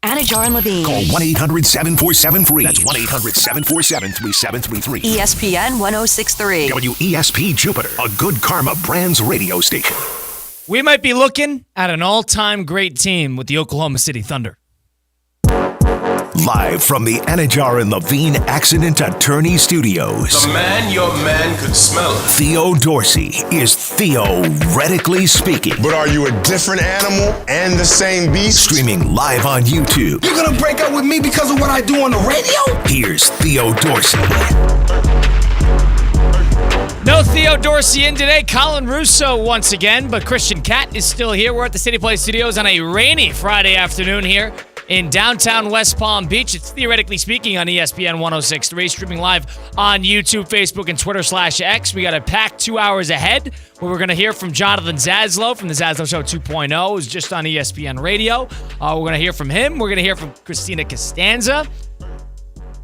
Anajar and Levine. Call 1-800-747-FREE. That's 1-800-747-3733. ESPN 1063. WESP Jupiter, a Good Karma Brands radio station. We might be looking at an all-time great team with the Oklahoma City Thunder. Live from the Anajar and Levine Accident Attorney Studios. The man your man could smell. Theo Dorsey is theoretically speaking. But are you a different animal and the same beast? Streaming live on YouTube. You're gonna break up with me because of what I do on the radio? Here's Theo Dorsey. No Theo Dorsey in today. Colin Russo once again, but Christian Catt is still here. We're at the City Place Studios on a rainy Friday afternoon here in downtown West Palm Beach. It's Theoretically Speaking on ESPN 1063, streaming live on YouTube, Facebook, and Twitter/X. We got a packed 2 hours ahead where we're going to hear from Jonathan Zaslow from the Zaslow Show 2.0, who's just on ESPN Radio. We're going to hear from him. We're going to hear from Christina Costanza.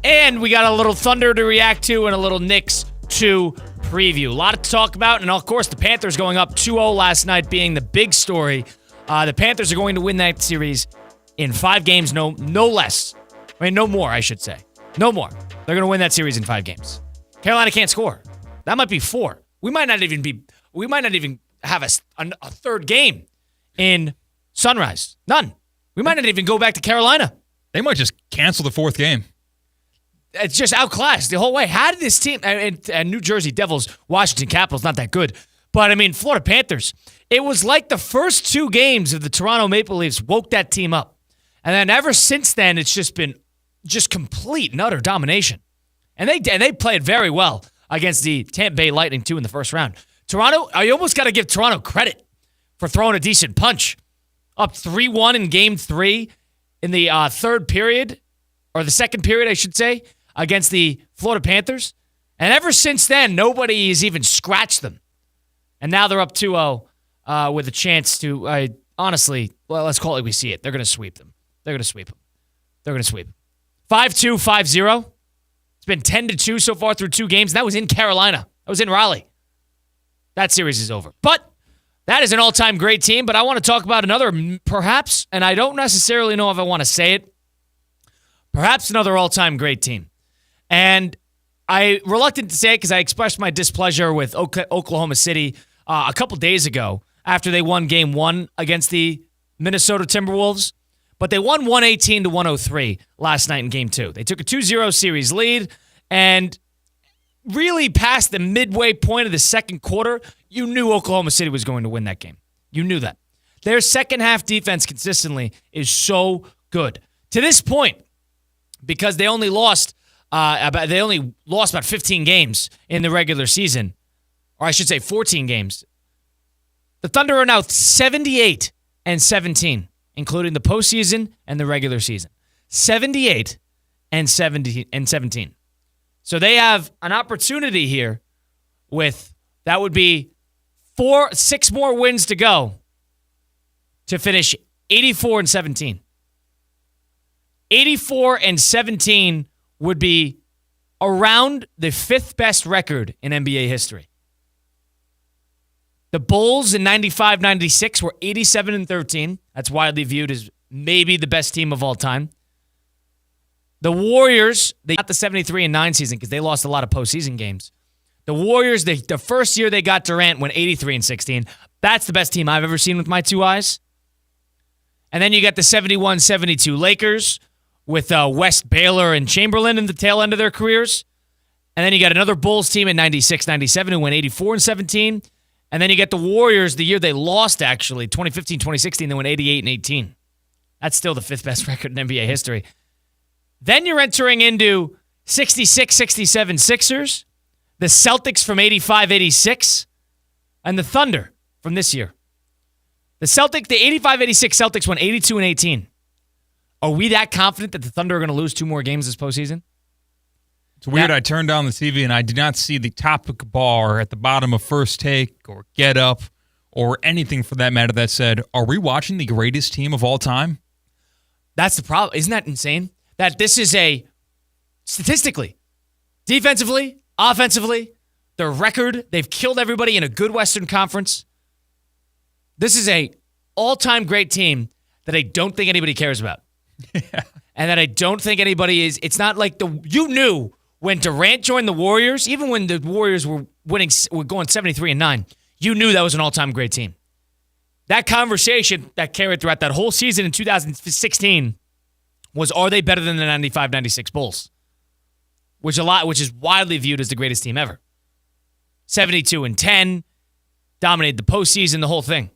And we got a little Thunder to react to and a little Knicks to preview. A lot to talk about, and of course, the Panthers going up 2-0 last night being the big story. The Panthers are going to win that series in 5 games, no less. I mean, no more, I should say. No more. They're going to win that series in 5 games. Carolina can't score. That might be 4. We might not even have a third game in Sunrise. None. We might not even go back to Carolina. They might just cancel the 4th game. It's just outclassed the whole way. How did this team, and New Jersey Devils, Washington Capitals, not that good. But, I mean, Florida Panthers, it was like the first 2 games of the Toronto Maple Leafs woke that team up. And then ever since then, it's just been complete and utter domination. And they played very well against the Tampa Bay Lightning, too, in the first round. Toronto, I almost got to give Toronto credit for throwing a decent punch. Up 3-1 in Game 3 in the third period, or the second period, I should say, against the Florida Panthers. And ever since then, nobody has even scratched them. And now they're up 2-0 with a chance to, honestly, well, let's call it like we see it. They're going to sweep them. They're going to sweep them. 5-2, 5-0. It's been 10-2 so far through 2 games. That was in Carolina. That was in Raleigh. That series is over. But that is an all-time great team. But I want to talk about another, perhaps, and I don't necessarily know if I want to say it, perhaps another all-time great team. And I'm reluctant to say it because I expressed my displeasure with Oklahoma City a couple days ago after they won Game 1 against the Minnesota Timberwolves. But they won 118-103 last night in Game 2. They took a 2-0 series lead, and really past the midway point of the second quarter, you knew Oklahoma City was going to win that game. You knew that. Their second-half defense consistently is so good. To this point, because they only lost about 15 games in the regular season, or I should say 14 games. The Thunder are now 78-17. Including the postseason and the regular season. 78-17. So they have an opportunity here with, that would be 6 more wins to go to finish 84-17. 84-17 would be around the 5th best record in NBA history. The Bulls in 95-96 were 87-13. That's widely viewed as maybe the best team of all time. The Warriors, they got the 73-9 season because they lost a lot of postseason games. The Warriors, the first year they got Durant, went 83-16. That's the best team I've ever seen with my 2 eyes. And then you got the 71-72 Lakers with West, Baylor, and Chamberlain in the tail end of their careers. And then you got another Bulls team in 96-97 who went 84-17. And then you get the Warriors, the year they lost, actually, 2015-2016, they went 88-18. That's still the 5th best record in NBA history. Then you're entering into 66-67 Sixers, the Celtics from 85-86, and the Thunder from this year. The 85-86 Celtics won 82-18. Are we that confident that the Thunder are going to lose 2 more games this postseason? It's weird. I turned on the TV and I did not see the topic bar at the bottom of First Take or Get Up or anything for that matter that said, are we watching the greatest team of all time? That's the problem. Isn't that insane? That this is statistically, defensively, offensively, their record, they've killed everybody in a good Western Conference. This is a all-time great team that I don't think anybody cares about. And that I don't think anybody is. It's not like you knew when Durant joined the Warriors, even when the Warriors were going 73-9, you knew that was an all-time great team. That conversation that carried throughout that whole season in 2016 was, are they better than the 95-96 Bulls? Which is widely viewed as the greatest team ever. 72-10, dominated the postseason, the whole thing.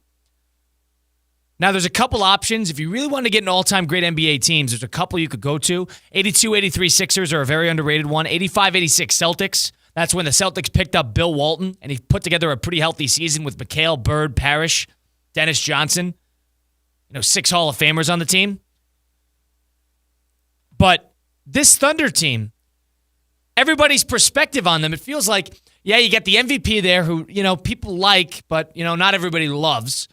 Now, there's a couple options. If you really want to get an all-time great NBA teams, there's a couple you could go to. 82-83 Sixers are a very underrated one. 85-86 Celtics. That's when the Celtics picked up Bill Walton, and he put together a pretty healthy season with McHale, Bird, Parrish, Dennis Johnson. 6 Hall of Famers on the team. But this Thunder team, everybody's perspective on them, it feels like, yeah, you get the MVP there who, people like, but, not everybody loves.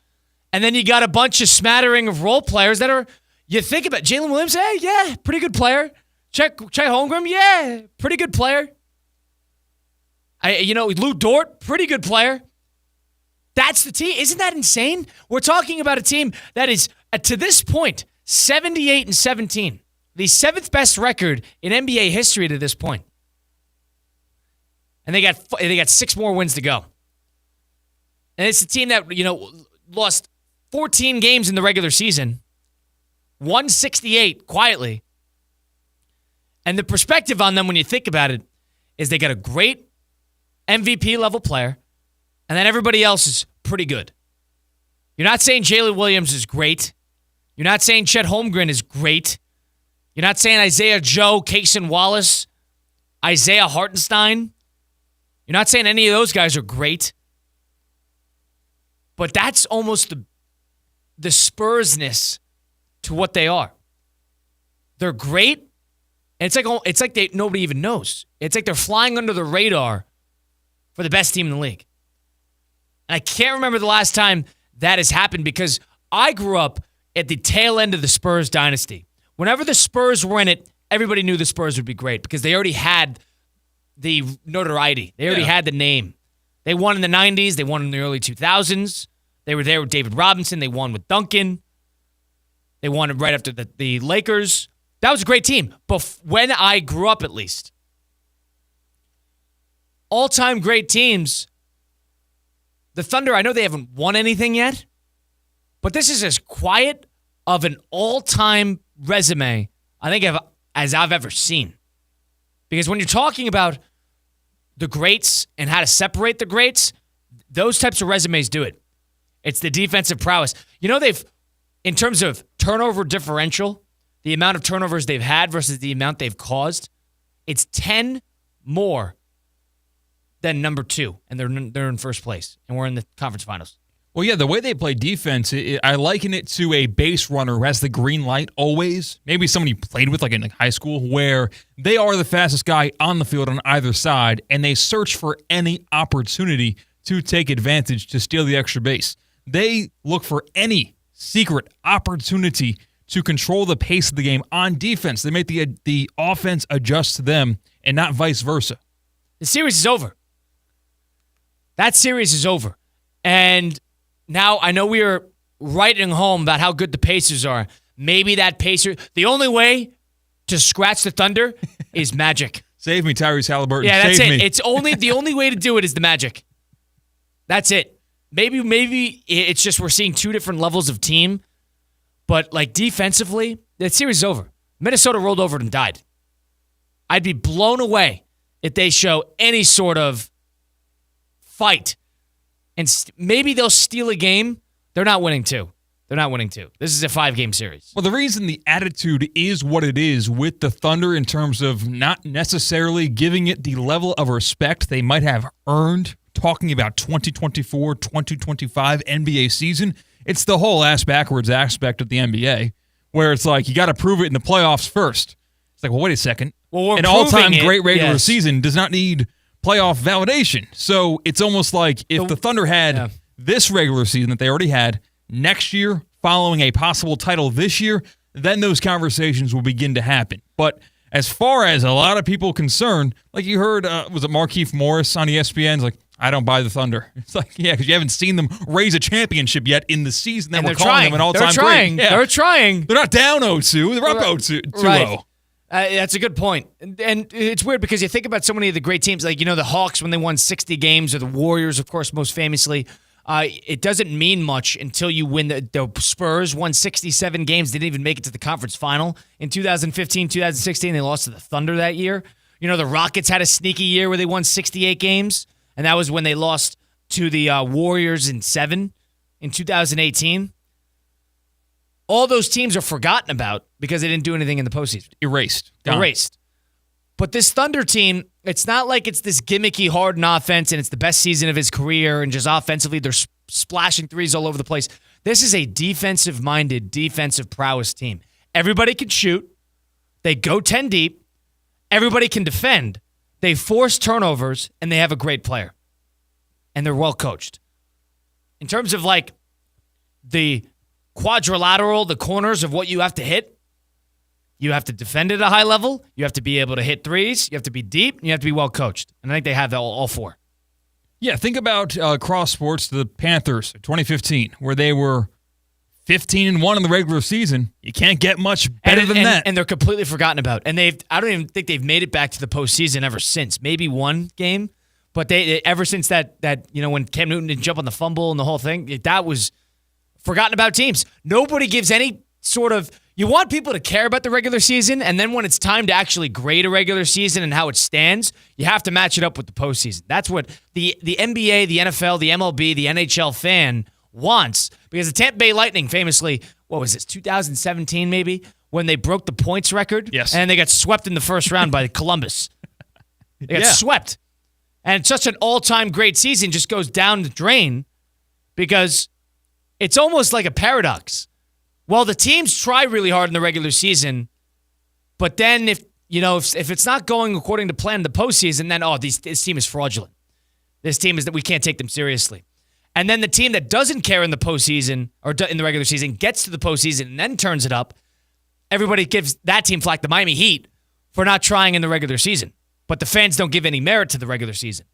And then you got a bunch of smattering of role players that are, you think about Jalen Williams, hey, yeah, pretty good player. Chet Holmgren, yeah, pretty good player. Lou Dort, pretty good player. That's the team. Isn't that insane? We're talking about a team that is, to this point, 78-17. The 7th best record in NBA history to this point. And they got 6 more wins to go. And it's a team that, lost 14 games in the regular season, 168 quietly. And the perspective on them when you think about it is they got a great MVP level player, and then everybody else is pretty good. You're not saying Jalen Williams is great. You're not saying Chet Holmgren is great. You're not saying Isaiah Joe, Cason Wallace, Isaiah Hartenstein. You're not saying any of those guys are great. But that's almost the Spurs-ness to what they are. They're great, and it's like nobody even knows. It's like they're flying under the radar for the best team in the league. And I can't remember the last time that has happened because I grew up at the tail end of the Spurs dynasty. Whenever the Spurs were in it, everybody knew the Spurs would be great because they already had the notoriety. They already had the name. They won in the 90s. They won in the early 2000s. They were there with David Robinson. They won with Duncan. They won right after the Lakers. That was a great team. But when I grew up, at least, all-time great teams, the Thunder, I know they haven't won anything yet, but this is as quiet of an all-time resume I think as I've ever seen. Because when you're talking about the greats and how to separate the greats, those types of resumes do it. It's the defensive prowess. They've, in terms of turnover differential, the amount of turnovers they've had versus the amount they've caused, it's 10 more than number 2, and they're in first place, and we're in the conference finals. Well, yeah, the way they play defense, I liken it to a base runner who has the green light always. Maybe someone you played with, like in high school, where they are the fastest guy on the field on either side, and they search for any opportunity to take advantage to steal the extra base. They look for any secret opportunity to control the pace of the game on defense. They make the offense adjust to them and not vice versa. The series is over. That series is over. And now I know we are writing home about how good the Pacers are. Maybe that the only way to scratch the Thunder is magic. Save me, Tyrese Halliburton. Yeah, that's Save it. me. It's the only way to do it is the magic. That's it. Maybe it's just we're seeing 2 different levels of team, but like defensively, that series is over. Minnesota rolled over and died. I'd be blown away if they show any sort of fight, and maybe they'll steal a game. They're not winning 2. This is a 5-game series. Well, the reason the attitude is what it is with the Thunder in terms of not necessarily giving it the level of respect they might have earned talking about 2024-2025 NBA season, it's the whole ass-backwards aspect of the NBA, where it's like you got to prove it in the playoffs first. It's like, well, wait a second. Well, an all-time great regular season does not need playoff validation. So it's almost like if the Thunder had this regular season that they already had next year, following a possible title this year, then those conversations will begin to happen. But as far as a lot of people concerned, like you heard, was it Markieff Morris on ESPN? It's like, I don't buy the Thunder. It's like, yeah, because you haven't seen them raise a championship yet in the season that And we're they're calling trying. them an all-time They're trying. great. Yeah. They're trying. They're not down 0-2. They're up 2-0. Right. That's a good point. And it's weird because you think about so many of the great teams, like, the Hawks when they won 60 games, or the Warriors, of course, most famously. It doesn't mean much until you win. The Spurs won 67 games. They didn't even make it to the conference final. In 2015, 2016, they lost to the Thunder that year. The Rockets had a sneaky year where they won 68 games, and that was when they lost to the Warriors in 7 in 2018. All those teams are forgotten about because they didn't do anything in the postseason. Erased. Gone. Erased. But this Thunder team, it's not like it's this gimmicky, hardened offense and it's the best season of his career and just offensively they're splashing threes all over the place. This is a defensive-minded, defensive prowess team. Everybody can shoot. They go 10 deep. Everybody can defend. They force turnovers, and they have a great player. And they're well coached. In terms of like the quadrilateral, the corners of what you have to hit, you have to defend at a high level, you have to be able to hit threes, you have to be deep, and you have to be well coached. And I think they have all four. Yeah, think about cross sports, the Panthers, 2015, where they were 15-1 in the regular season. You can't get much better than that. And they're completely forgotten about. And I don't even think they've made it back to the postseason ever since. Maybe one game, but they ever since that when Cam Newton didn't jump on the fumble and the whole thing, that was forgotten about teams. Nobody gives any sort of. You want people to care about the regular season, and then when it's time to actually grade a regular season and how it stands, you have to match it up with the postseason. That's what the NBA, the NFL, the MLB, the NHL fan wants, because the Tampa Bay Lightning famously, 2017 maybe, when they broke the points record? Yes. And they got swept in the first round by Columbus. They got swept. And it's such an all-time great season just goes down the drain because it's almost like a paradox. Well, the teams try really hard in the regular season, but then if it's not going according to plan in the postseason, then this team is fraudulent. This team is that we can't take them seriously. And then the team that doesn't care in the postseason or in the regular season gets to the postseason and then turns it up. Everybody gives that team flack, the Miami Heat, for not trying in the regular season. But the fans don't give any merit to the regular season.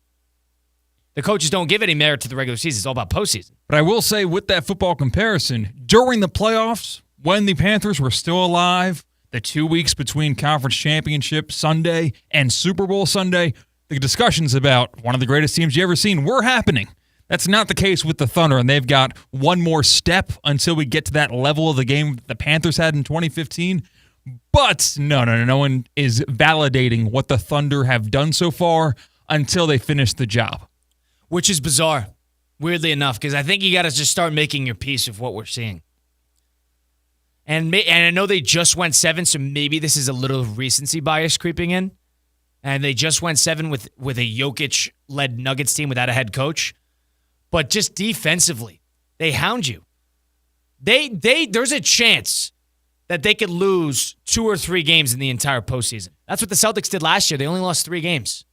The coaches don't give any merit to the regular season. It's all about postseason. But I will say, with that football comparison, during the playoffs, when the Panthers were still alive, the 2 weeks between Conference Championship Sunday and Super Bowl Sunday, the discussions about one of the greatest teams you ever seen were happening. That's not the case with the Thunder, and they've got one more step until we get to that level of the game the Panthers had in 2015. But no one is validating what the Thunder have done so far until they finish the job. Which is bizarre, weirdly enough, because I think you got to just start making your peace of what we're seeing. And I know they just went 7, so maybe this is a little recency bias creeping in. And they just went 7 with a Jokic-led Nuggets team without a head coach. But just defensively, they hound you. There's a chance that they could lose 2 or 3 games in the entire postseason. That's what the Celtics did last year. They only lost 3 games.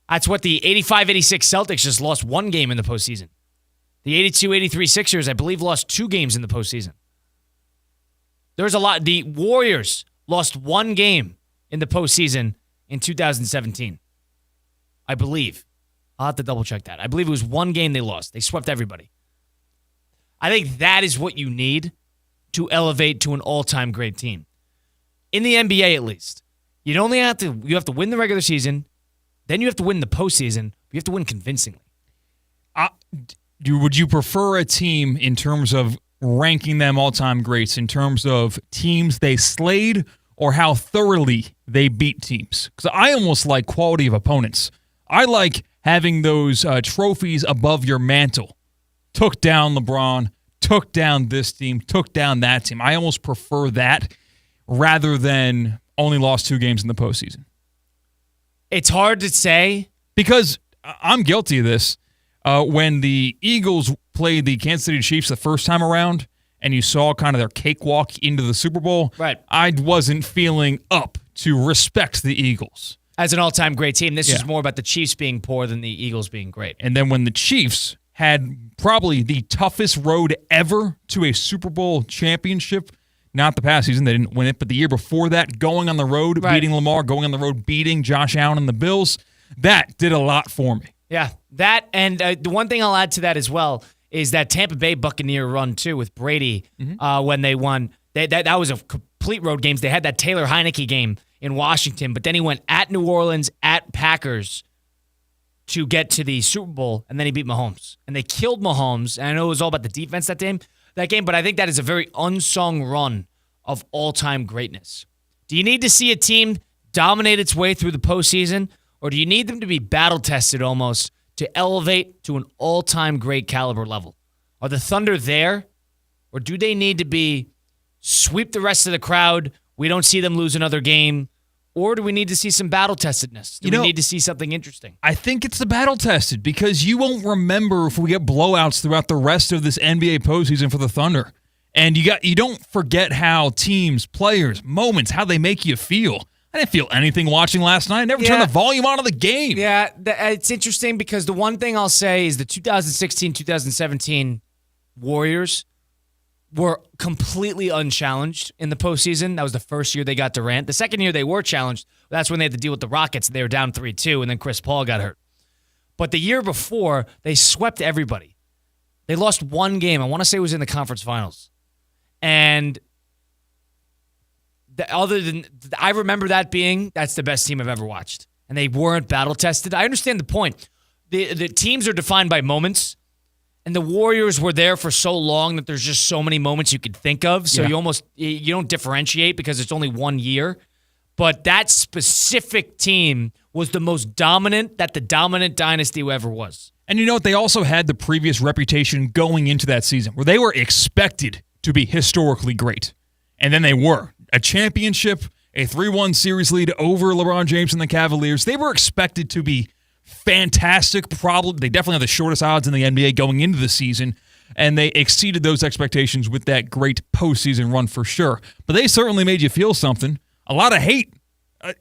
That's what the 85-86 Celtics just lost 1 game in the postseason. The 82-83 Sixers, I believe, lost 2 games in the postseason. There's a lot. The Warriors lost 1 game in the postseason in 2017. I believe. I'll have to double check that. I believe it was 1 game they lost. They swept everybody. I think that is what you need to elevate to an all-time great team. In the NBA, at least. You have to win the regular season, then you have to win the postseason. You have to win convincingly. Would you prefer a team in terms of ranking them all-time greats, in terms of teams they slayed or how thoroughly they beat teams? Because I almost like quality of opponents. I like having those trophies above your mantle. Took down LeBron, took down this team, took down that team. I almost prefer that rather than only lost 2 games in the postseason. It's hard to say. Because I'm guilty of this. When the Eagles played the Kansas City Chiefs the first time around and you saw kind of their cakewalk into the Super Bowl, right, I wasn't feeling up to respect the Eagles. As an all-time great team, this is more about the Chiefs being poor than the Eagles being great. And then when the Chiefs had probably the toughest road ever to a Super Bowl championship, not the past season, they didn't win it, but the year before that, going on the road, beating Lamar, going on the road, beating Josh Allen and the Bills, that did a lot for me. Yeah, that and the one thing I'll add to that as well is that Tampa Bay Buccaneer run too with Brady when they won. That was a complete road games. They had that Taylor Heineke game in Washington, but then he went at New Orleans, at Packers to get to the Super Bowl, and then he beat Mahomes. And they killed Mahomes, and I know it was all about the defense that game, but I think that is a very unsung run of all-time greatness. Do you need to see a team dominate its way through the postseason, or do you need them to be battle-tested almost to elevate to an all-time great caliber level? Are the Thunder there, or do they need to be sweep the rest of the crowd, we don't see them lose another game, or do we need to see some battle-testedness? Do we need to see something interesting? I think it's the battle-tested because you won't remember if we get blowouts throughout the rest of this NBA postseason for the Thunder. And you don't forget how teams, players, moments, how they make you feel. I didn't feel anything watching last night. I never turned the volume on of the game. Yeah, it's interesting because the one thing I'll say is the 2016-2017 Warriors were completely unchallenged in the postseason. That was the first year they got Durant. The second year they were challenged. That's when they had to deal with the Rockets. They were down 3-2, and then Chris Paul got hurt. But the year before, they swept everybody. They lost one game. I want to say it was in the conference finals. And I remember that's the best team I've ever watched. And they weren't battle-tested. I understand the point. The teams are defined by moments. And the Warriors were there for so long that there's just so many moments you could think of. So you don't differentiate because it's only 1 year. But that specific team was the most dominant that the dominant dynasty ever was. And you know what? They also had the previous reputation going into that season where they were expected to be historically great. And then they were. A championship, a 3-1 series lead over LeBron James and the Cavaliers. They were expected to be fantastic. They definitely have the shortest odds in the NBA going into the season, and they exceeded those expectations with that great postseason run for sure. But they certainly made you feel something. A lot of hate,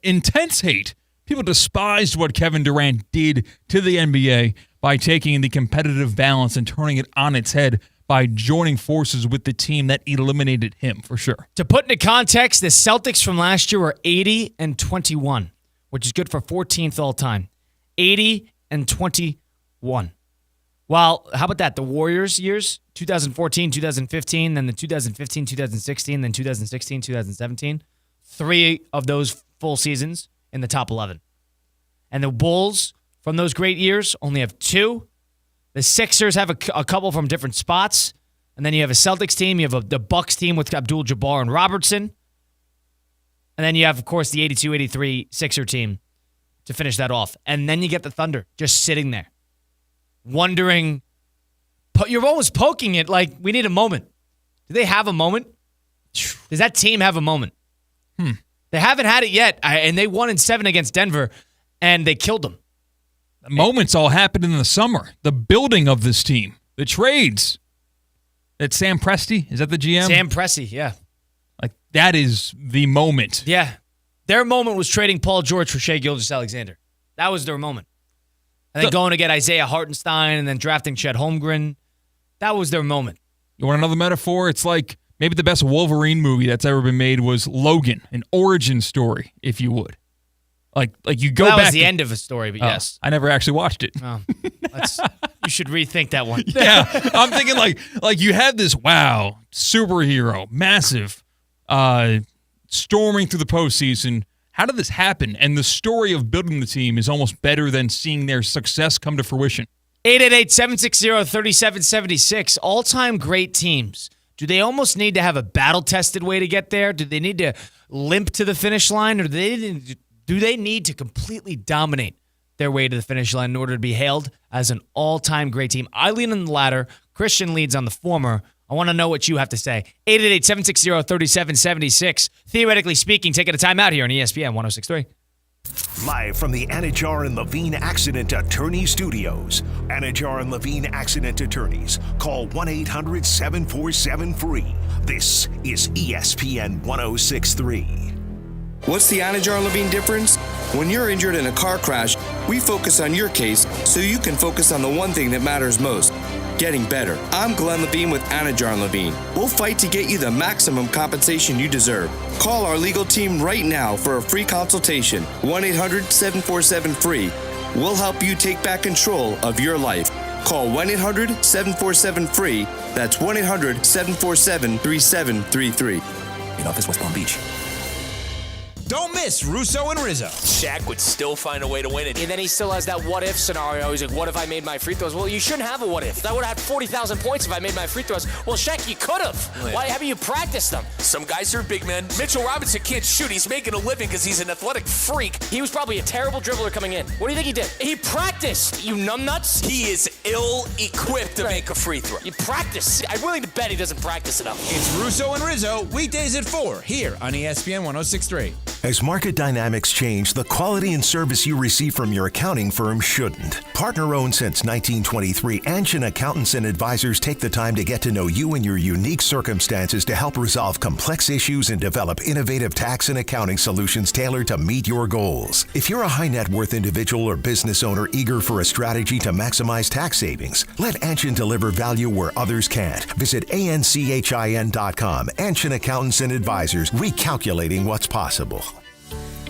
intense hate. People despised what Kevin Durant did to the NBA by taking the competitive balance and turning it on its head by joining forces with the team that eliminated him for sure. To put into context, the Celtics from last year were 80-21, which is good for 14th all time. 80-21. Well, how about that? The Warriors years, 2014, 2015, then the 2015, 2016, then 2016, 2017. 3 of those full seasons in the top 11. And the Bulls from those great years only have 2. The Sixers have a couple from different spots. And then you have a Celtics team. You have the Bucks team with Abdul-Jabbar and Robertson. And then you have, of course, the 82-83 Sixer team to finish that off. And then you get the Thunder just sitting there, wondering. You're almost poking it like we need a moment. Do they have a moment? Does that team have a moment? They haven't had it yet, and they won in 7 against Denver, and they killed them. The moments all happened in the summer. The building of this team, the trades. That Sam Presti, is that the GM? Sam Presti, yeah. Like, that is the moment. Yeah. Their moment was trading Paul George for Shai Gilgeous-Alexander. That was their moment. And then going to get Isaiah Hartenstein and then drafting Chet Holmgren. That was their moment. You want another metaphor? It's like maybe the best Wolverine movie that's ever been made was Logan, an origin story, if you would. Like you go back. That was the end of a story, but yes. I never actually watched it. Oh, you should rethink that one. Yeah, I'm thinking like you had this superhero, massive, storming through the postseason. How did this happen? And the story of building the team is almost better than seeing their success come to fruition. 888-760-3776. All-time great teams. Do they almost need to have a battle-tested way to get there? Do they need to limp to the finish line? Or do they need to completely dominate their way to the finish line in order to be hailed as an all-time great team? I lean on the latter. Christian leads on the former. I want to know what you have to say. 888-760-3776. Theoretically speaking, taking a time out here on ESPN 106.3. Live from the Anajar and Levine Accident Attorney Studios. Anajar and Levine Accident Attorneys. Call 1-800-747-FREE. This is ESPN 106.3. What's the Anajar Levine difference? When you're injured in a car crash, we focus on your case so you can focus on the one thing that matters most, getting better. I'm Glenn Levine with Anajar Levine. We'll fight to get you the maximum compensation you deserve. Call our legal team right now for a free consultation. 1-800-747-FREE. We'll help you take back control of your life. Call 1-800-747-FREE. That's 1-800-747-3733. In office, West Palm Beach. Don't miss Russo and Rizzo. Shaq would still find a way to win it. And then he still has that what-if scenario. He's like, what if I made my free throws? Well, you shouldn't have a what-if. I would have had 40,000 points if I made my free throws. Well, Shaq, you could have. Yeah. Why haven't you practiced them? Some guys are big men. Mitchell Robinson can't shoot. He's making a living because he's an athletic freak. He was probably a terrible dribbler coming in. What do you think he did? He practiced, you numbnuts. He is ill-equipped to make a free throw. You practice. I'm willing to bet he doesn't practice enough. It's Russo and Rizzo, weekdays at 4, here on ESPN 106.3. As market dynamics change, the quality and service you receive from your accounting firm shouldn't. Partner-owned since 1923, Anshin Accountants and Advisors take the time to get to know you and your unique circumstances to help resolve complex issues and develop innovative tax and accounting solutions tailored to meet your goals. If you're a high net worth individual or business owner eager for a strategy to maximize tax savings, let Anshin deliver value where others can't. Visit anchin.com. Anshin Accountants and Advisors, recalculating what's possible.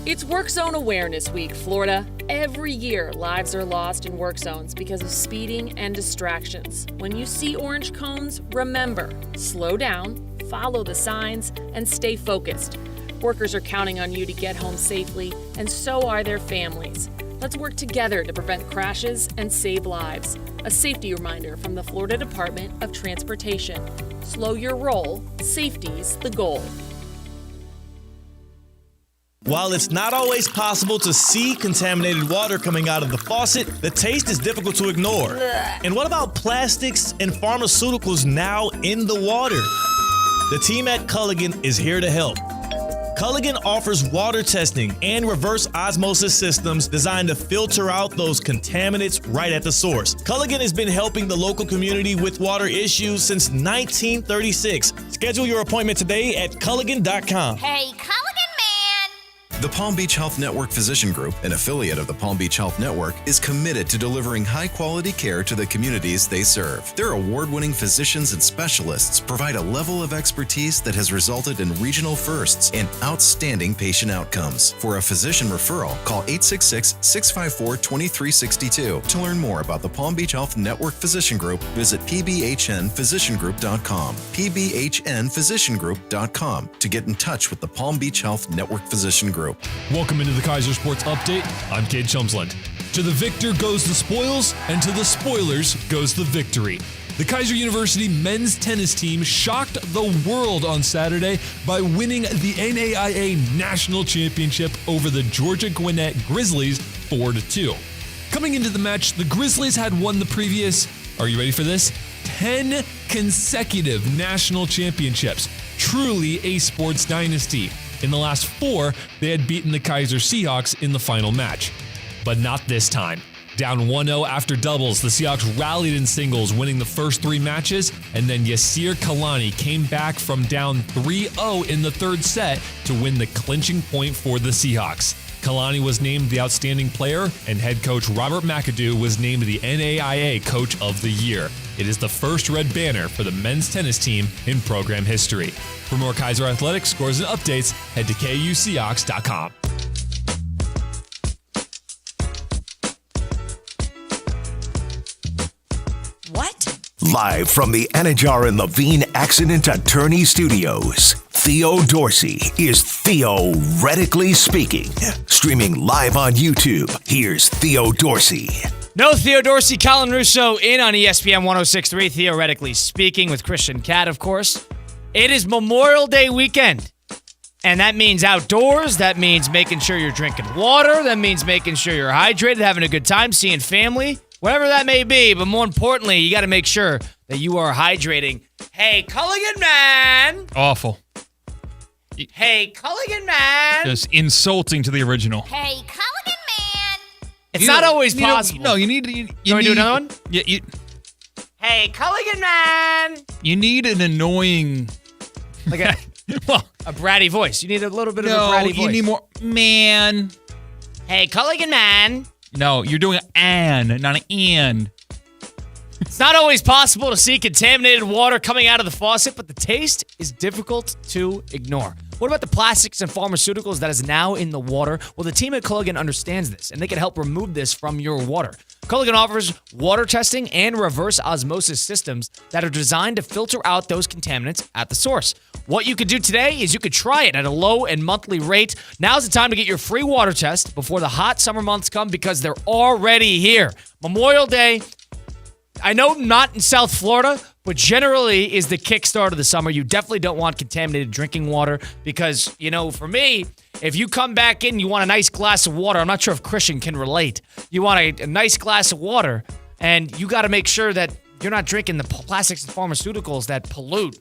It's Work Zone Awareness Week, Florida. Every year, lives are lost in work zones because of speeding and distractions. When you see orange cones, remember, slow down, follow the signs, and stay focused. Workers are counting on you to get home safely, and so are their families. Let's work together to prevent crashes and save lives. A safety reminder from the Florida Department of Transportation. Slow your roll, safety's the goal. While it's not always possible to see contaminated water coming out of the faucet, the taste is difficult to ignore. And what about plastics and pharmaceuticals now in the water? The team at Culligan is here to help. Culligan offers water testing and reverse osmosis systems designed to filter out those contaminants right at the source. Culligan has been helping the local community with water issues since 1936. Schedule your appointment today at Culligan.com. Hey, Culligan! The Palm Beach Health Network Physician Group, an affiliate of the Palm Beach Health Network, is committed to delivering high-quality care to the communities they serve. Their award-winning physicians and specialists provide a level of expertise that has resulted in regional firsts and outstanding patient outcomes. For a physician referral, call 866-654-2362. To learn more about the Palm Beach Health Network Physician Group, visit pbhnphysiciangroup.com, pbhnphysiciangroup.com, to get in touch with the Palm Beach Health Network Physician Group. Welcome into the Kaiser Sports Update. I'm Cade Chumsland. To the victor goes the spoils, and to the spoilers goes the victory. The Kaiser University men's tennis team shocked the world on Saturday by winning the NAIA National Championship over the Georgia Gwinnett Grizzlies 4-2. Coming into the match, the Grizzlies had won the previous, are you ready for this? 10 consecutive national championships. Truly a sports dynasty. In the last 4, they had beaten the Kaiser Seahawks in the final match. But not this time. Down 1-0 after doubles, the Seahawks rallied in singles, winning the first 3 matches, and then Yasir Kalani came back from down 3-0 in the third set to win the clinching point for the Seahawks. Kalani was named the outstanding player, and head coach Robert McAdoo was named the NAIA Coach of the Year. It is the first red banner for the men's tennis team in program history. For more Kaiser Athletics scores and updates, head to KUSeahawks.com. What? Live from the Anajar and Levine Accident Attorney Studios, Theo Dorsey is theoretically speaking. Streaming live on YouTube, here's Theo Dorsey. No Theo Dorsey, Colin Russo in on ESPN 106.3, theoretically speaking, with Christian Cat, of course. It is Memorial Day weekend, and that means outdoors. That means making sure you're drinking water. That means making sure you're hydrated, having a good time, seeing family, whatever that may be. But more importantly, you got to make sure that you are hydrating. Hey, Culligan man. Awful. Hey, Culligan man. Just insulting to the original. Hey, Culligan man. It's not always possible. No, you need to. You want to do another one? Yeah. Hey, Culligan man. You need an annoying. Like a bratty voice. You need a little bit of a bratty voice. You need more. Man. Hey, Culligan man. No, you're doing an, not an and. It's not always possible to see contaminated water coming out of the faucet, but the taste is difficult to ignore. What about the plastics and pharmaceuticals that is now in the water? Well, the team at Culligan understands this, and they can help remove this from your water. Culligan offers water testing and reverse osmosis systems that are designed to filter out those contaminants at the source. What you could do today is you could try it at a low and monthly rate. Now's the time to get your free water test before the hot summer months come because they're already here. Memorial Day, I know not in South Florida, but generally is the kickstart of the summer. You definitely don't want contaminated drinking water because, for me, if you come back in, you want a nice glass of water. I'm not sure if Christian can relate. You want a nice glass of water, and you got to make sure that you're not drinking the plastics and pharmaceuticals that pollute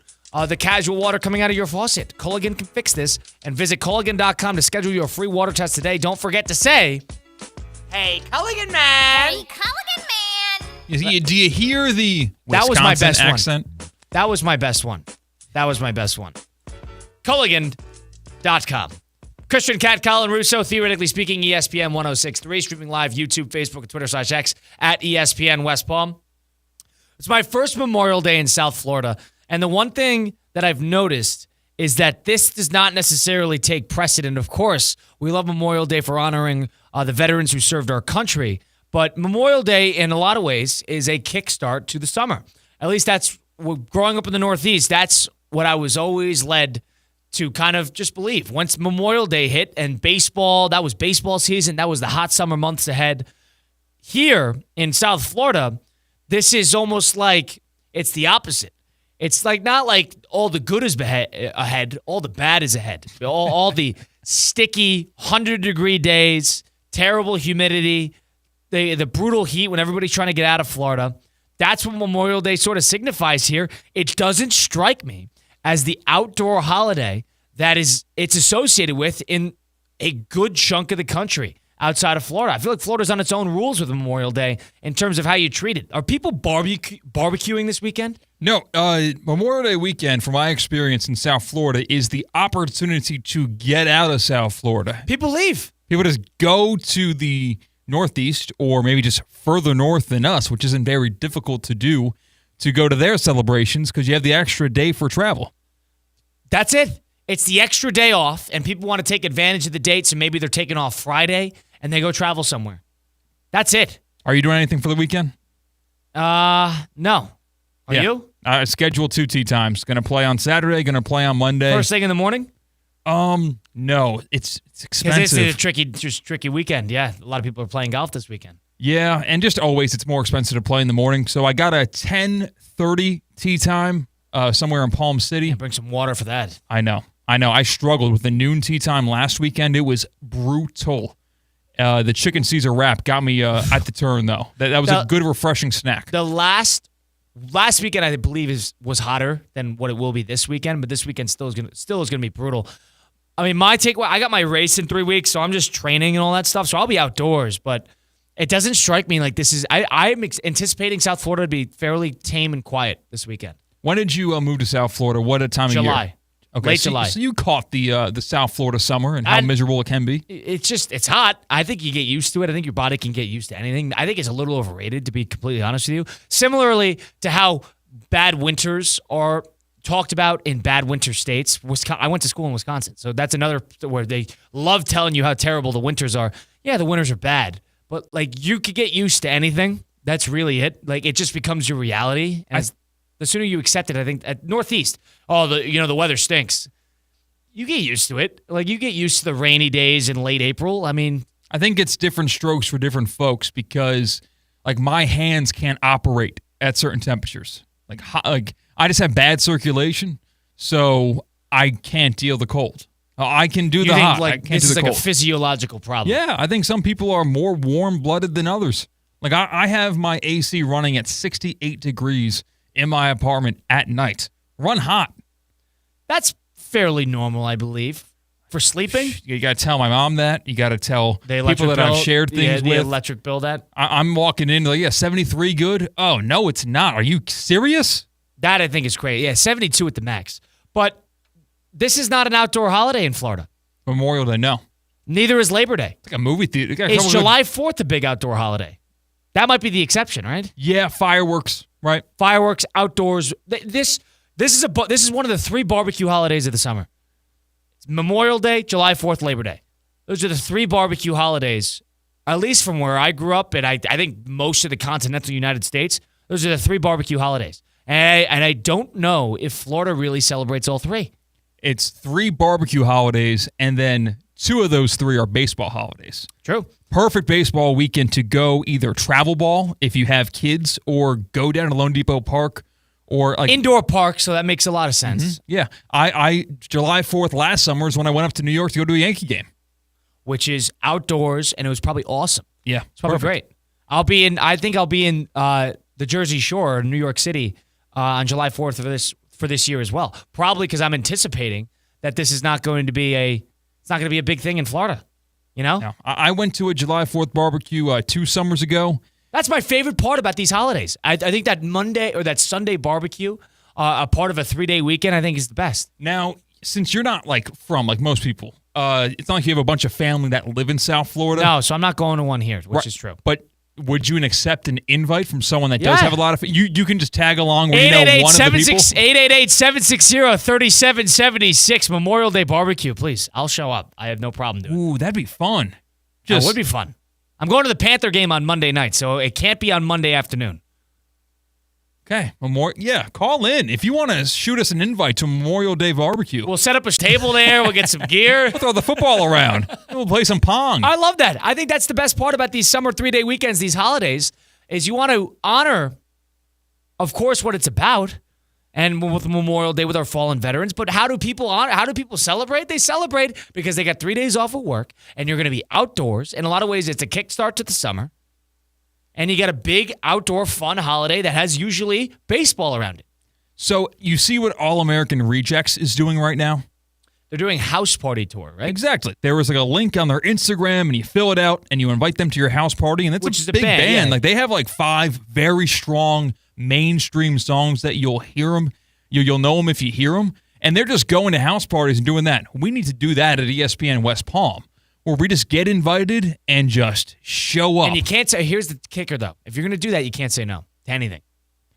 the casual water coming out of your faucet. Culligan can fix this, and visit Culligan.com to schedule your free water test today. Don't forget to say, "Hey, Culligan man!" Hey, Culligan man! Do you hear the Wisconsin that was my best accent? That was my best one. Culligan.com. Christian, Cat, Colin Russo, theoretically speaking, ESPN 106.3, streaming live, YouTube, Facebook, and Twitter/X at ESPN West Palm. It's my first Memorial Day in South Florida, and the one thing that I've noticed is that this does not necessarily take precedent. Of course, we love Memorial Day for honoring the veterans who served our country, but Memorial Day, in a lot of ways, is a kickstart to the summer. At least that's, growing up in the Northeast, that's what I was always led to kind of just believe. Once Memorial Day hit and baseball, that was baseball season, that was the hot summer months ahead. Here in South Florida, this is almost like it's the opposite. It's like not like all the good is ahead, all the bad is ahead. All the sticky 100-degree days, terrible humidity, the brutal heat when everybody's trying to get out of Florida. That's what Memorial Day sort of signifies here. It doesn't strike me as the outdoor holiday that it's associated with in a good chunk of the country outside of Florida. I feel like Florida's on its own rules with Memorial Day in terms of how you treat it. Are people barbecuing this weekend? No. Memorial Day weekend, from my experience in South Florida, is the opportunity to get out of South Florida. People leave. People just go to the Northeast or maybe just further north than us, which isn't very difficult to do, to go to their celebrations because you have the extra day for travel. That's it. It's the extra day off, and people want to take advantage of the date, so maybe they're taking off Friday, and they go travel somewhere. That's it. Are you doing anything for the weekend? No. Are you? Scheduled 2 tee times. Going to play on Saturday, going to play on Monday. First thing in the morning? No. It's expensive. It's a tricky weekend. Yeah, a lot of people are playing golf this weekend. Yeah, and just always it's more expensive to play in the morning. So I got a 10:30 tee time somewhere in Palm City. Yeah, bring some water for that. I know. I struggled with the noon tee time last weekend. It was brutal. The chicken Caesar wrap got me at the turn, though. That was a good, refreshing snack. The last weekend, I believe, was hotter than what it will be this weekend, but this weekend still is gonna be brutal. I mean, my takeaway, I got my race in 3 weeks, so I'm just training and all that stuff, so I'll be outdoors, but it doesn't strike me like this is – I'm anticipating South Florida to be fairly tame and quiet this weekend. When did you move to South Florida? What a time of year? July. Okay, late July. So you caught the South Florida summer and how miserable it can be? It's hot. I think you get used to it. I think your body can get used to anything. I think it's a little overrated, to be completely honest with you. Similarly to how bad winters are talked about in bad winter states. I went to school in Wisconsin, so that's another where they love telling you how terrible the winters are. Yeah, the winters are bad, but like you could get used to anything. That's really it. Like it just becomes your reality. And the sooner you accept it, I think at Northeast, the weather stinks. You get used to it. Like you get used to the rainy days in late April. I mean, I think it's different strokes for different folks because like my hands can't operate at certain temperatures. Like I just have bad circulation, so I can't deal the cold. I can do the hot. I can't this do is the like cold. A physiological problem. Yeah, I think some people are more warm-blooded than others. Like I have my AC running at 68 degrees in my apartment at night. Run hot. That's fairly normal, I believe, for sleeping. You got to tell my mom that. You got to tell people that I've shared things with. The electric bill that. I'm walking in like, 73 good? Oh, no, it's not. Are you serious? That I think is great. Yeah, 72 at the max. But this is not an outdoor holiday in Florida. Memorial Day, no. Neither is Labor Day. It's like a movie theater. Is July 4th a big outdoor holiday? That might be the exception, right? Yeah, fireworks, right? Fireworks, outdoors. This is one of the 3 barbecue holidays of the summer. It's Memorial Day, July 4th, Labor Day. Those are the 3 barbecue holidays, at least from where I grew up, and I think most of the continental United States. Those are the 3 barbecue holidays. And I don't know if Florida really celebrates all 3. It's 3 barbecue holidays, and then 2 of those 3 are baseball holidays. True. Perfect baseball weekend to go either travel ball if you have kids, or go down to Lone Depot Park, or like indoor park. So that makes a lot of sense. Mm-hmm. Yeah, I July 4th last summer is when I went up to New York to go to a Yankee game, which is outdoors, and it was probably awesome. Yeah, it's probably great. I think I'll be in the Jersey Shore, New York City, on July 4th for this year as well. Probably because I'm anticipating that this is not going to be a big thing in Florida. You know? No, I went to a July 4th barbecue 2 summers ago. That's my favorite part about these holidays. I think that Monday or that Sunday barbecue, a part of a 3-day weekend, I think is the best. Now, since you're not from most people, it's not like you have a bunch of family that live in South Florida. No, so I'm not going to one here, which is true. But would you accept an invite from someone that does have a lot of... You can just tag along when you know one of the people? 888-760-3776, Memorial Day barbecue, please. I'll show up. I have no problem doing it. Ooh, that'd be fun. It would be fun. I'm going to the Panther game on Monday night, so it can't be on Monday afternoon. Okay. Call in. If you want to shoot us an invite to Memorial Day barbecue. We'll set up a table there. We'll get some gear. We'll throw the football around. We'll play some pong. I love that. I think that's the best part about these summer 3-day weekends, these holidays, is you want to honor, of course, what it's about, and with Memorial Day with our fallen veterans. But how do people celebrate? They celebrate because they got 3 days off of work, and you're going to be outdoors. In a lot of ways, it's a kickstart to the summer. And you got a big outdoor fun holiday that has usually baseball around it. So you see what All-American Rejects is doing right now? They're doing house party tour, right? Exactly. There was a link on their Instagram, and you fill it out, and you invite them to your house party, and it's a big band. Yeah. They have 5 very strong mainstream songs that you'll hear them. You'll know them if you hear them. And they're just going to house parties and doing that. We need to do that at ESPN West Palm, where we just get invited and just show up. And you can't say, here's the kicker, though. If you're going to do that, you can't say no to anything.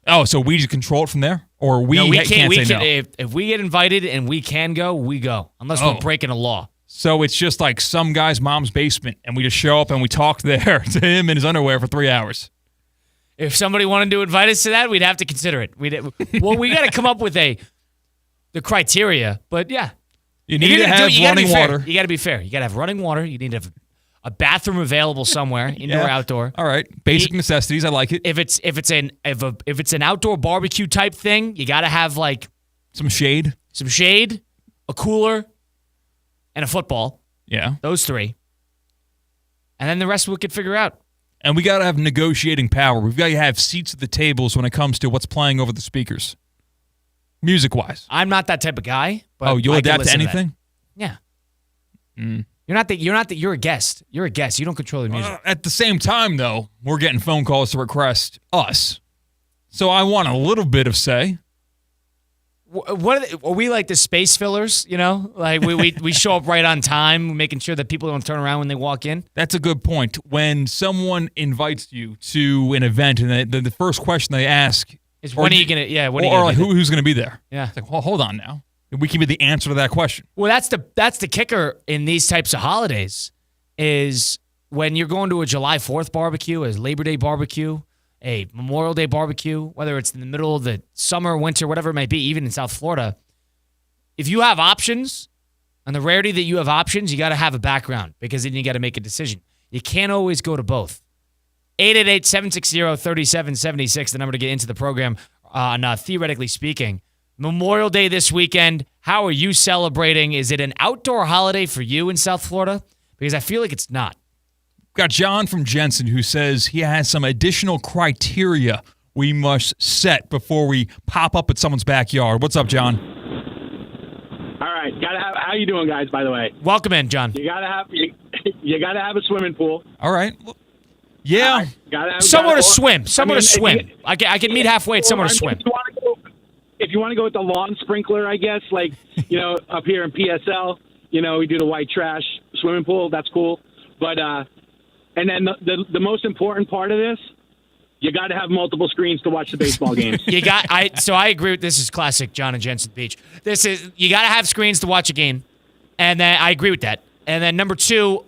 Oh, so we just control it from there? Or can't say no? If we get invited and we can go, we go. Unless we're breaking a law. So it's just like some guy's mom's basement, and we just show up and we talk there to him in his underwear for 3 hours. If somebody wanted to invite us to that, we'd have to consider it. We got to come up with the criteria, but yeah. You need to have running water. You got to be fair. You got to have running water. You need to have a bathroom available somewhere, indoor, outdoor. All right, basic necessities. I like it. If it's an outdoor barbecue type thing, you got to have some shade, a cooler, and a football. Yeah, those 3, and then the rest we could figure out. And we got to have negotiating power. We've got to have seats at the tables when it comes to what's playing over the speakers, music-wise. I'm not that type of guy. But you'll adapt to anything? Yeah. You're a guest. You're a guest. You don't control the music. At the same time, though, we're getting phone calls to request us. So I want a little bit of say. What are we like the space fillers? You know, we show up right on time, making sure that people don't turn around when they walk in. That's a good point. When someone invites you to an event, and the first question they ask is, "When are you gonna?" Yeah, when are you gonna? Who's gonna be there? Yeah. It's like, well, hold on now. We can be the answer to that question. Well, that's the kicker in these types of holidays is when you're going to a July 4th barbecue, a Labor Day barbecue, a Memorial Day barbecue, whether it's in the middle of the summer, winter, whatever it might be, even in South Florida, if you have options, and the rarity that you have options, you got to have a background because then you got to make a decision. You can't always go to both. 888-760-3776, the number to get into the program on Theoretically Speaking. Memorial Day this weekend. How are you celebrating? Is it an outdoor holiday for you in South Florida? Because I feel like it's not. Got John from Jensen who says he has some additional criteria we must set before we pop up at someone's backyard. What's up, John? All right. How you doing, guys, by the way? Welcome in, John. You gotta have a swimming pool. All right. Yeah. Somewhere to swim. I can meet halfway at somewhere to swim. If you want to go with the lawn sprinkler, I guess, up here in PSL, we do the white trash swimming pool. That's cool. But and then the most important part of this you got to have multiple screens to watch the baseball games. So I agree with this. Is classic John and Jensen Beach. You got to have screens to watch a game, and then I agree with that. And then number 2,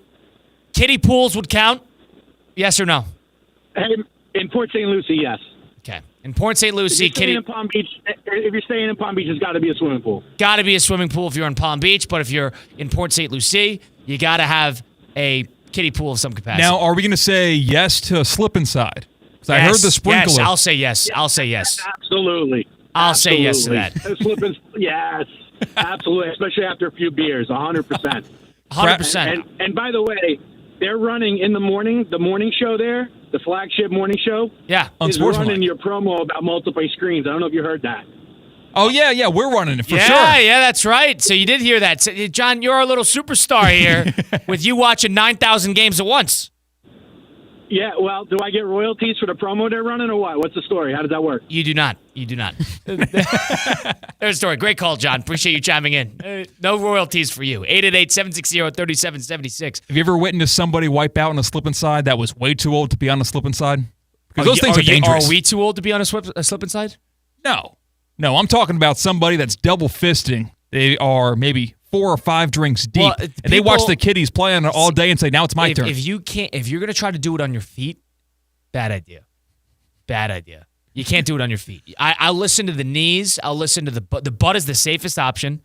kiddie pools would count. Yes or no? Hey, in Port St. Lucie, yes. Okay. In Port St. Lucie, if you're staying in Palm Beach, it's got to be a swimming pool. Got to be a swimming pool if you're in Palm Beach, but if you're in Port St. Lucie, you got to have a kiddie pool of some capacity. Now, are we going to say yes to a slip and slide? Because I heard the sprinkler. Yes, I'll say yes. I'll say yes. Absolutely. I'll say yes to that. Yes, absolutely, especially after a few beers, 100%. 100%. And by the way, they're running in the morning show there, the flagship morning show. Yeah, is running your promo about multiple screens. I don't know if you heard that. Oh, yeah, we're running it for sure. Yeah, that's right. So you did hear that. So, John, you're our little superstar here with you watching 9,000 games at once. Yeah, well, do I get royalties for the promo they're running or what? What's the story? How does that work? You do not. There's a story. Great call, John. Appreciate you chiming in. No royalties for you. 888-760-3776. Have you ever witnessed somebody wipe out on a slip and slide that was way too old to be on a slip and slide? Because those things are dangerous. Are we too old to be on a slip and slide? No, I'm talking about somebody that's double fisting. They are maybe 4 or 5 drinks deep, and they watch the kiddies play on it all day and say, "Now it's my turn." If you're gonna try to do it on your feet, bad idea. You can't do it on your feet. I'll listen to the knees. I'll listen to the butt. The butt is the safest option.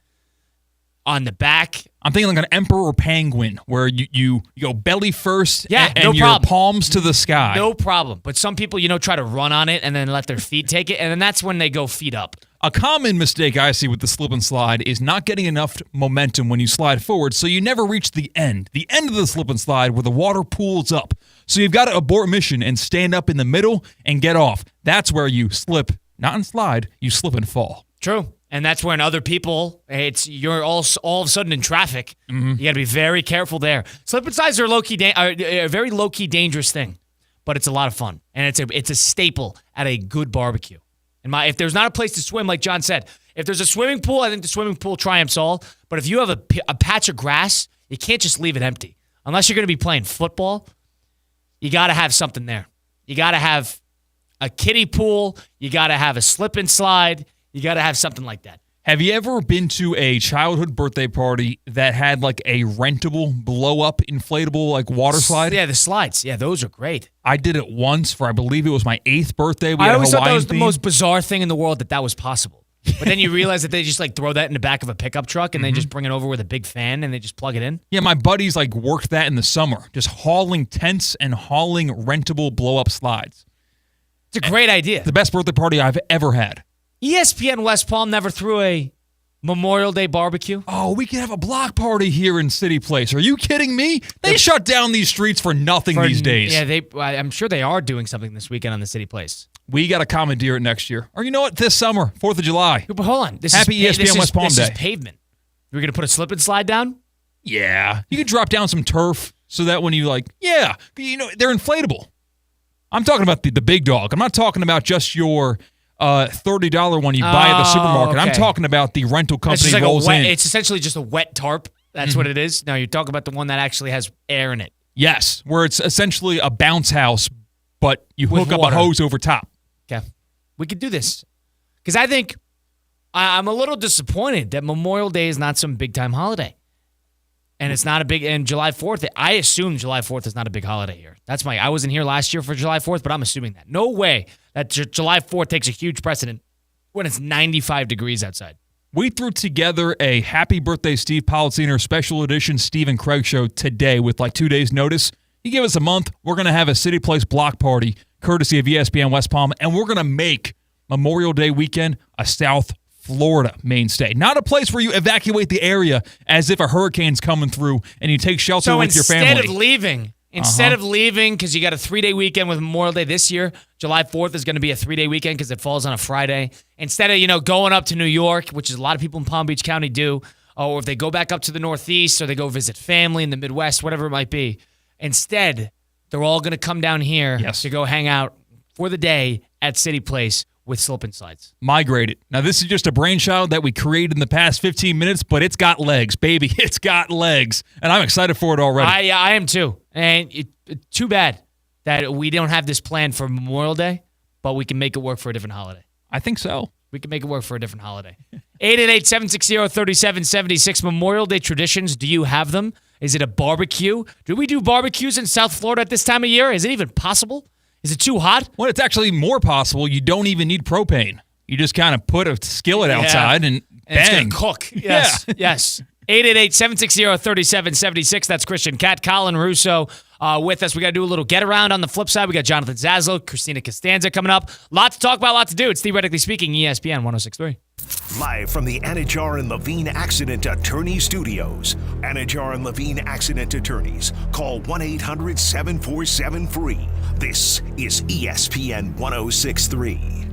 On the back, I'm thinking like an emperor penguin, where you go belly first, and no your problem. palms to the sky. No problem. But some people, try to run on it and then let their feet take it, and then that's when they go feet up. A common mistake I see with the slip and slide is not getting enough momentum when you slide forward, so you never reach the end of the slip and slide where the water pools up. So you've got to abort mission and stand up in the middle and get off. That's where you slip, not and slide, you slip and fall. True. And that's when other people, you're all of a sudden in traffic. Mm-hmm. You got to be very careful there. Slip and slides are a very low-key dangerous thing, but it's a lot of fun. And it's a staple at a good barbecue. If there's not a place to swim, like John said, if there's a swimming pool, I think the swimming pool triumphs all. But if you have a patch of grass, you can't just leave it empty. Unless you're going to be playing football, you got to have something there. You got to have a kiddie pool. You got to have a slip and slide. You got to have something like that. Have you ever been to a childhood birthday party that had like a rentable, blow-up, inflatable like water slide? Yeah, the slides. Yeah, those are great. I did it once for, I believe it was my 8th birthday. I always thought that was the most bizarre thing in the world that was possible. But then you realize that they just like throw that in the back of a pickup truck and they just bring it over with a big fan and they just plug it in. Yeah, my buddies like worked that in the summer, just hauling tents and hauling rentable blow-up slides. It's a great idea. The best birthday party I've ever had. ESPN West Palm never threw a Memorial Day barbecue. Oh, we could have a block party here in City Place. Are you kidding me? They shut down these streets for nothing these days. Yeah, I'm sure they are doing something this weekend on the City Place. We got to commandeer it next year. Or you know what? This summer, 4th of July. But hold on. Happy ESPN West Palm Day. This is pavement. You're going to put a slip and slide down? Yeah. You could drop down some turf so that when you they're inflatable. I'm talking about the big dog. I'm not talking about just your $30 one you buy at the supermarket. Okay. I'm talking about the rental company rolls in. It's essentially just a wet tarp. That's what it is. Now you talk about the one that actually has air in it. Yes, where it's essentially a bounce house, but you hook up a hose over top. Okay. We could do this. Because I think I'm a little disappointed that Memorial Day is not some big-time holiday. And it's not and July 4th, I assume July 4th is not a big holiday here. I wasn't here last year for July 4th, but I'm assuming that. No way that July 4th takes a huge precedent when it's 95 degrees outside. We threw together a Happy Birthday Steve Policiner special edition Steve and Craig show today with 2 days notice. You give us a month, we're going to have a City Place block party courtesy of ESPN West Palm, and we're going to make Memorial Day weekend a South Florida mainstay. Not a place where you evacuate the area as if a hurricane's coming through and you take shelter with your family. Instead of leaving, because you got a 3-day weekend with Memorial Day this year, July 4th is going to be a 3-day weekend because it falls on a Friday. Instead of, going up to New York, which is a lot of people in Palm Beach County do, or if they go back up to the Northeast or they go visit family in the Midwest, whatever it might be, instead, they're all going to come down here to go hang out for the day at City Place with slip and slides. Migrated. Now, this is just a brainchild that we created in the past 15 minutes, but it's got legs, baby. It's got legs. And I'm excited for it already. I am too. And too bad that we don't have this plan for Memorial Day, but we can make it work for a different holiday? I think so. We can make it work for a different holiday. 888-760-3776. Memorial Day traditions. Do you have them? Is it a barbecue? Do we do barbecues in South Florida at this time of year? Is it even possible? Is it too hot? Well, it's actually more possible. You don't even need propane. You just kind of put a skillet outside and bang. It's going to cook. Yes, yes. 888-760-3776. That's Christian Cat, Colin Russo with us. We got to do a little get around on the flip side. We got Jonathan Zaslow, Christina Costanza coming up. Lot to talk about, lot to do. It's Theoretically Speaking, ESPN 106.3. Live from the Anajar and Levine Accident Attorney Studios. Anajar and Levine Accident Attorneys. Call 1-800-747-FREE. This is ESPN 106.3.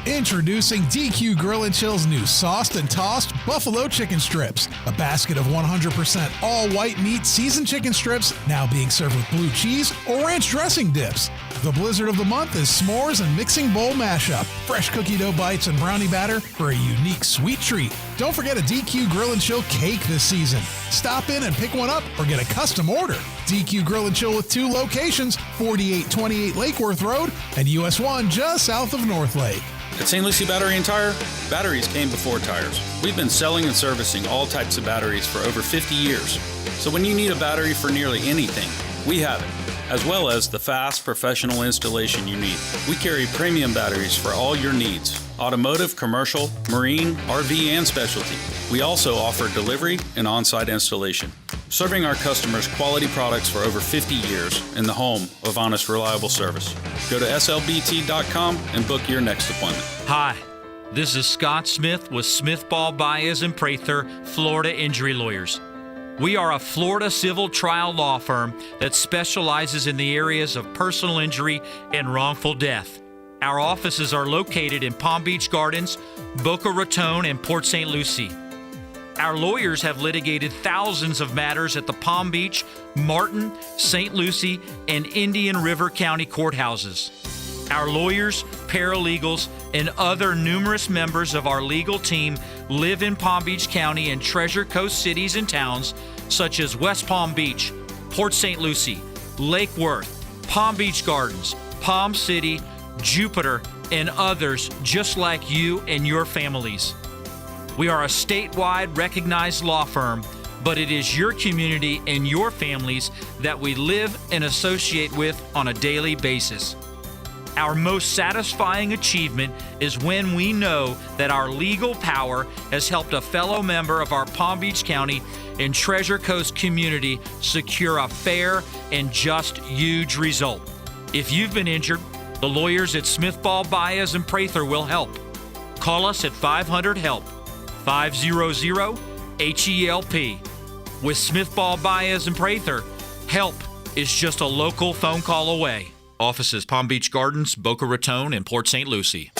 Introducing DQ Grill & Chill's new sauced and tossed buffalo chicken strips. A basket of 100% all-white meat seasoned chicken strips now being served with blue cheese or ranch dressing dips. The blizzard of the month is s'mores and mixing bowl mashup. Fresh cookie dough bites and brownie batter for a unique sweet treat. Don't forget a DQ Grill & Chill cake this season. Stop in and pick one up or get a custom order. DQ Grill & Chill with 2 locations, 4828 Lake Worth Road and US 1 just south of North Lake. At St. Lucie Battery and Tire, batteries came before tires. We've been selling and servicing all types of batteries for over 50 years. So when you need a battery for nearly anything, we have it, as well as the fast professional installation you need. We carry premium batteries for all your needs: automotive, commercial, marine, RV, and specialty. We also offer delivery and on-site installation, serving our customers quality products for over 50 years in the home of honest, reliable service. Go to slbt.com and book your next appointment. Hi, this is Scott Smith with Smith Ball Baez and Prather, Florida Injury Lawyers. We are a Florida civil trial law firm that specializes in the areas of personal injury and wrongful death. Our offices are located in Palm Beach Gardens, Boca Raton, and Port St. Lucie. Our lawyers have litigated thousands of matters at the Palm Beach, Martin, St. Lucie, and Indian River County courthouses. Our lawyers, paralegals, and other numerous members of our legal team live in Palm Beach County and Treasure Coast cities and towns such as West Palm Beach, Port St. Lucie, Lake Worth, Palm Beach Gardens, Palm City, Jupiter, and others just like you and your families. We are a statewide recognized law firm, but it is your community and your families that we live and associate with on a daily basis. Our most satisfying achievement is when we know that our legal power has helped a fellow member of our Palm Beach County and Treasure Coast community secure a fair and just huge result. If you've been injured, the lawyers at Smith Ball Baez and Prather will help. Call us at 500-HELP, 500-HELP. With Smith Ball Baez and Prather, help is just a local phone call away. Offices Palm Beach Gardens, Boca Raton, and Port St. Lucie.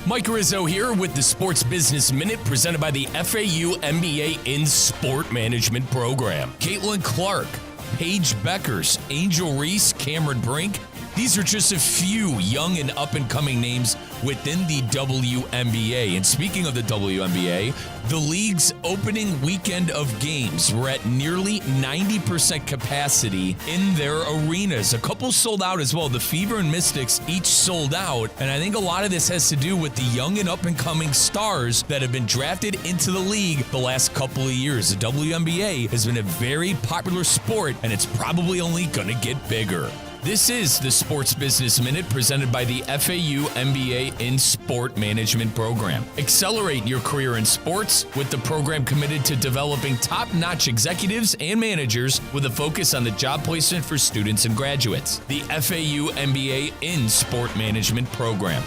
Mike Rizzo here with the Sports Business Minute presented by the FAU MBA in Sport Management Program. Caitlin Clark, Paige Beckers, Angel Reese, Cameron Brink. These are just a few young and up-and-coming names within the WNBA. And speaking of the WNBA, the league's opening weekend of games were at nearly 90% capacity in their arenas. A couple sold out as well. The Fever and Mystics each sold out. And I think a lot of this has to do with the young and up-and-coming stars that have been drafted into the league the last couple of years. The WNBA has been a very popular sport, and it's probably only going to get bigger. This is the Sports Business Minute presented by the FAU MBA in Sport Management Program. Accelerate your career in sports with the program committed to developing top-notch executives and managers with a focus on the job placement for students and graduates. The FAU MBA in Sport Management Program.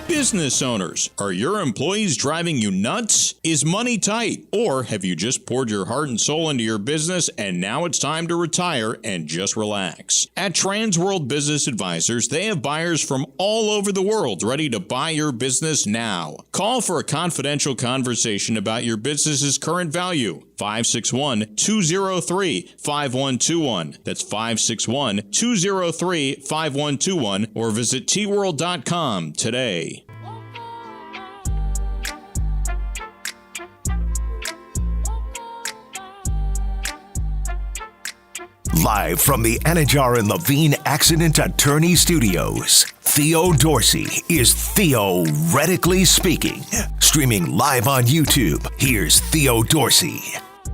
Business owners, are your employees driving you nuts? Is money tight? Or have you just poured your heart and soul into your business and now it's time to retire and just relax? At Transworld Business Advisors, they have buyers from all over the world ready to buy your business now. Call for a confidential conversation about your business's current value. 561-203-5121. That's 561-203-5121 or visit tworld.com today. Live from the Anajar and Levine Accident Attorney Studios, Theo Dorsey is Theoretically Speaking. Streaming live on YouTube, here's Theo Dorsey.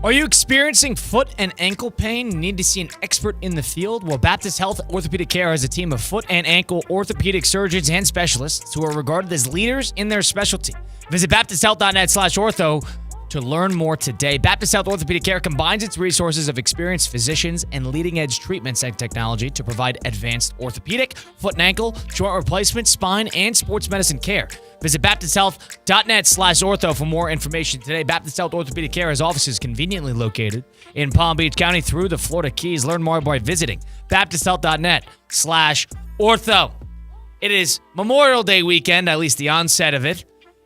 Are you experiencing foot and ankle pain? Need to see an expert in the field? Well, Baptist Health Orthopedic Care has a team of foot and ankle orthopedic surgeons and specialists who are regarded as leaders in their specialty. Visit baptisthealth.net/ortho to learn more today. Baptist Health Orthopedic Care combines its resources of experienced physicians and leading-edge treatments and technology to provide advanced orthopedic, foot and ankle, joint replacement, spine, and sports medicine care. Visit baptisthealth.net/ortho for more information today. Baptist Health Orthopedic Care has offices conveniently located in Palm Beach County through the Florida Keys. Learn more by visiting baptisthealth.net/ortho. It is Memorial Day weekend, at least the onset of it.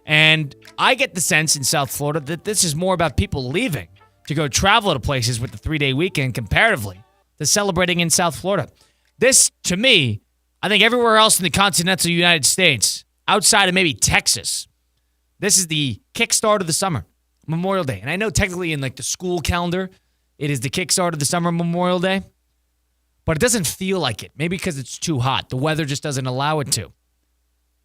And I get the sense in South Florida that this is more about people leaving to go travel to places with the 3-day weekend comparatively to celebrating in South Florida. This, to me, I think everywhere else in the continental United States, outside of maybe Texas, this is the kickstart of the summer, Memorial Day. And I know technically in like the school calendar, it is the kickstart of the summer, Memorial Day, but it doesn't feel like it. Maybe because it's too hot. The weather just doesn't allow it to.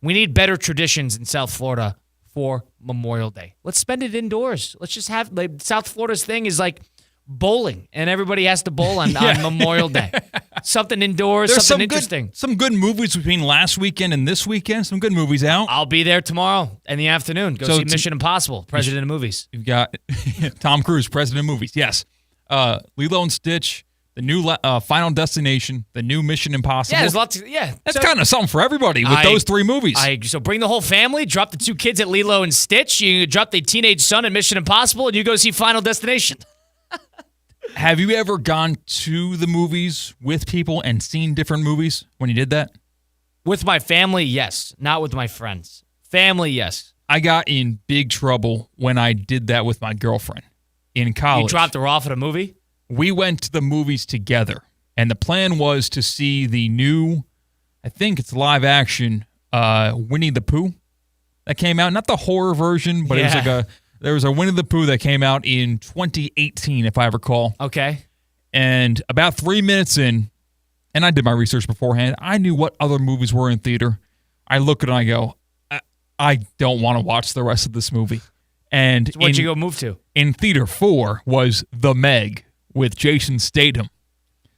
We need better traditions in South Florida for Memorial Day. Let's spend it indoors. Let's just have, like, South Florida's thing is like bowling, and everybody has to bowl on Memorial Day. Something indoors, There's something interesting. Some good movies between last weekend and this weekend. Some good movies out. I'll be there tomorrow in the afternoon. Go see Mission Impossible, President of Movies. You've got Tom Cruise, President of Movies. Yes. Lilo and Stitch, the new Final Destination, the new Mission Impossible. Yeah, there's lots. That's kind of something for everybody with those three movies. So bring the whole family, drop the 2 kids at Lilo and Stitch, you drop the teenage son at Mission Impossible, and you go see Final Destination. Have you ever gone to the movies with people and seen different movies when you did that? With my family, yes. Not with my friends. Family, yes. I got in big trouble when I did that with my girlfriend in college. You dropped her off at a movie? We went to the movies together, and the plan was to see the new, I think it's live action, Winnie the Pooh that came out. Not the horror version, but it was like there was a Winnie the Pooh that came out in 2018, if I recall. Okay. And about 3 minutes in, and I did my research beforehand, I knew what other movies were in theater. I look at it and I go, I don't want to watch the rest of this movie. And so what'd you go move to? In theater 4 was The Meg with Jason Statham.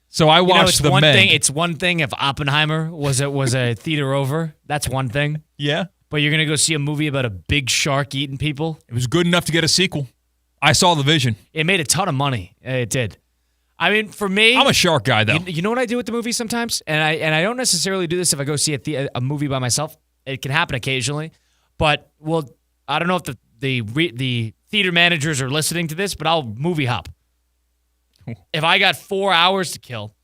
So I watched The Meg. It's one thing if Oppenheimer was a theater over. That's one thing. Yeah. But you're going to go see a movie about a big shark eating people? It was good enough to get a sequel. I saw the vision. It made a ton of money. It did. I mean, for me, I'm a shark guy, though. You know what I do with the movie sometimes? And I don't necessarily do this if I go see a movie by myself. It can happen occasionally. But, well, I don't know if the theater managers are listening to this, but I'll movie hop. If I got 4 hours to kill,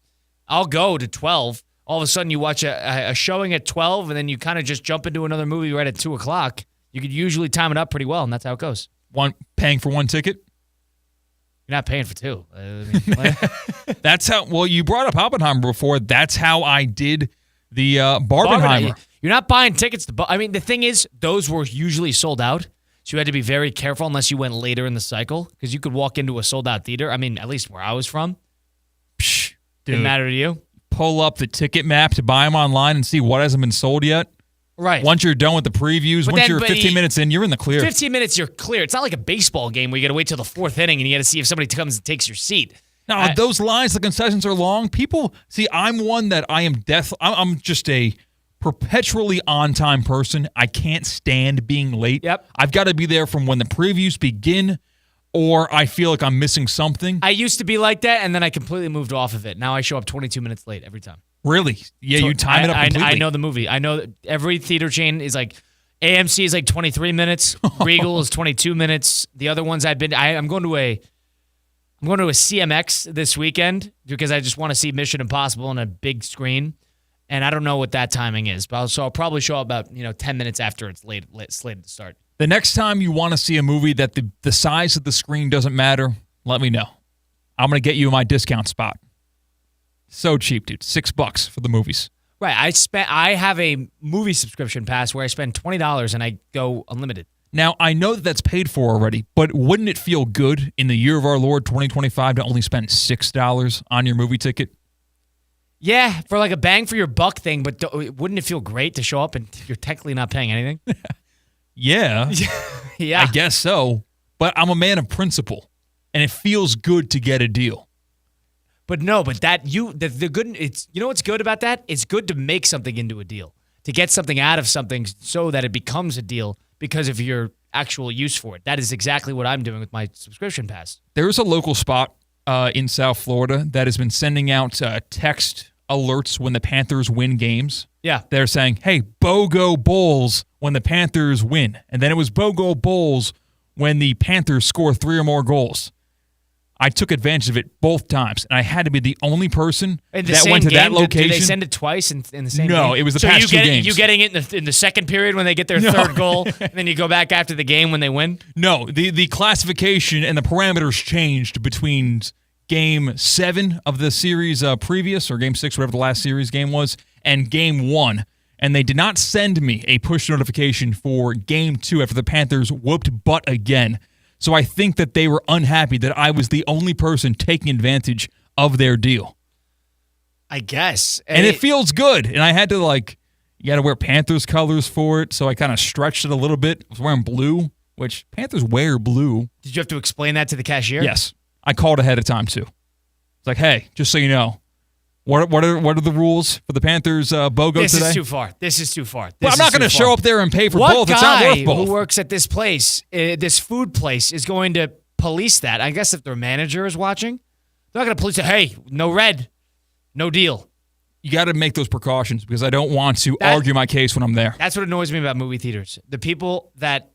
I'll go to 12. All of a sudden, you watch a showing at 12, and then you kind of just jump into another movie right at 2 o'clock. You could usually time it up pretty well, and that's how it goes. Paying for one ticket? You're not paying for 2. That's how. Well, you brought up Oppenheimer before. That's how I did the Barbenheimer. You're not buying tickets to. I mean, the thing is, those were usually sold out, so you had to be very careful unless you went later in the cycle, because you could walk into a sold-out theater. I mean, at least where I was from, didn't matter to you. Pull up the ticket map to buy them online and see what hasn't been sold yet. Right. Once you're done with the previews, once you're 15 minutes in, you're in the clear. 15 minutes, you're clear. It's not like a baseball game where you got to wait till the 4th inning and you got to see if somebody comes and takes your seat. No, those lines, the concessions are long. People, see, I'm one that I'm just a perpetually on-time person. I can't stand being late. Yep. I've got to be there from when the previews begin, or I feel like I'm missing something. I used to be like that, and then I completely moved off of it. Now I show up 22 minutes late every time. Really? Yeah, so you time it up completely. I know the movie. I know that every theater chain is like, AMC is like 23 minutes. Regal is 22 minutes. The other ones I'm going to a CMX this weekend because I just want to see Mission Impossible on a big screen. And I don't know what that timing is, but I'll probably show up about 10 minutes after it's slated to start. The next time you want to see a movie that the size of the screen doesn't matter, let me know. I'm going to get you my discount spot. So cheap, dude. $6 for the movies. Right. I have a movie subscription pass where I spend $20 and I go unlimited. Now, I know that that's paid for already, but wouldn't it feel good in the year of our Lord 2025 to only spend $6 on your movie ticket? Yeah, for like a bang for your buck thing, but wouldn't it feel great to show up and you're technically not paying anything? Yeah. Yeah. I guess so. But I'm a man of principle, and it feels good to get a deal. But no, but the good, it's, you know what's good about that? It's good to make something into a deal, to get something out of something so that it becomes a deal because of your actual use for it. That is exactly what I'm doing with my subscription pass. There's a local spot in South Florida that has been sending out text alerts when the Panthers win games. Yeah. They're saying, hey, BOGO Bulls when the Panthers win. And then it was BOGO Bulls when the Panthers score 3 or more goals. I took advantage of it both times, and I had to be the only person that went to that location. Did they send it twice in the same game? No, it was the past 2 games. You getting it in the second period when they get their third goal, and then you go back after the game when they win? No, the classification and the parameters changed between Game 7 of the series previous, or Game 6, whatever the last series game was, and Game 1. And they did not send me a push notification for Game 2 after the Panthers whooped butt again. So I think that they were unhappy that I was the only person taking advantage of their deal. I guess. And it feels good. And I had to, you got to wear Panthers colors for it, so I kind of stretched it a little bit. I was wearing blue, which Panthers wear blue. Did you have to explain that to the cashier? Yes. I called ahead of time, too. It's like, hey, just so you know, what are the rules for the Panthers BOGO today? This is too far. This is too far. Well, I'm not going to show up there and pay for both. It's not worth both. What guy who works at this place, this food place, is going to police that? I guess if their manager is watching, they're not going to police it. Hey, no red, no deal. You got to make those precautions because I don't want to argue my case when I'm there. That's what annoys me about movie theaters. The people that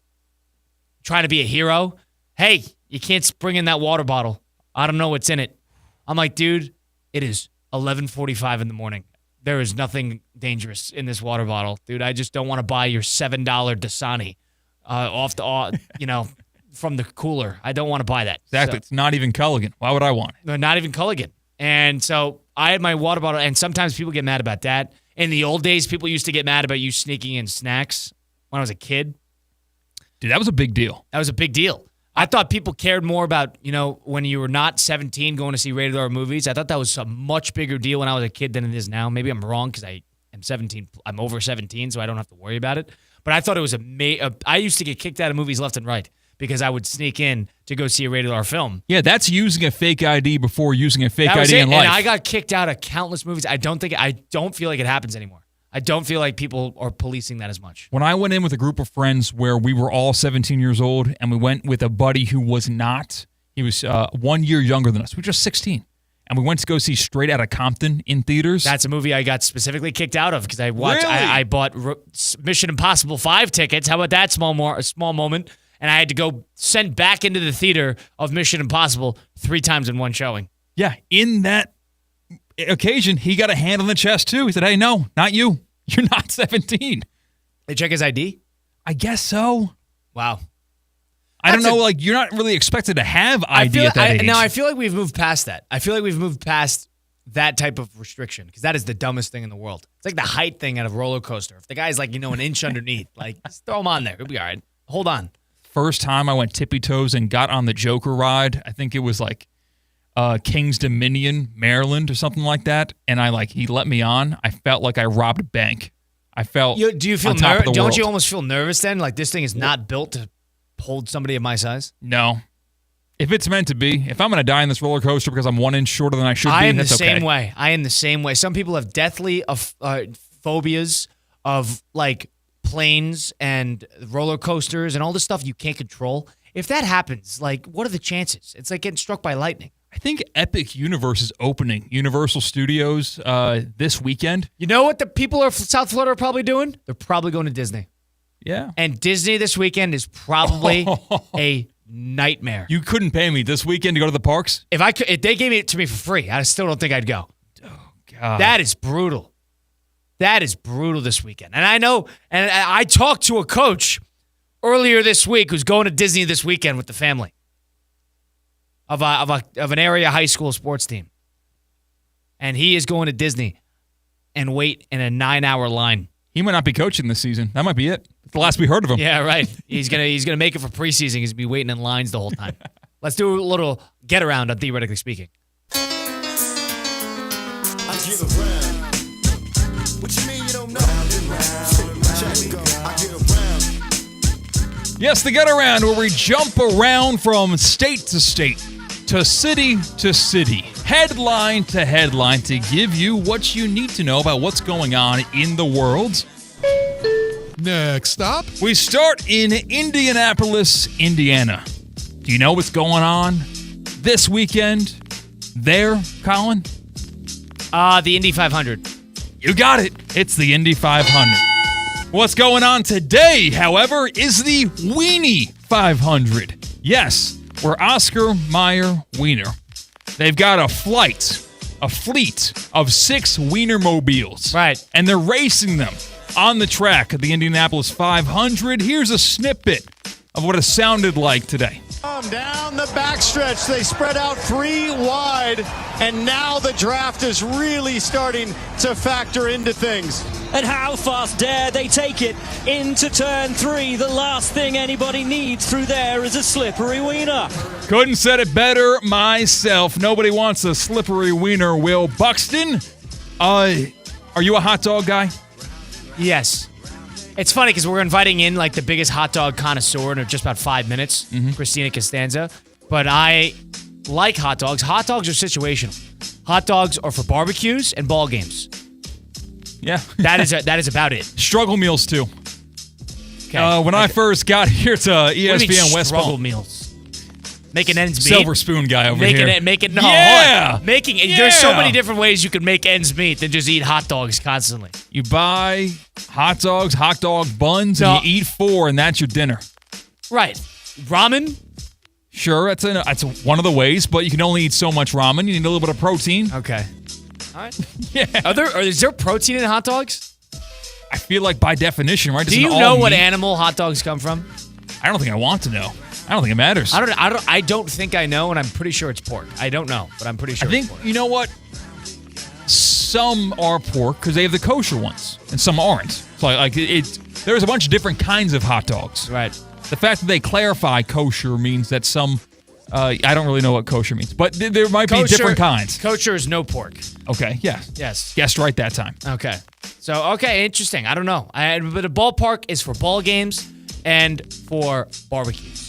trying to be a hero, hey, you can't bring in that water bottle. I don't know what's in it. I'm like, dude, it is 11:45 in the morning. There is nothing dangerous in this water bottle, dude. I just don't want to buy your $7 Dasani from the cooler. I don't want to buy that. Exactly. So, it's not even Culligan. Why would I want it? No, not even Culligan. And so I had my water bottle, and sometimes people get mad about that. In the old days, people used to get mad about you sneaking in snacks when I was a kid. Dude, that was a big deal. That was a big deal. I thought people cared more about, when you were not 17 going to see rated R movies. I thought that was a much bigger deal when I was a kid than it is now. Maybe I'm wrong because I am 17. I'm over 17, so I don't have to worry about it. But I thought it was I used to get kicked out of movies left and right because I would sneak in to go see a rated R film. Yeah, that's using a fake ID before using a fake ID in life. And I got kicked out of countless movies. I don't feel like it happens anymore. I don't feel like people are policing that as much. When I went in with a group of friends where we were all 17 years old and we went with a buddy who was not, he was 1 year younger than us. We were just 16. And we went to go see Straight Outta Compton in theaters. That's a movie I got specifically kicked out of because I watched. Really? I bought Mission Impossible 5 tickets. How about that small moment? And I had to go send back into the theater of Mission Impossible 3 times in one showing. Yeah, in that occasion, he got a hand on the chest too. He said, hey, no, not you. You're not 17. They check his ID? I guess so. Wow. I don't know, you're not really expected to have ID at that age. Now, I feel like we've moved past that. I feel like we've moved past that type of restriction because that is the dumbest thing in the world. It's like the height thing at a roller coaster. If the guy's an inch underneath, just throw him on there. It'll be all right. Hold on. First time I went tippy toes and got on the Joker ride, I think it was King's Dominion, Maryland, or something like that. And he let me on. I felt like I robbed a bank. I felt. Do you feel on top of the Don't world. you almost feel nervous then? Like this thing is not built to hold somebody of my size? No. If it's meant to be, if I'm going to die in this roller coaster because I'm 1 inch shorter than I should be, I am that's the same okay. way. I am the same way. Some people have deathly phobias of planes and roller coasters and all this stuff you can't control. If that happens, what are the chances? It's like getting struck by lightning. I think Epic Universe is opening Universal Studios this weekend. You know what the people of South Florida are probably doing? They're probably going to Disney. Yeah. And Disney this weekend is probably a nightmare. You couldn't pay me this weekend to go to the parks? If they gave it to me for free, I still don't think I'd go. Oh, God. That is brutal. That is brutal this weekend. And I know, and I talked to a coach earlier this week who's going to Disney this weekend with the family of an area high school sports team. And he is going to Disney and wait in a 9-hour line. He might not be coaching this season. That might be it. The last we heard of him. Yeah, right. He's gonna make it for preseason. He's gonna be waiting in lines the whole time. Let's do a little get around on Theoretically Speaking. I get around. What you mean you don't know? Round and round. Check we go. I get around. Yes, the get around where we jump around from state to state, to city, headline to headline to give you what you need to know about what's going on in the world. Next stop. We start in Indianapolis, Indiana. Do you know what's going on this weekend there, Colin? The Indy 500. You got it. It's the Indy 500. What's going on today, however, is the Weenie 500. Yes, we're Oscar Mayer Wiener. They've got a fleet of 6 Wienermobiles. Right. And they're racing them on the track of the Indianapolis 500. Here's a snippet of what it sounded like today. Down the backstretch, they spread out 3 wide, and now the draft is really starting to factor into things. And how fast dare they take it into turn 3? The last thing anybody needs through there is a slippery wiener. Couldn't said it better myself. Nobody wants a slippery wiener, Will Buxton. Are you a hot dog guy? Yes. It's funny because we're inviting in like the biggest hot dog connoisseur in just about 5 minutes, Christina Costanza. But I like hot dogs. Hot dogs are situational. Hot dogs are for barbecues and ball games. Yeah. That is about it. Struggle meals, too. Okay. When I first got here to ESPN What do you mean West struggle Palm. meals? Making ends meet. Silver spoon guy over here. Yeah. There's so many different ways you can make ends meet than just eat hot dogs constantly. You buy hot dogs, hot dog buns, and you eat 4, and that's your dinner. Right. Ramen? Sure, that's one of the ways, but you can only eat so much ramen. You need a little bit of protein. Okay. All right. Yeah. Is there protein in hot dogs? I feel like by definition, right? Do you know what animal hot dogs come from? I don't think I want to know. I don't think it matters. I don't think I know, and I'm pretty sure it's pork. I don't know, but I'm pretty sure it's pork. You know what? Some are pork because they have the kosher ones, and some aren't. So there's a bunch of different kinds of hot dogs. Right. The fact that they clarify kosher means that some, I don't really know what kosher means, but there might be different kinds. Kosher is no pork. Okay, yeah. Yes. Guessed right that time. Okay. So, interesting. I don't know. But a ballpark is for ball games and for barbecues.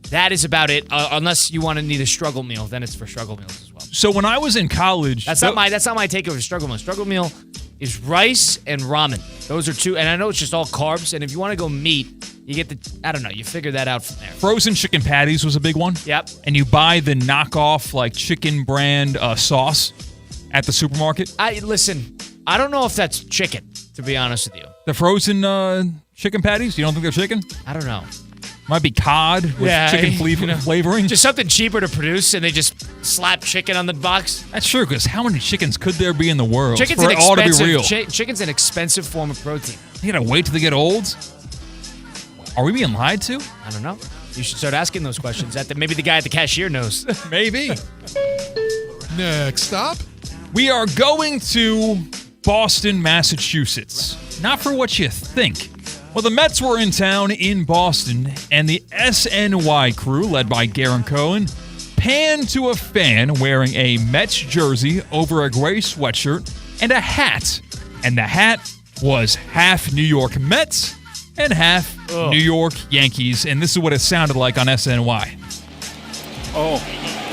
That is about it. Unless you want to need a struggle meal, then it's for struggle meals as well. So when I was in college, that's not my takeover struggle meal. Struggle meal is rice and ramen. Those are 2, and I know it's just all carbs. And if you want to go meat, you get you figure that out from there. Frozen chicken patties was a big one. Yep. And you buy the knockoff chicken brand sauce at the supermarket. I don't know if that's chicken, to be honest with you. The frozen chicken patties? You don't think they're chicken? I don't know. Might be cod with chicken flavoring. Just something cheaper to produce, and they just slap chicken on the box. That's true, because how many chickens could there be in the world Chicken's for it all to be real? Chicken's an expensive form of protein. You gotta wait till they get old? Are we being lied to? I don't know. You should start asking those questions. Maybe the guy at the cashier knows. Maybe. Next stop. We are going to Boston, Massachusetts. Not for what you think. Well, the Mets were in town in Boston, and the SNY crew, led by Garen Cohen, panned to a fan wearing a Mets jersey over a gray sweatshirt and a hat. And the hat was half New York Mets and half New York Yankees. And this is what it sounded like on SNY. Oh,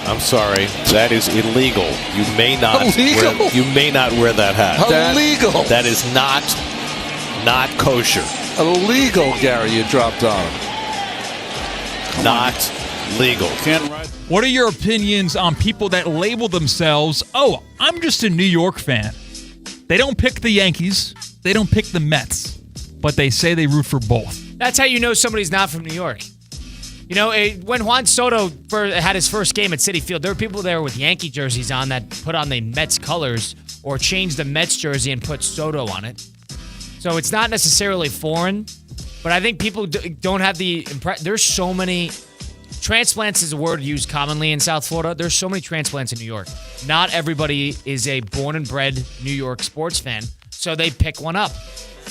I'm sorry. That is illegal. You may not wear that hat. Illegal. That is not kosher. Illegal, Gary, you dropped on him. Not legal. What are your opinions on people that label themselves, I'm just a New York fan? They don't pick the Yankees. They don't pick the Mets. But they say they root for both. That's how you know somebody's not from New York. You know, when Juan Soto had his first game at Citi Field, there were people there with Yankee jerseys on that put on the Mets colors or changed the Mets jersey and put Soto on it. So it's not necessarily foreign, but I think people don't have the impression. There's so many transplants is a word used commonly in South Florida. There's so many transplants in New York. Not everybody is a born and bred New York sports fan, so they pick one up.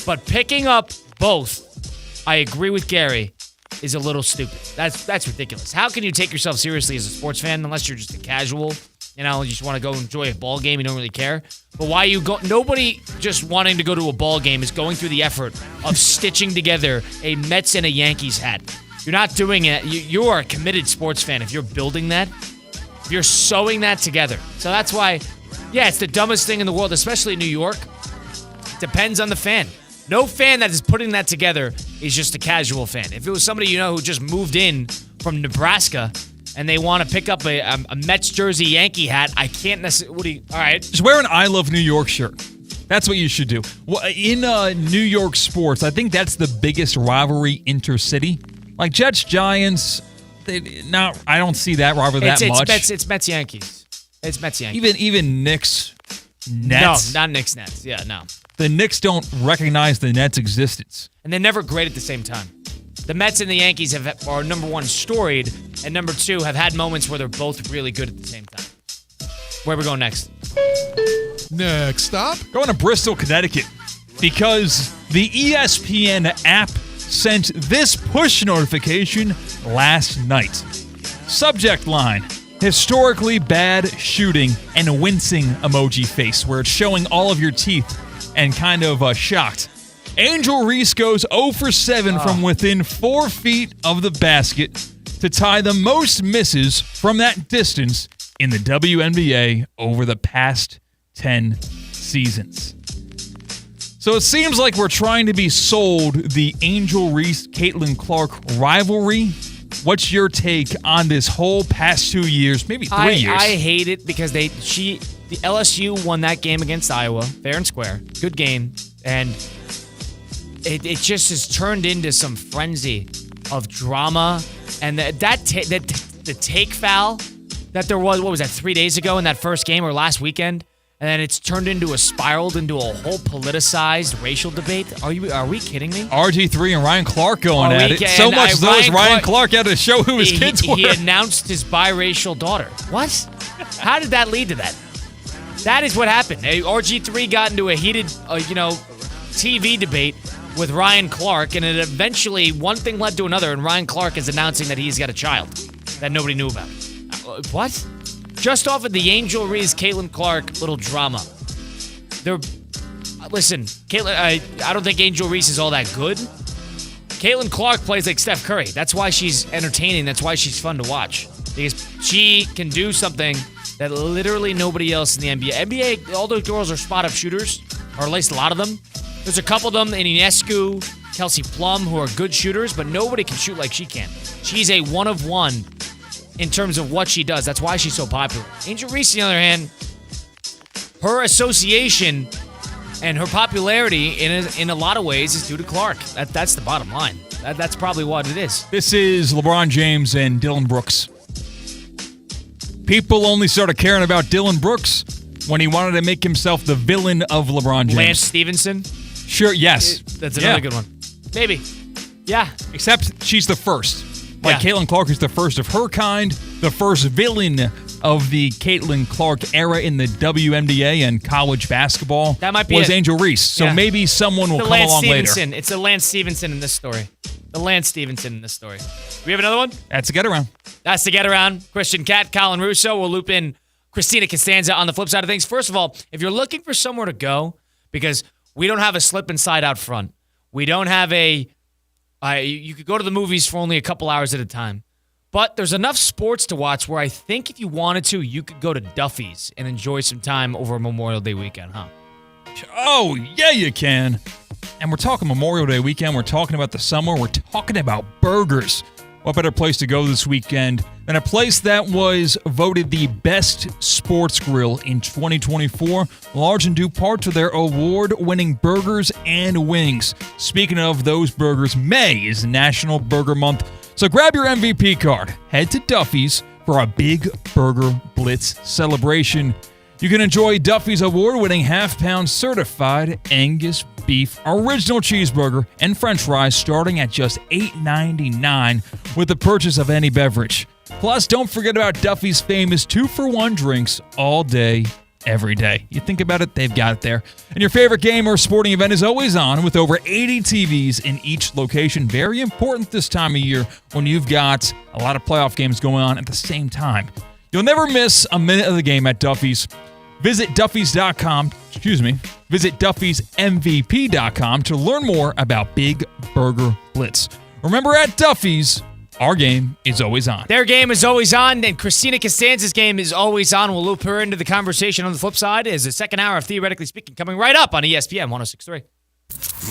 But picking up both I agree with Gary, is a little stupid. That's ridiculous. How can you take yourself seriously as a sports fan unless you're just a casual? You just want to go enjoy a ball game. You don't really care. But why you go? Nobody just wanting to go to a ball game is going through the effort of stitching together a Mets and a Yankees hat. You're not doing it. You are a committed sports fan if you're building that. If you're sewing that together. So that's why, it's the dumbest thing in the world, especially in New York. Depends on the fan. No fan that is putting that together is just a casual fan. If it was somebody who just moved in from Nebraska and they want to pick up a Mets jersey Yankee hat, I can't necessarily. All right. Just wear an I Love New York shirt. That's what you should do. In New York sports, I think that's the biggest rivalry intercity. Like Jets, Giants, I don't see that rivalry that much. It's Mets Yankees. It's Mets Yankees. Even Knicks, Nets. No, not Knicks Nets. Yeah, no. The Knicks don't recognize the Nets' existence. And they're never great at the same time. The Mets and the Yankees are number one storied, and number two have had moments where they're both really good at the same time. Where are we going next? Next stop. Going to Bristol, Connecticut, because the ESPN app sent this push notification last night. Subject line: historically bad shooting and a wincing emoji face, where it's showing all of your teeth and kind of shocked. Angel Reese goes 0 for 7 from within 4 feet of the basket to tie the most misses from that distance in the WNBA over the past 10 seasons. So it seems like we're trying to be sold the Angel Reese-Caitlin Clark rivalry. What's your take on this whole past 2 years, maybe 3 years? I hate it because the LSU won that game against Iowa, fair and square. Good game. And it just has turned into some frenzy of drama. And the take foul that there was, what was that, 3 days ago in that first game or last weekend? And then it's turned into spiraled into a whole politicized racial debate. Are we kidding me? RG3 and Ryan Clark going at it. So much so Ryan Clark had to show who his kids were. He announced his biracial daughter. What? How did that lead to that? That is what happened. RG3 got into a heated, TV debate with Ryan Clark, and it eventually, one thing led to another, and Ryan Clark is announcing that he's got a child that nobody knew about. What? Just off of the Angel Reese, Caitlin Clark little drama. Listen, Caitlin, I don't think Angel Reese is all that good. Caitlin Clark plays like Steph Curry. That's why she's entertaining. That's why she's fun to watch. Because she can do something that literally nobody else in the NBA. NBA, all those girls are spot-up shooters, or at least a lot of them. There's a couple of them, Ionescu, Kelsey Plum, who are good shooters, but nobody can shoot like she can. She's a one-of-one in terms of what she does. That's why she's so popular. Angel Reese, on the other hand, her association and her popularity in a lot of ways is due to Clark. That's the bottom line. That's probably what it is. This is LeBron James and Dylan Brooks. People only started caring about Dylan Brooks when he wanted to make himself the villain of LeBron James. Lance Stevenson? Sure, yes. That's another good one. Maybe. Yeah. Except she's the first. Caitlin Clark is the first of her kind, the first villain of the Caitlin Clark era in the WNBA and college basketball. That might be Angel Reese. So maybe someone will come along later. It's the Lance Stevenson in this story. The Lance Stevenson in this story. Do we have another one? That's the get around. That's the get around. Christian Cat, Colin Russo. We'll loop in Christina Costanza on the flip side of things. First of all, if you're looking for somewhere to go, because we don't have a slip and slide out front. We don't have you could go to the movies for only a couple hours at a time. But there's enough sports to watch where I think if you wanted to, you could go to Duffy's and enjoy some time over Memorial Day weekend, huh? Oh, yeah, you can. And we're talking Memorial Day weekend. We're talking about the summer. We're talking about burgers. What better place to go this weekend than a place that was voted the best sports grill in 2024, large in due part to their award-winning burgers and wings. Speaking of those burgers, May is National Burger Month, so grab your MVP card. Head to Duffy's for a big Burger Blitz celebration. You can enjoy Duffy's award-winning half-pound certified Angus beef original cheeseburger and french fries starting at just $8.99 with the purchase of any beverage. Plus, don't forget about Duffy's famous 2-for-1 drinks all day, every day. You think about it, they've got it there. And your favorite game or sporting event is always on with over 80 TVs in each location. Very important this time of year when you've got a lot of playoff games going on at the same time. You'll never miss a minute of the game at Duffy's. Visit Duffy's.com, visit Duffy'sMVP.com to learn more about Big Burger Blitz. Remember, at Duffy's, our game is always on. Their game is always on, and Christina Costanza's game is always on. We'll loop her into the conversation on the flip side as the second hour of Theoretically Speaking coming right up on ESPN 106.3.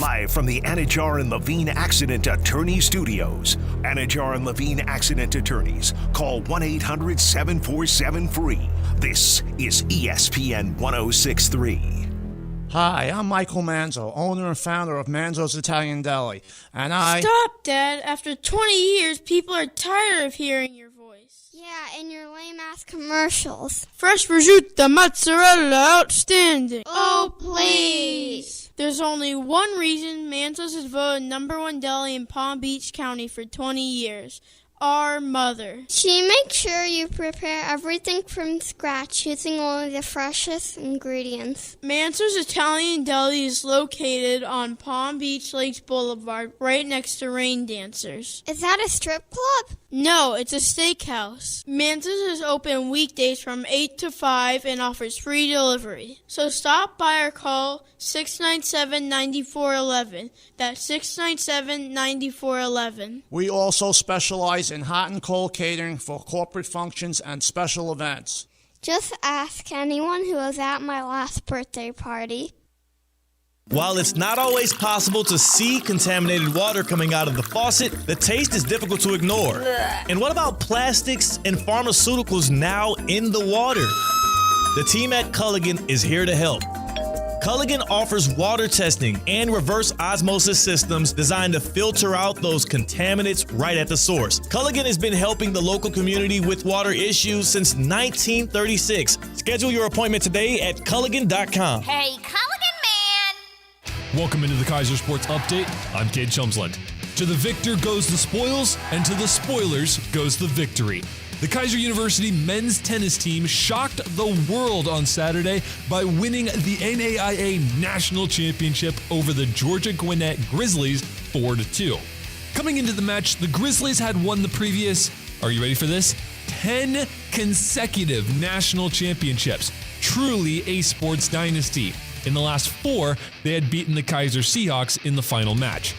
Live from the Anajar and Levine Accident Attorney Studios. Anajar and Levine Accident Attorneys. Call 1-800-747-FREE. This is ESPN 106.3. Hi, I'm Michael Manzo, owner and founder of Manzo's Italian Deli, and Stop, Dad. After 20 years, people are tired of hearing your voice. Yeah, and your lame-ass commercials. Fresh prosciutto, mozzarella, outstanding. Oh, please. There's only one reason Manzo's is voted #1 deli in Palm Beach County for 20 years. Our mother. She makes sure you prepare everything from scratch using only the freshest ingredients. Manzo's Italian Deli is located on Palm Beach Lakes Boulevard, right next to Rain Dancers. Is that a strip club? No, it's a steakhouse. Manzo's is open weekdays from 8 to 5 and offers free delivery. So stop by or call 697-9411. That's 697-9411. we also specialize in hot and cold catering for corporate functions and special events. Just ask anyone who was at my last birthday party. While it's not always possible to see contaminated water coming out of the faucet, the taste is difficult to ignore. And what about plastics and pharmaceuticals now in the water? The team at Culligan is here to help. Culligan offers water testing and reverse osmosis systems designed to filter out those contaminants right at the source. Culligan has been helping the local community with water issues since 1936. Schedule your appointment today at Culligan.com. Hey, Culligan man! Welcome into the Kaiser Sports Update. I'm Cade Chumsland. To the victor goes the spoils, and to the spoilers goes the victory. The Kaiser University men's tennis team shocked the world on Saturday by winning the NAIA National Championship over the Georgia Gwinnett Grizzlies 4-2. Coming into the match, the Grizzlies had won the previous, are you ready for this? 10 consecutive national championships. Truly a sports dynasty. In the last 4, they had beaten the Kaiser Seahawks in the final match.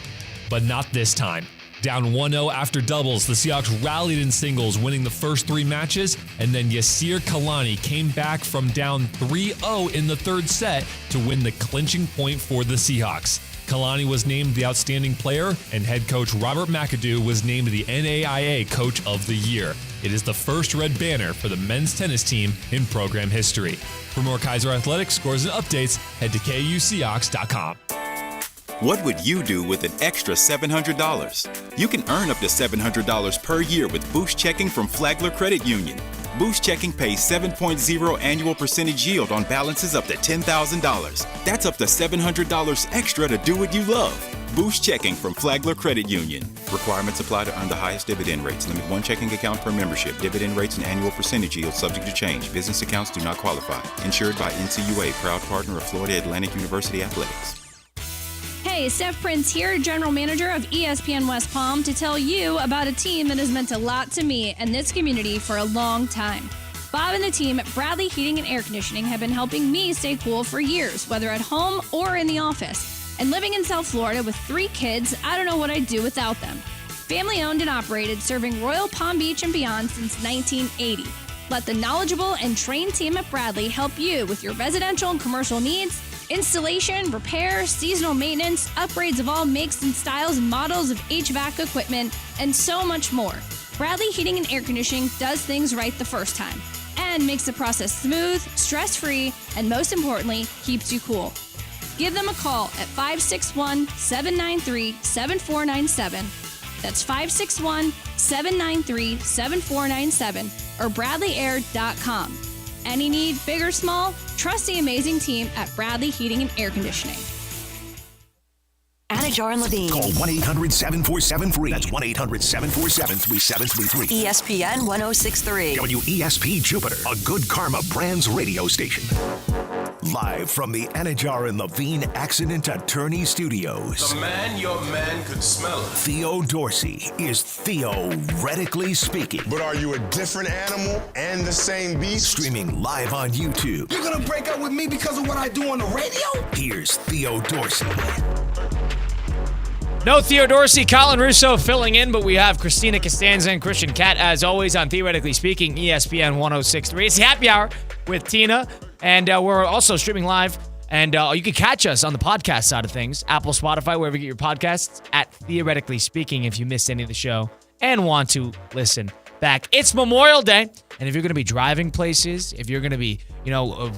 But not this time. Down 1-0 after doubles, the Seahawks rallied in singles, winning the first 3 matches, and then Yasir Kalani came back from down 3-0 in the third set to win the clinching point for the Seahawks. Kalani was named the outstanding player, and head coach Robert McAdoo was named the NAIA Coach of the Year. It is the first red banner for the men's tennis team in program history. For more Kaiser Athletics scores and updates, head to KUSeahawks.com. What would you do with an extra $700? You can earn up to $700 per year with Boost Checking from Flagler Credit Union. Boost Checking pays 7.0 annual percentage yield on balances up to $10,000. That's up to $700 extra to do what you love. Boost Checking from Flagler Credit Union. Requirements apply to earn the highest dividend rates. Limit 1 checking account per membership. Dividend rates and annual percentage yield subject to change. Business accounts do not qualify. Insured by NCUA, proud partner of Florida Atlantic University Athletics. Hey, Steph Prince here, General Manager of ESPN West Palm, to tell you about a team that has meant a lot to me and this community for a long time. Bob and the team at Bradley Heating and Air Conditioning have been helping me stay cool for years, whether at home or in the office. And living in South Florida with 3 kids, I don't know what I'd do without them. Family owned and operated, serving Royal Palm Beach and beyond since 1980. Let the knowledgeable and trained team at Bradley help you with your residential and commercial needs, installation, repair, seasonal maintenance, upgrades of all makes and styles and models of HVAC equipment, and so much more. Bradley Heating and Air Conditioning does things right the first time and makes the process smooth, stress-free, and most importantly, keeps you cool. Give them a call at 561-793-7497. That's 561-793-7497 or BradleyAir.com. Any need, big or small, trust the amazing team at Bradley Heating and Air Conditioning. Anajar and Levine. Call 1-800-747-FREE. That's 1-800-747-3733. ESPN 1063. WESP Jupiter, a Good Karma Brands radio station. Live from the Anajar and Levine Accident Attorney Studios. The man your man could smell it. Theo Dorsey is theoretically speaking. But are you a different animal and the same beast? Streaming live on YouTube. You're gonna break up with me because of what I do on the radio? Here's Theo Dorsey. No Theo Dorsey, Colin Russo filling in, but we have Christina Costanza and Christian Catt, as always, on Theoretically Speaking, ESPN 1063. It's the happy hour with Tina, and we're also streaming live, and you can catch us on the podcast side of things, Apple, Spotify, wherever you get your podcasts, at Theoretically Speaking if you missed any of the show and want to listen back. It's Memorial Day, and if you're going to be driving places, if you're going to be,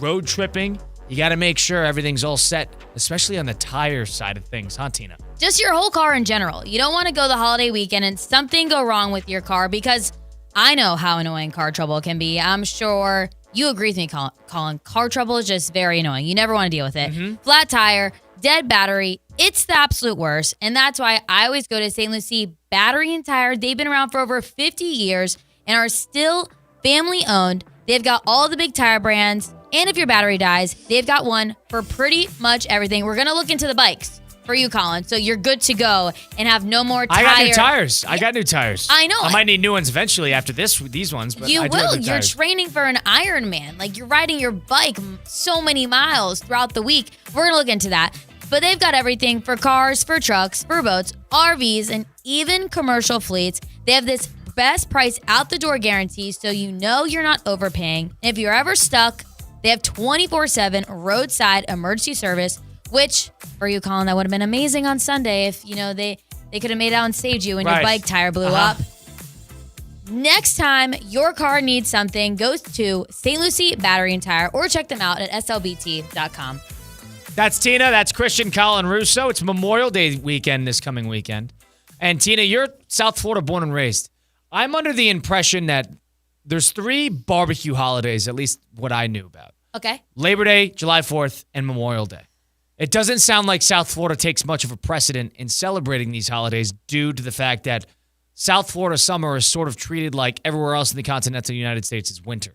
road tripping, you got to make sure everything's all set, especially on the tire side of things, huh, Tina? Just your whole car in general. You don't want to go the holiday weekend and something go wrong with your car, because I know how annoying car trouble can be. I'm sure you agree with me, Colin. Car trouble is just very annoying. You never want to deal with it. Mm-hmm. Flat tire, dead battery. It's the absolute worst. And that's why I always go to St. Lucie Battery and Tire. They've been around for over 50 years and are still family owned. They've got all the big tire brands. And if your battery dies, they've got one for pretty much everything. We're going to look into the bikes for you, Colin, so you're good to go and have no more tires. I got new tires. I got new tires. I know. I might need new ones eventually after these ones, but you I do have will. new You're tires. training for an Ironman. Like, you're riding your bike so many miles throughout the week. We're going to look into that. But they've got everything for cars, for trucks, for boats, RVs, and even commercial fleets. They have this best price out the door guarantee, so you know you're not overpaying. And if you're ever stuck, they have 24/7 roadside emergency service, which for you, Colin, that would have been amazing on Sunday if, they could have made out and saved you when your bike tire blew up. Next time your car needs something, go to St. Lucie Battery and Tire or check them out at slbt.com. That's Tina. That's Christian, Colin Russo. It's Memorial Day weekend this coming weekend. And Tina, you're South Florida born and raised. I'm under the impression that there's 3 barbecue holidays, at least what I knew about. Okay. Labor Day, July 4th, and Memorial Day. It doesn't sound like South Florida takes much of a precedent in celebrating these holidays due to the fact that South Florida summer is sort of treated like everywhere else in the continental United States is winter.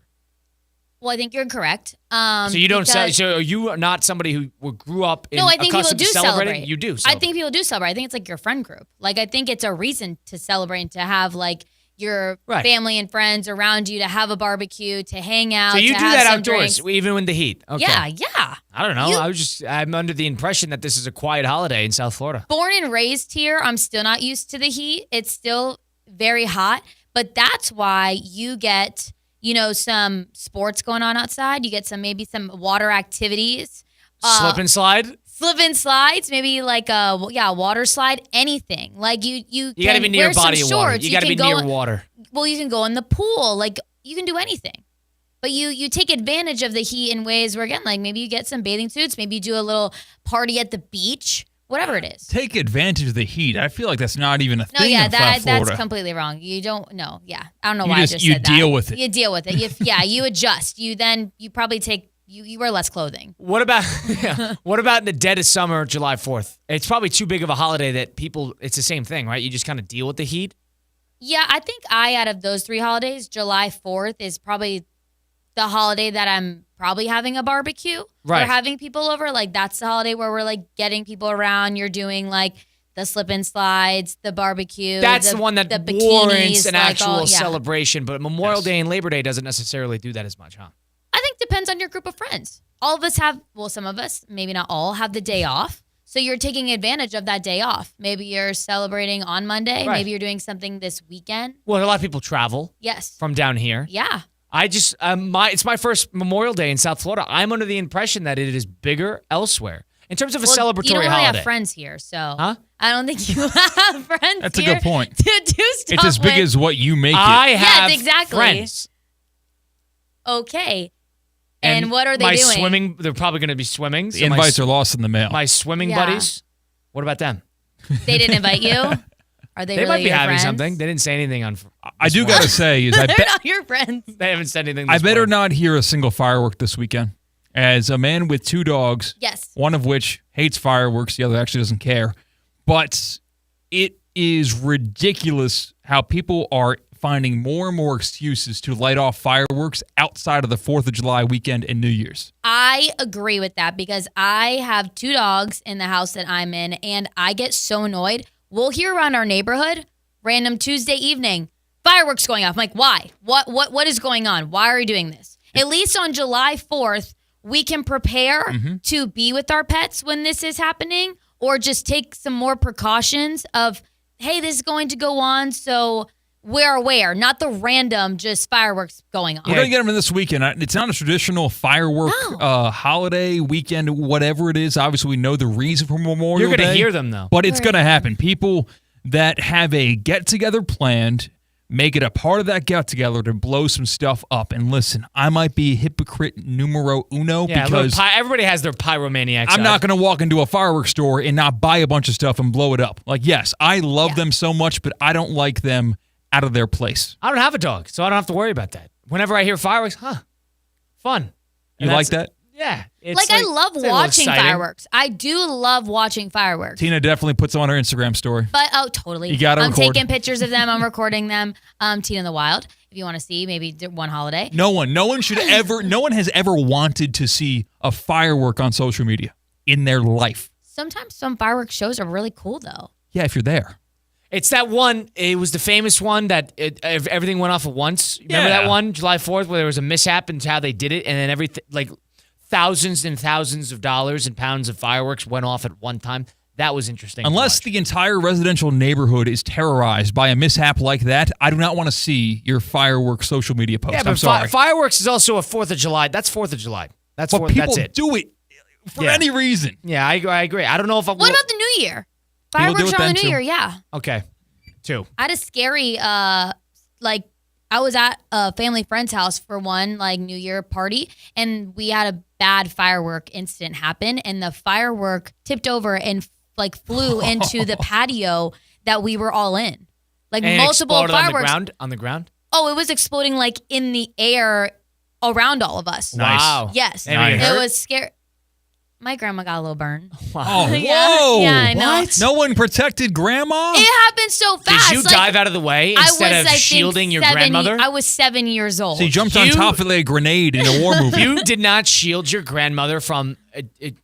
Well, I think you're correct. So you don't. So are you not somebody who grew up in? No, I think people do celebrating? celebrate. You do. I think people do celebrate. I think it's like your friend group. Like, I think it's a reason to celebrate and to have like your family and friends around you, to have a barbecue, to hang out. So you to do have that some outdoors, drinks. even in the heat. Okay. Yeah. I don't know. I'm under the impression that this is a quiet holiday in South Florida. Born and raised here, I'm still not used to the heat. It's still very hot, but that's why you get, some sports going on outside. You get maybe some water activities. Slip and slide? Slip and slides, maybe like a water slide, anything. Like you got to be near a body of water. Shorts. You got to be near water. Well, you can go in the pool. Like, you can do anything. But you take advantage of the heat in ways where, again, like maybe you get some bathing suits, maybe you do a little party at the beach, whatever it is. Take advantage of the heat. I feel like that's not even a thing in South Florida. That's completely wrong. You don't know. Yeah. I don't know why I just said that. You deal with it. You deal with it. You adjust. You probably take, you wear less clothing. What about in the dead of summer, July 4th? It's probably too big of a holiday that it's the same thing, right? You just kind of deal with the heat. Yeah, I think out of those 3 holidays, July 4th is probably the holiday that I'm probably having a barbecue. Right. We're having people over. Like, that's the holiday where we're like getting people around. You're doing like the slip and slides, the barbecue. That's the one that the warrants an like, actual celebration. But Memorial Day and Labor Day doesn't necessarily do that as much, huh? I think depends on your group of friends. All of us have, some of us, maybe not all, have the day off. So you're taking advantage of that day off. Maybe you're celebrating on Monday. Right. Maybe you're doing something this weekend. Well, a lot of people travel. Yes. From down here. Yeah. It's my first Memorial Day in South Florida. I'm under the impression that it is bigger elsewhere in terms of a celebratory you don't really holiday. have friends here, so Huh? I don't think you have friends. That's a here good point. To do stuff It's as big with. as what you make it. I have exactly. friends. Okay. And what are they my doing? Swimming, they're probably going to be swimming. The invites are lost in the mail. My swimming Yeah. buddies, what about them? They didn't invite you? Are they They really might be your having friends? something. They didn't say anything on. I do got to say, is They're not your friends. They haven't said anything. I this better morning. not hear a single firework this weekend. As a man with 2 dogs, Yes. one of which hates fireworks, the other actually doesn't care. but it is ridiculous how people are finding more and more excuses to light off fireworks outside of the 4th of July weekend and New Year's. I agree with that because I have 2 dogs in the house that I'm in, and I get so annoyed. We'll hear around our neighborhood, random Tuesday evening, fireworks going off. I'm like, why? What is going on? Why are we doing this? At least on July 4th, we can prepare to be with our pets when this is happening, or just take some more precautions of, hey, this is going to go on, so we're aware, not the random just fireworks going on. We're going to get them in this weekend. It's not a traditional firework holiday weekend, whatever it is. Obviously, we know the reason for Memorial Day. You're going to hear them, though. But it's going to happen. People that have a get-together planned, make it a part of that get-together to blow some stuff up. And listen, I might be hypocrite numero uno because everybody has their pyromaniacs. I'm not going to walk into a fireworks store and not buy a bunch of stuff and blow it up. Like, yes, I love them so much, but I don't like them out of their place. I don't have a dog, so I don't have to worry about that. Whenever I hear fireworks, fun. You like that? Yeah. I love watching fireworks. I do love watching fireworks. Tina definitely puts them on her Instagram story. But totally. You gotta I'm record. taking pictures of them. I'm recording them. Tina in the Wild. If you want to see, maybe one holiday. No one has ever wanted to see a firework on social media in their life. Sometimes some fireworks shows are really cool, though. Yeah, if you're there. It's that one. It was the famous one that everything went off at once. Remember that one, July 4th, where there was a mishap and how they did it, and then everything, like thousands and thousands of dollars and pounds of fireworks went off at one time. That was interesting. Unless the entire residential neighborhood is terrorized by a mishap like that, I do not want to see your fireworks social media post. Yeah, but I'm sorry. Fireworks is also a 4th of July. That's 4th of July. That's it. Do it for any reason. Yeah, I agree. I don't know if I. What about the New Year? Fireworks around the New Year, yeah. Okay. 2. I had a scary, I was at a family friend's house for one, New Year party, and we had a bad firework incident happen, and the firework tipped over and, flew into the patio that we were all in. And multiple fireworks. On the ground? Oh, it was exploding, in the air around all of us. Nice. Wow. Yes. Nice. It was scary. My grandma got a little burn. Wow. Oh, whoa. Yeah, I know. What? No one protected grandma? It happened so fast. Did you dive out of the way instead of shielding your grandmother? I was 7 years old. So you jumped on top of a grenade in a war movie. You did not shield your grandmother from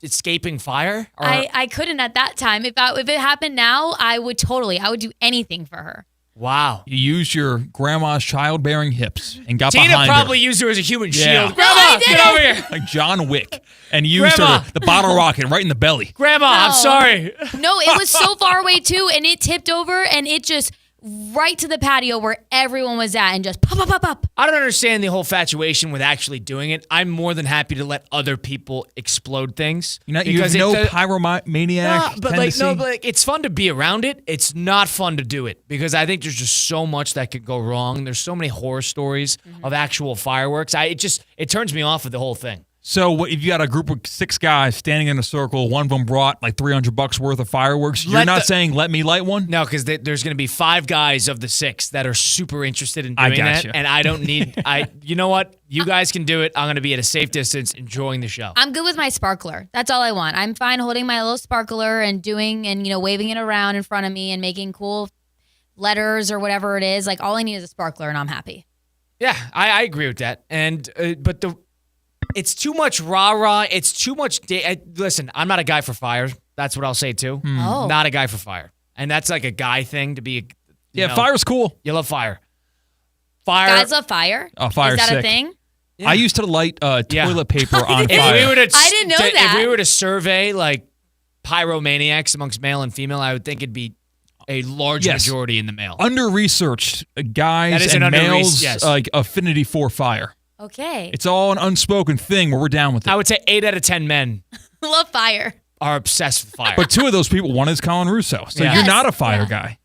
escaping fire? Or? I couldn't at that time. If it happened now, I would do anything for her. Wow. You used your grandma's childbearing hips and got Tina behind her. probably used her as a human shield. No, Grandma, get over here. Like John Wick. And used her, the bottle rocket right in the belly. Grandma, I'm sorry. No, it was so far away too, and it tipped over, and it just right to the patio where everyone was at, and just pop, pop, pop, pop. I don't understand the whole infatuation with actually doing it. I'm more than happy to let other people explode things. You have no pyromaniac tendency? But it's fun to be around it. It's not fun to do it because I think there's just so much that could go wrong. There's so many horror stories of actual fireworks. It turns me off of the whole thing. So if you got a group of 6 guys standing in a circle, one of them brought $300 worth of fireworks, you're not saying let me light one? No, because there's going to be 5 guys of the 6 that are super interested in doing that, and I don't need. You know what? You guys can do it. I'm going to be at a safe distance, enjoying the show. I'm good with my sparkler. That's all I want. I'm fine holding my little sparkler and doing and waving it around in front of me and making cool letters or whatever it is. All I need is a sparkler, and I'm happy. Yeah, I agree with that. And but it's too much rah-rah. It's too much. Listen, I'm not a guy for fire. That's what I'll say, too. Oh. Not a guy for fire. And that's a guy thing to be. Fire's cool. You love fire. Guys love fire? Oh, fire's Is that sick. a thing? Yeah. I used to light toilet paper on fire. I didn't know that. If we were to survey, pyromaniacs amongst male and female, I would think it'd be a large majority in the male. Under-researched guys and males, affinity for fire. Okay. It's all an unspoken thing where we're down with it. I would say 8 out of 10 men love fire. Are obsessed with fire. But 2 of those people, one is Colin Russo. So you're not a fire guy.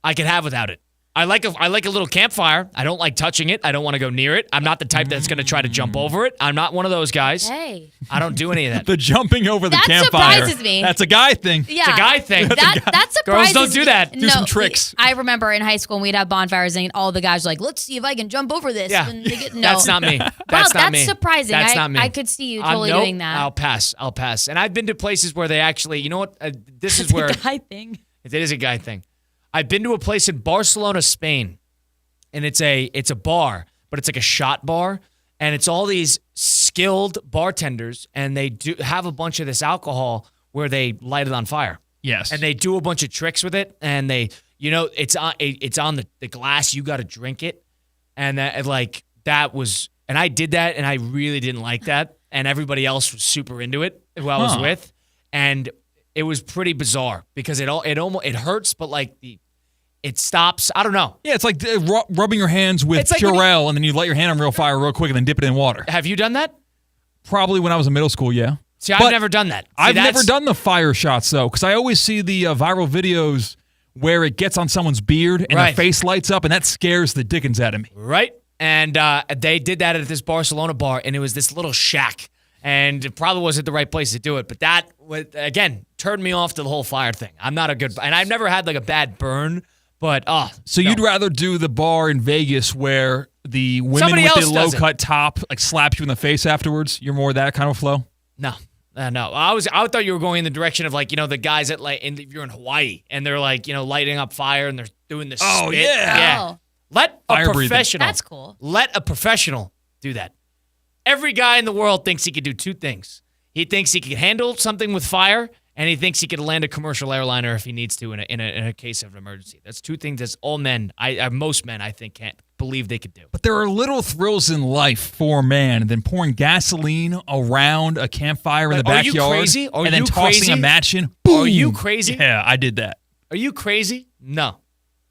I could have without it. I like a little campfire. I don't like touching it. I don't want to go near it. I'm not the type that's going to try to jump over it. I'm not one of those guys. Hey. I don't do any of that. The jumping over the That campfire. surprises me. That's a guy thing. Yeah. It's a guy thing. That surprises Girls don't do me. that. Do some tricks. I remember in high school when we'd have bonfires and all the guys were like, let's see if I can jump over this. Yeah. And they get, no. That's not me. That's not me. surprising. That's not me. I could see you totally nope, doing that. I'll pass. And I've been to places where they actually, you know what? This is It's where a guy thing. it is a guy thing. I've been to a place in Barcelona, Spain, and it's a bar, but it's like a shot bar, and it's all these skilled bartenders, and they do have a bunch of this alcohol where they light it on fire. Yes. And they do a bunch of tricks with it, and they, it's on the glass. You got to drink it, and that was, and I did that, and I really didn't like that, and everybody else was super into it who I was with, and it was pretty bizarre because it hurts, but it stops. I don't know. Yeah, it's like rubbing your hands with It's like Purell, and then you light your hand on real fire real quick and then dip it in water. Have you done that? Probably when I was in middle school, yeah. See, I've But never done that. I've never done the fire shots, though, because I always see the viral videos where it gets on someone's beard and their face lights up, and that scares the dickens out of me. Right. And they did that at this Barcelona bar, and it was this little shack. And it probably wasn't the right place to do it. But that, again, turned me off to the whole fire thing. I'm not a good, and I've never had a bad burn, but So you'd rather do the bar in Vegas where the women Somebody with else the does low-cut top slap you in the face afterwards? You're more that kind of flow? No. No. I thought you were going in the direction of the guys that if you're in Hawaii and they're lighting up fire and they're doing the Oh, spit. yeah. Oh. Let a Fire breathing. professional. That's cool. Let a professional do that. Every guy in the world thinks he could do two things. He thinks he could handle something with fire, and he thinks he could land a commercial airliner if he needs to in a case of an emergency. That's two things that all men, most men, I think, can't believe they could do. But there are little thrills in life for a man than pouring gasoline around a campfire in the Are you backyard crazy? Are and then you tossing crazy? a match in. Are you Boom. crazy? Yeah, I did that. Are you crazy? No.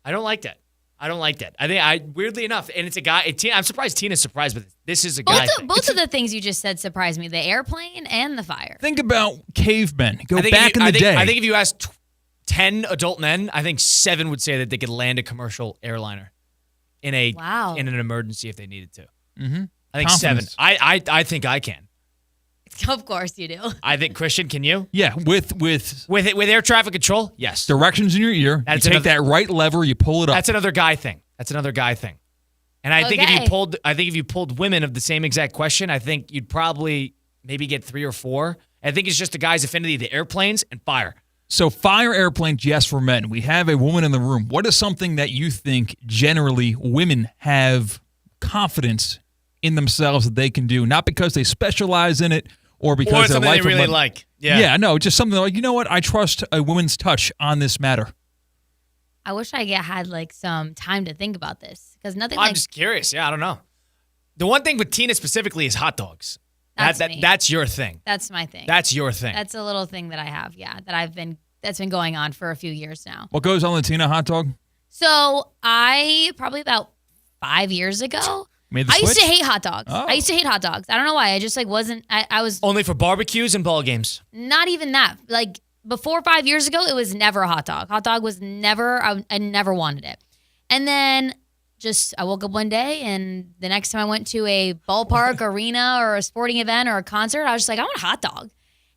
I don't like that. I think weirdly enough, and it's a guy. I'm surprised Tina's surprised with it. This is a guy thing. Both of the things you just said surprised me: the airplane and the fire. Think about cavemen. Go I think back in the day. I think if you asked 10 adult men, I think 7 would say that they could land a commercial airliner in an emergency if they needed to. Mm-hmm. I think Confidence. 7. I think I can. Of course you do. I think Christian, can you? Yeah, with air traffic control, yes. directions in your ear. That's you take that right lever, you pull it up. That's another guy thing. And I think if you pulled women of the same exact question, I think you'd probably maybe get 3 or 4. I think it's just a guy's affinity to airplanes and fire. So fire, airplanes, yes, for men. We have a woman in the room. What is something that you think generally women have confidence in themselves that they can do? Not because they specialize in it or because their something life they really like. Yeah. No, just something like, you know what? I trust a woman's touch on this matter. I wish I had some time to think about this because nothing. I'm just curious. Yeah, I don't know. The one thing with Tina specifically is hot dogs. That's your thing. That's my thing. That's your thing. That's a little thing that I have. Yeah, that's been going on for a few years now. What goes on the Tina hot dog? So I probably about 5 years ago. Made the I used to switch? hate hot dogs. Oh. I used to hate hot dogs. I don't know why. I just wasn't. I was only for barbecues and ball games. Not even that. Before 5 years ago, it was never a hot dog. Hot dog was never. I never wanted it. And then I woke up one day, and the next time I went to a ballpark, arena, or a sporting event or a concert, I was just like, I want a hot dog.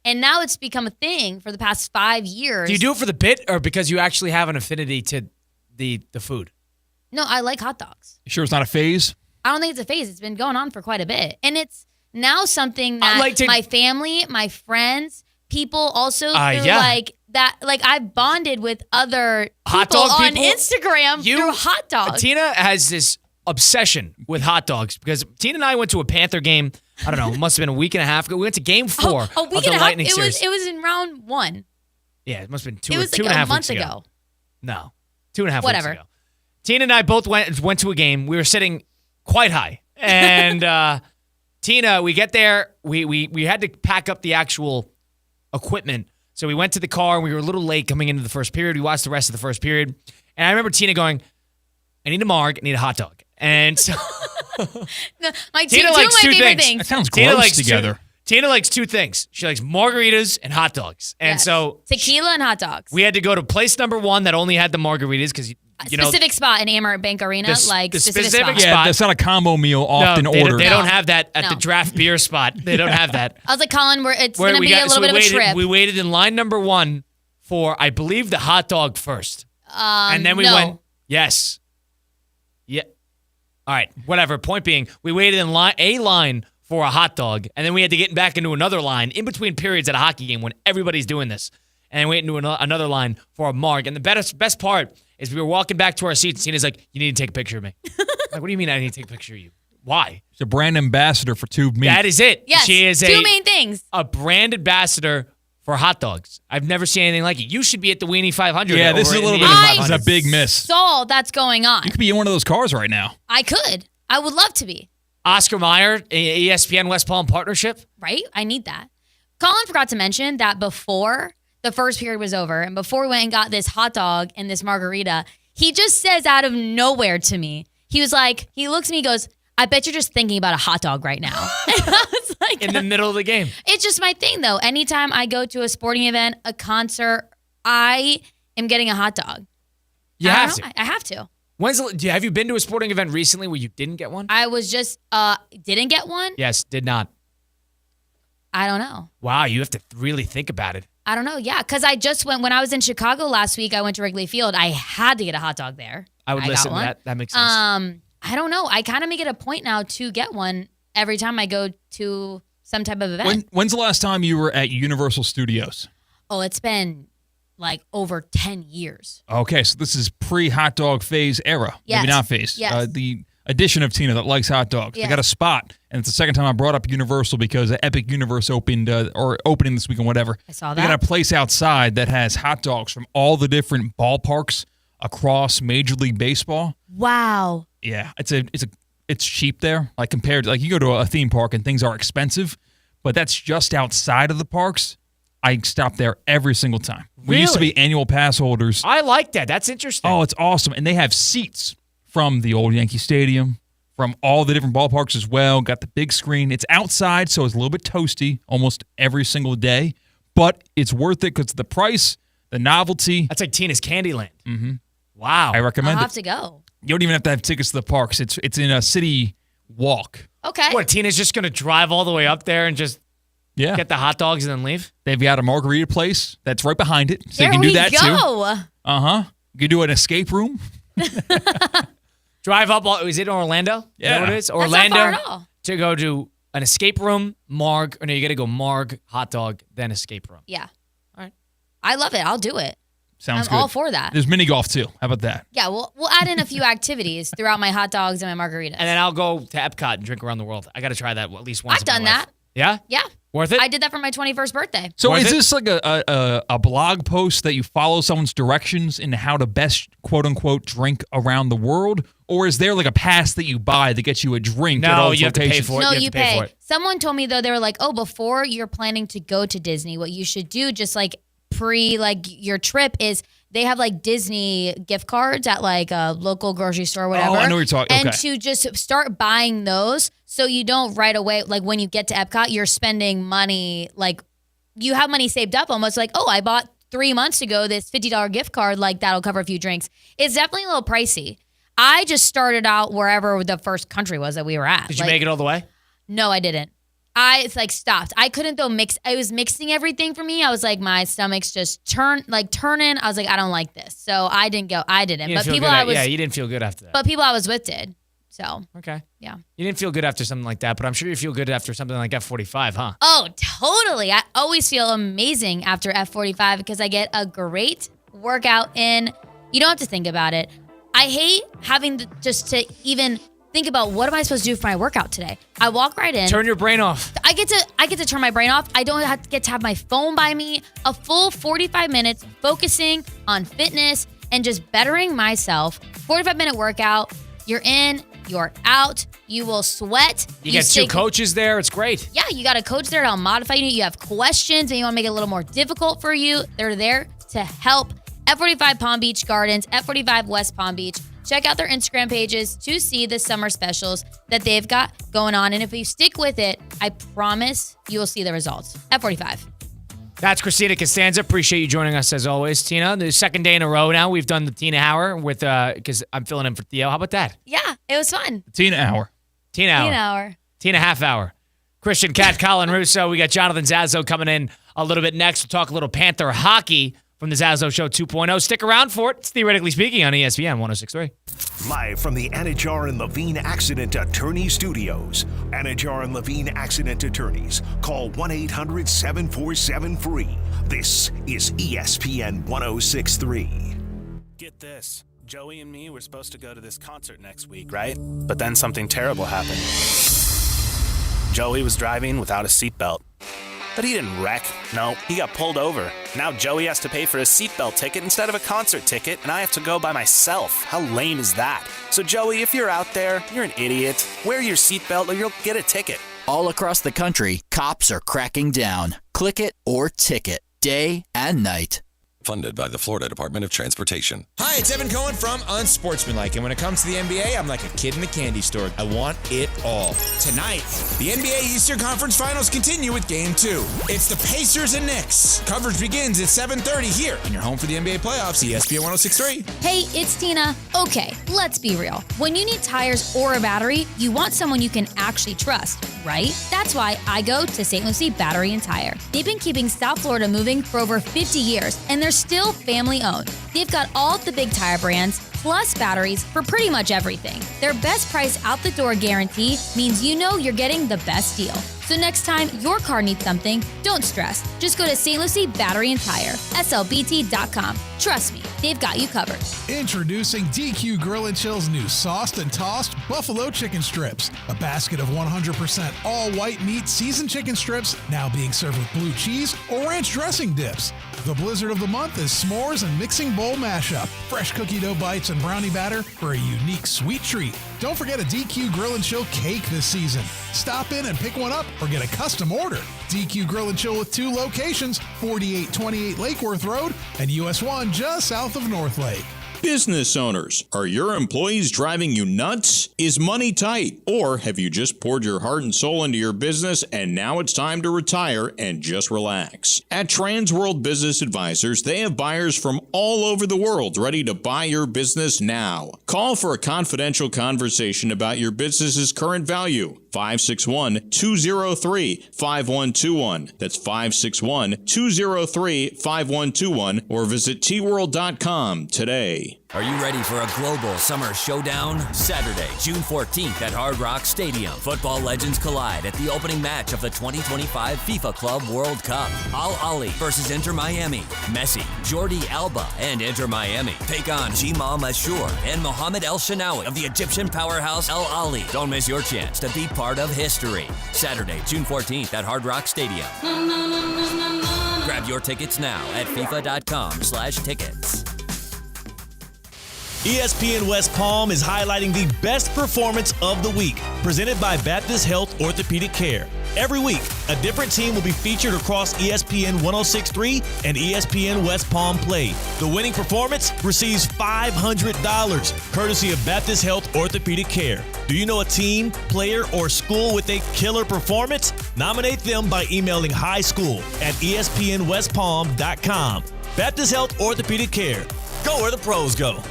And now it's become a thing for the past 5 years. Do you do it for the bit or because you actually have an affinity to the food? No, I like hot dogs. You sure it's not a phase? I don't think it's a phase. It's been going on for quite a bit. And it's now something that my family, my friends, people also through that. I've bonded with other hot people dog on Instagram through hot dogs. Tina has this obsession with hot dogs because Tina and I went to a Panther game. I don't know. It must have been a week and a half ago. We went to Game 4 of the Lightning Series. It was in round 1. Yeah, it must have been two It was and a half a month weeks ago. No, 2.5 Whatever. weeks ago. Tina and I both went to a game. We were sitting quite high. And Tina, we get there. We had to pack up the actual equipment. So we went to the car, and we were a little late coming into the first period. We watched the rest of the first period. And I remember Tina going, I need a marg, I need a hot Oh dog. And so my Tina two likes of my two favorite things. things. That sounds Tina gross likes together. Tina likes two things. She likes margaritas and hot dogs. And so tequila and hot dogs. we had to go to place number 1 that only had the margaritas because, you know. Specific spot in Amerant Bank Arena. The specific specific spot. spot. That's not a combo meal often ordered. They don't have that at No. the draft beer spot. They don't have that. I was like, Colin, it's going to be a little bit of a trip. We waited in line number 1 for, I believe, the hot dog first. And then we went, yes. Yeah. All right, whatever. Point being, we waited in line for a hot dog, and then we had to get back into another line in between periods at a hockey game when everybody's doing this. And then we went into another line for a marg. And the best part is we were walking back to our seats, and Tina's like, you need to take a picture of me. Like, what do you mean I need to take a picture of you? Why? She's a brand ambassador for Tube Meat. That is it. Yes, she is two main things. A brand ambassador for hot dogs. I've never seen anything like it. You should be at the Weenie 500. Yeah, this is a little bit of a big miss. Saw that's going on. You could be in one of those cars right now. I could. I would love to be. Oscar Mayer, ESPN West Palm partnership. Right? I need that. Colin forgot to mention that before the first period was over and before we went and got this hot dog and this margarita, he just says out of nowhere to me, he was like, he looks at me, he goes, I bet you're just thinking about a hot dog right now. I was like, in the middle of the game. It's just my thing, though. Anytime I go to a sporting event, a concert, I am getting a hot dog. You have to. I have to. Have you been to a sporting event recently where you didn't get one? I was just, didn't get one? Yes, did not. I don't know. Wow, you have to really think about it. I don't know. Yeah, because I just went, when I was in Chicago last week, I went to Wrigley Field. I had to get a hot dog there. I would listen to that. That makes sense. I don't know. I kind of make it a point now to get one every time I go to some type of event. When's the last time you were at Universal Studios? Oh, it's been like over 10 years. Okay, so this is pre-hot dog phase era. Yes. Maybe not phase. Yes. The addition of Tina that likes hot dogs. Yeah. They got a spot, and it's the second time I brought up Universal because Epic Universe opened, or opening this weekend, whatever. I saw They that. got a place outside that has hot dogs from all the different ballparks across Major League Baseball. Wow. Yeah, it's cheap there. Like compared to, like, you go to a theme park and things are expensive, but that's just outside of the parks. I stop there every single time. We used to be annual pass holders. I like that. That's interesting. Oh, it's awesome. And they have seats from the old Yankee Stadium, from all the different ballparks as well. Got the big screen. It's outside, so it's a little bit toasty almost every single day, but it's worth it because the price, the novelty. That's like Tina's Candyland. Mm-hmm. Wow. I recommend I'll it. have to go. You don't even have to have tickets to the parks. It's in a city walk. Okay. What, Tina's just going to drive all the way up there and just get the hot dogs and then leave? They've got a margarita place that's right behind it, so There you can do we that go. too. Uh-huh. You can do an escape room. Drive up. Is it Orlando? Is that what it is? That's Orlando not far at all. to go to an escape room, marg, or no, you got to go marg, hot dog, then escape room. Yeah. All right. I love it. I'll do it. Sounds I'm good. all for that. There's mini golf too. How about that? Yeah, we'll add in a few activities throughout my hot dogs and my margaritas. And then I'll go to Epcot and drink around the world. I got to try that at least once. I've done that. Yeah? Yeah. Worth it? I did that for my 21st birthday. So is this like a blog post that you follow someone's directions in how to best, quote unquote, drink around the world? Or is there like a pass that you buy that gets you a drink at all those you have to pay locations? for it. No, you you have to pay for it. Someone told me, though, they were like, oh, before you're planning to go to Disney, what you should do, just like your trip, is they have like Disney gift cards at like a local grocery store or whatever. Oh, I know what you're talking. And Okay. to just start buying those so you don't right away, like when you get to Epcot, you're spending money, like you have money saved up almost like, oh, I bought 3 months ago this $50 gift card, like that'll cover a few drinks. It's definitely a little pricey. I just started out wherever the first country was that we were at. Did you make it all the way? No, I didn't. It's like stopped. I couldn't though mix. I was mixing everything for me. I was like, my stomach's just turning. I was like, I don't like this. So I didn't go. I didn't. You But didn't feel people good I was. yeah, you didn't feel good after that. But people I was with did. So. Okay. Yeah. You didn't feel good after something like that, but I'm sure you feel good after something like F45, huh? Oh, totally. I always feel amazing after F45 because I get a great workout in. You don't have to think about it. I hate having to even think about what am I supposed to do for my workout today. I walk right in. Turn your brain off. I get to turn my brain off. I don't get to have my phone by me. A full 45 minutes focusing on fitness and just bettering myself. 45-minute workout. You're in, you're out. You will sweat. You get two coaches there. It's great. Yeah, you got a coach there to modify you. You have questions and you want to make it a little more difficult for you. They're there to help. F45 Palm Beach Gardens, F45 West Palm Beach. Check check out their Instagram pages to see the summer specials that they've got going on. And if you stick with it, I promise you will see the results at 45. That's Christina Costanza. Appreciate you joining us as always, Tina. The second day in a row now we've done the Tina Hour with because I'm filling in for Theo. How about that? Yeah, it was fun. Tina Hour. Tina half hour. Christian Cat, Colin Russo. We got Jonathan Zazzo coming in a little bit next. We'll talk a little Panther hockey from the Zazzo Show 2.0. Stick around for it. It's Theoretically Speaking on ESPN 106.3. Live from the Anajar and Levine Accident Attorney Studios. Anajar and Levine Accident Attorneys. Call 1-800-747-FREE. This is ESPN 106.3. Get this. Joey and me were supposed to go to this concert next week, right? But then something terrible happened. Joey was driving without a seatbelt. But he didn't wreck. No, he got pulled over. Now Joey has to pay for a seatbelt ticket instead of a concert ticket, and I have to go by myself. How lame is that? So Joey, if you're out there, you're an idiot. Wear your seatbelt or you'll get a ticket. All across the country, cops are cracking down. Click it or ticket, day and night. Funded by the Florida Department of Transportation. Hi, it's Evan Cohen from Unsportsmanlike, and when it comes to the NBA, I'm like a kid in a candy store. I want it all. Tonight, the NBA Eastern Conference Finals continue with Game 2. It's the Pacers and Knicks. Coverage begins at 7:30 here on your home for the NBA playoffs, ESPN 106.3. Hey, it's Tina. Okay, let's be real. When you need tires or a battery, you want someone you can actually trust, right? That's why I go to St. Lucie Battery and Tire. They've been keeping South Florida moving for over 50 years, and they're still family owned. They've got all the big tire brands, plus batteries for pretty much everything. Their best price out the door guarantee means you know you're getting the best deal. So next time your car needs something, don't stress. Just go to St. Lucie Battery and Tire, slbt.com. Trust me, they've got you covered. Introducing DQ Grill and Chill's new sauced and tossed buffalo chicken strips. A basket of 100% all white meat seasoned chicken strips now being served with blue cheese or ranch dressing dips. The blizzard of the month is s'mores and mixing bowl mashup. Fresh cookie dough bites and brownie batter for a unique sweet treat. Don't forget a DQ Grill and Chill cake this season. Stop in and pick one up or get a custom order. DQ Grill and Chill with 2 locations, 4828 Lake Worth Road and US 1 just south of North Lake. Business owners, are your employees driving you nuts? Is money tight? Or have you just poured your heart and soul into your business and now it's time to retire and just relax? At Trans World Business Advisors, they have buyers from all over the world ready to buy your business now. Call for a confidential conversation about your business's current value. 561-203-5121. That's 561-203-5121 or visit tworld.com today. Are you ready for a global summer showdown? Saturday, June 14th at Hard Rock Stadium. Football legends collide at the opening match of the 2025 FIFA Club World Cup. Al Ahly versus Inter Miami. Messi, Jordi Alba, and Inter Miami take on Jamal Mashour and Mohamed El Shenawi of the Egyptian powerhouse Al Ahly. Don't miss your chance to be part of history. Saturday, June 14th at Hard Rock Stadium. Grab your tickets now at FIFA.com/tickets. ESPN West Palm is highlighting the best performance of the week, presented by Baptist Health Orthopedic Care. Every week, a different team will be featured across ESPN 106.3 and ESPN West Palm Play. The winning performance receives $500, courtesy of Baptist Health Orthopedic Care. Do you know a team, player, or school with a killer performance? Nominate them by emailing highschool@espnwestpalm.com. Baptist Health Orthopedic Care. Go where the pros go.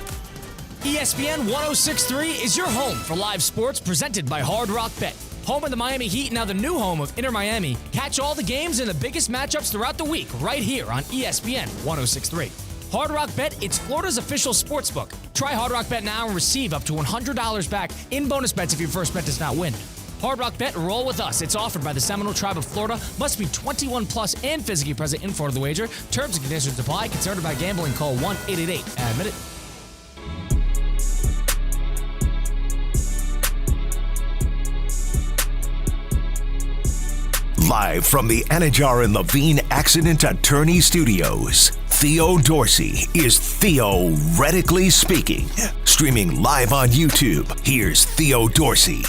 ESPN 106.3 is your home for live sports presented by Hard Rock Bet. Home of the Miami Heat, now the new home of Inter Miami. Catch all the games and the biggest matchups throughout the week right here on ESPN 106.3. Hard Rock Bet, it's Florida's official sportsbook. Try Hard Rock Bet now and receive up to $100 back in bonus bets if your first bet does not win. Hard Rock Bet, roll with us. It's offered by the Seminole Tribe of Florida. Must be 21 plus and physically present in Florida. The wager. Terms and conditions apply. Concerned about gambling? Call 1-888-ADMIT-IT. Live from the Anajar and Levine Accident Attorney Studios, Theo Dorsey is Theoretically Speaking. Streaming live on YouTube, here's Theo Dorsey.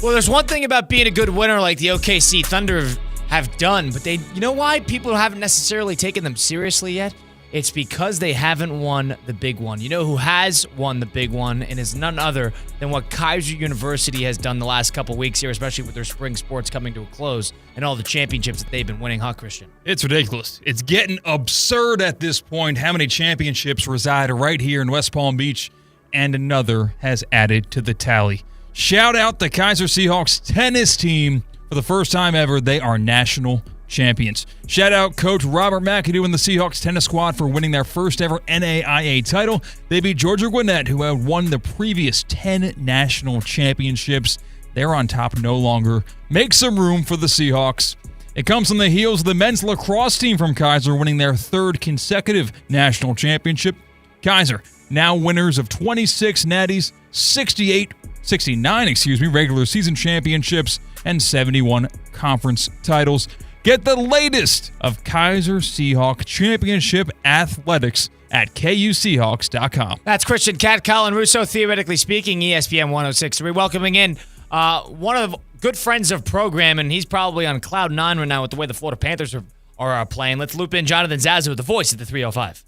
Well, there's one thing about being a good winner like the OKC Thunder have done, but you know why people haven't necessarily taken them seriously yet? It's because they haven't won the big one. You know who has won the big one and is none other than what Kaiser University has done the last couple weeks here, especially with their spring sports coming to a close and all the championships that they've been winning, huh, Christian? It's ridiculous. It's getting absurd at this point how many championships reside right here in West Palm Beach, and another has added to the tally. Shout out the Kaiser Seahawks tennis team. For the first time ever, they are national champions. Shout out Coach Robert McAdoo and the Seahawks tennis squad for winning their first ever NAIA title. They beat Georgia Gwinnett, who had won the previous 10 national championships. They're on top no longer. Make some room for the Seahawks. It comes on the heels of the men's lacrosse team from Kaiser winning their third consecutive national championship. Kaiser, now winners of 26 natties, 69 regular season championships, and 71 conference titles. Get the latest of Kaiser Seahawk Championship athletics at KUSeahawks.com. That's Christian Cat, Colin Russo, theoretically speaking, ESPN 106.3. Welcoming in one of the good friends of program, and he's probably on cloud nine right now with the way the Florida Panthers are playing. Let's loop in Jonathan Zazu, the voice of the 305.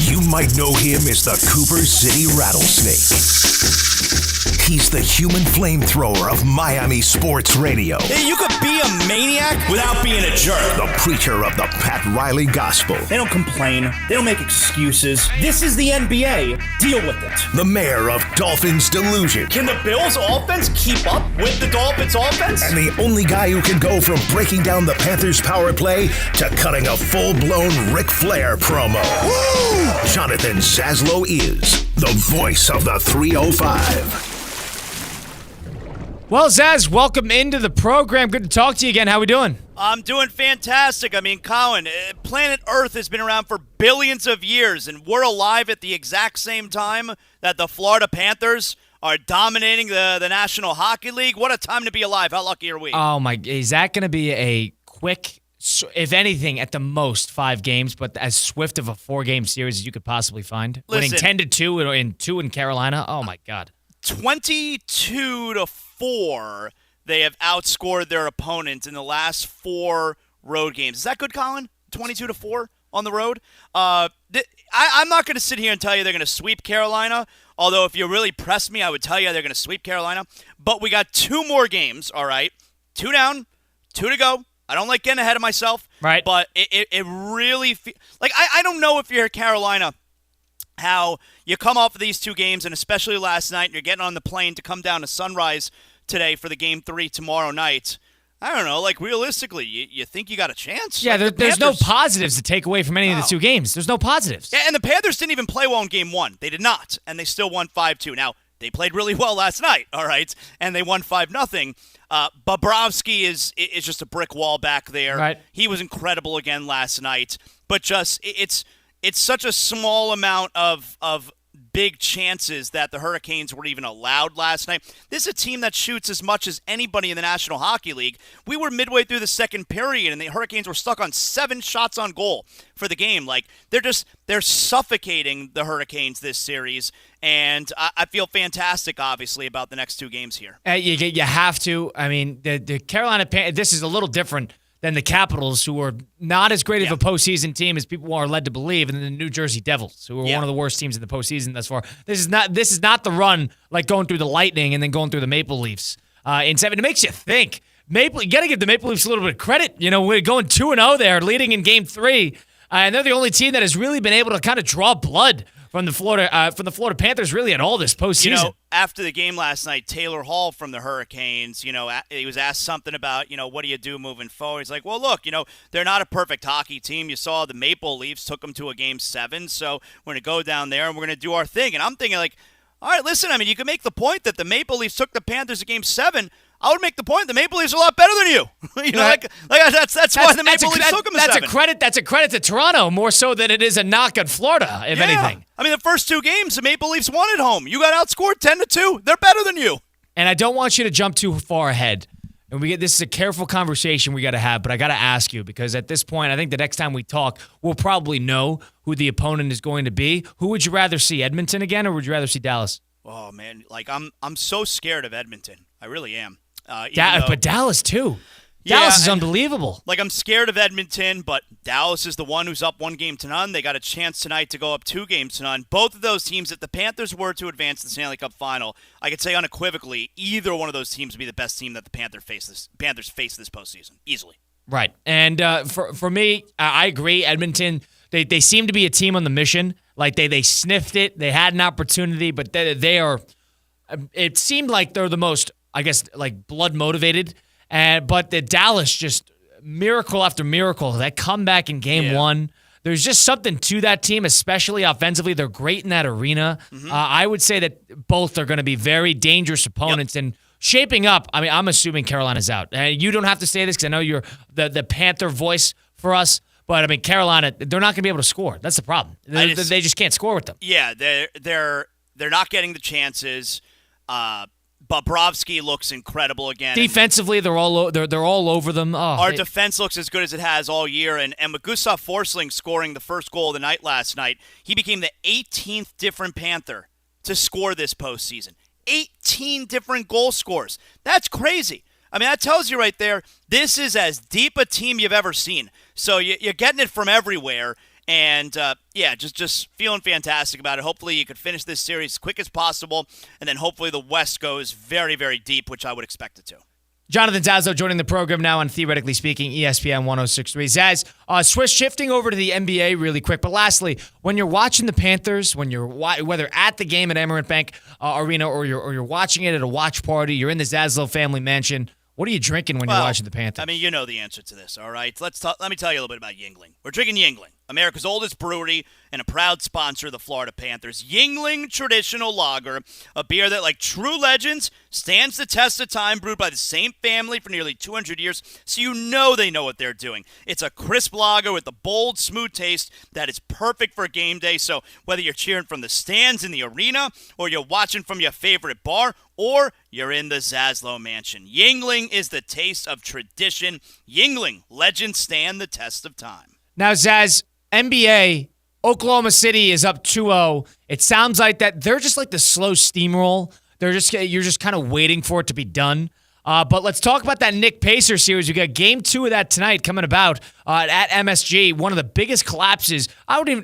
You might know him as the Cooper City Rattlesnake. He's the human flamethrower of Miami sports radio. Hey, you could be a maniac without being a jerk. The preacher of the Pat Riley gospel. They don't complain. They don't make excuses. This is the NBA. Deal with it. The mayor of Dolphins Delusion. Can the Bills offense keep up with the Dolphins offense? And the only guy who can go from breaking down the Panthers power play to cutting a full-blown Ric Flair promo. Woo! Jonathan Zaslow is the voice of the 305. Well, Zaz, welcome into the program. Good to talk to you again. How we doing? I'm doing fantastic. I mean, Colin, planet Earth has been around for billions of years, and we're alive at the exact same time that the Florida Panthers are dominating the National Hockey League. What a time to be alive. How lucky are we? Oh, my. Is that going to be a quick, if anything, at the most 5 games, but as swift of a 4-game series as you could possibly find? Listen, winning 10-2 and 2 in Carolina? Oh, my God. 22-4, they have outscored their opponents in the last 4 road games. Is that good, Colin? 22-4 on the road? I'm not going to sit here and tell you they're going to sweep Carolina, although if you really press me, I would tell you they're going to sweep Carolina. But we got 2 more games, all right? 2 down, 2 to go. I don't like getting ahead of myself. Right. But it really like I don't know if you're Carolina, how you come off of these 2 games, and especially last night, and you're getting on the plane to come down to Sunrise today for the Game 3 tomorrow night. I don't know, like realistically, you think you got a chance? Yeah, like there's no positives to take away from any of the 2 games. There's no positives. Yeah, and the Panthers didn't even play well in Game 1. They did not, and they still won 5-2. Now, they played really well last night, all right, and they won 5-0. Bobrovsky is just a brick wall back there. Right. He was incredible again last night, but just it's such a small amount of big chances that the Hurricanes were even allowed last night. This is a team that shoots as much as anybody in the National Hockey League. We were midway through the second period, and the Hurricanes were stuck on 7 shots on goal for the game. Like, they're suffocating the Hurricanes this series, and I feel fantastic, obviously, about the next 2 games here. You have to. I mean, the Carolina Panthers, this is a little different than the Capitals, who are not as great of a postseason team as people are led to believe, and then the New Jersey Devils, who are one of the worst teams in the postseason thus far. This is not the run like going through the Lightning and then going through the Maple Leafs in 7. It makes you think. You got to give the Maple Leafs a little bit of credit. You know, we're going 2-0 there, leading in Game 3, and they're the only team that has really been able to kind of draw blood from the Florida Panthers really at all this postseason. You know, after the game last night, Taylor Hall from the Hurricanes, you know, he was asked something about, you know, what do you do moving forward? He's like, well, look, you know, they're not a perfect hockey team. You saw the Maple Leafs took them to a Game 7, so we're going to go down there and we're going to do our thing. And I'm thinking, like, all right, listen, I mean, you can make the point that the Maple Leafs took the Panthers to Game 7. I would make the point the Maple Leafs are a lot better than you. You know, like that's why the Maple Leafs took them to 7. That's a credit to Toronto more so than it is a knock at Florida, if anything. I mean, the first 2 games, the Maple Leafs won at home. You got outscored 10-2. They're better than you. And I don't want you to jump too far ahead. And this is a careful conversation we got to have, but I got to ask you, because at this point, I think the next time we talk, we'll probably know who the opponent is going to be. Who would you rather see, Edmonton again, or would you rather see Dallas? Oh man, like I'm so scared of Edmonton. I really am. But Dallas too. Dallas is and, unbelievable. Like, I'm scared of Edmonton, but Dallas is the one who's up 1-0. They got a chance tonight to go up 2-0. Both of those teams, if the Panthers were to advance to the Stanley Cup final, I could say unequivocally, either one of those teams would be the best team that the Panthers face this postseason, easily. Right. And for me, I agree. Edmonton, they seem to be a team on the mission. Like, they sniffed it. They had an opportunity, but they are – it seemed like they're the most, I guess, like, blood-motivated. But the Dallas, just miracle after miracle, that comeback in game one. There's just something to that team, especially offensively. They're great in that arena. I would say that both are going to be very dangerous opponents. And shaping up, I mean, I'm assuming Carolina's out. And you don't have to say this because I know you're the Panther voice for us. But, I mean, Carolina, they're not going to be able to score. That's the problem. They just can't score with them. Yeah, they're not getting the chances. Bobrovsky looks incredible again. Defensively, they're all over them. Our defense looks as good as it has all year. And with Gustav Forsling scoring the first goal of the night last night, he became the 18th different Panther to score this postseason. 18 different goal scores. That's crazy. I mean, that tells you right there, this is as deep a team you've ever seen. So you're getting it from everywhere. And, just feeling fantastic about it. Hopefully you could finish this series as quick as possible, and then hopefully the West goes very, very deep, which I would expect it to. Jonathan Zazo joining the program now on Theoretically Speaking, ESPN 1063. Zaz, shifting over to the NBA really quick. But lastly, when you're watching the Panthers, whether at the game at Emirates Bank Arena or you're watching it at a watch party, you're in the Zaslow family mansion, what are you drinking when you're watching the Panthers? I mean, you know the answer to this, all right? Let me tell you a little bit about Yuengling. We're drinking Yuengling, America's oldest brewery and a proud sponsor of the Florida Panthers. Yuengling Traditional Lager, a beer that, like true legends, stands the test of time, brewed by the same family for nearly 200 years, so you know they know what they're doing. It's a crisp lager with a bold, smooth taste that is perfect for game day, so whether you're cheering from the stands in the arena or you're watching from your favorite bar or you're in the Zaslow Mansion, Yuengling is the taste of tradition. Yuengling, legends stand the test of time. Now, Zaz, NBA, Oklahoma City is up 2-0. It sounds like that they're just like the slow steamroll. You're just kind of waiting for it to be done. But let's talk about that Knicks Pacers series. We got game 2 of that tonight coming about at MSG. One of the biggest collapses. I got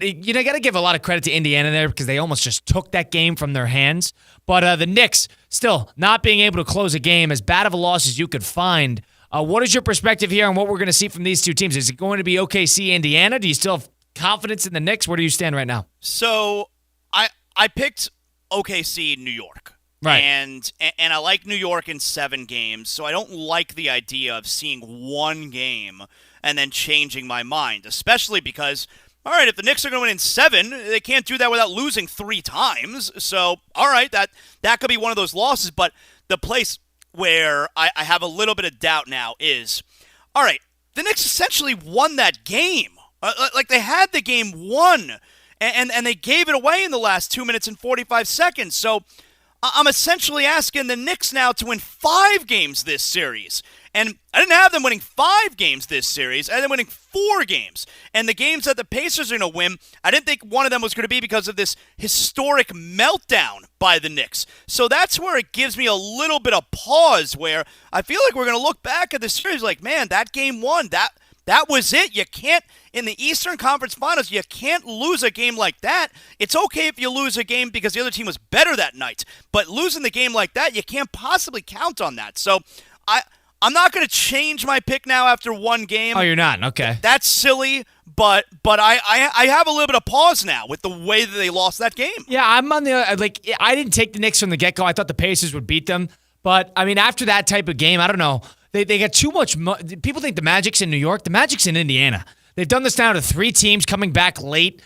to give a lot of credit to Indiana there because they almost just took that game from their hands. But the Knicks still not being able to close a game, as bad of a loss as you could find. What is your perspective here on what we're going to see from these two teams? Is it going to be OKC, Indiana? Do you still have confidence in the Knicks? Where do you stand right now? So I picked OKC, New York. Right. And I like New York in 7 games, so I don't like the idea of seeing one game and then changing my mind, especially because, all right, if the Knicks are going to win in 7, they can't do that without losing 3 times. So, all right, that could be one of those losses. But the place where I have a little bit of doubt now is, all right, the Knicks essentially won that game. Like they had the game won, and they gave it away in the last 2 minutes and 45 seconds. So I'm essentially asking the Knicks now to win 5 games this series. And I didn't have them winning 5 games this series. I had them winning 4 games. And the games that the Pacers are going to win, I didn't think one of them was going to be because of this historic meltdown by the Knicks. So that's where it gives me a little bit of pause, where I feel like we're going to look back at the series like, man, that game won. That was it. You can't, in the Eastern Conference Finals, you can't lose a game like that. It's okay if you lose a game because the other team was better that night. But losing the game like that, you can't possibly count on that. So I'm not going to change my pick now after one game. Oh, you're not? Okay. That's silly, but I have a little bit of pause now with the way that they lost that game. Yeah, I'm on the I didn't take the Knicks from the get-go. I thought the Pacers would beat them. But, I mean, after that type of game, I don't know. They got too much. People think the Magic's in New York. The Magic's in Indiana. They've done this now to 3 teams coming back late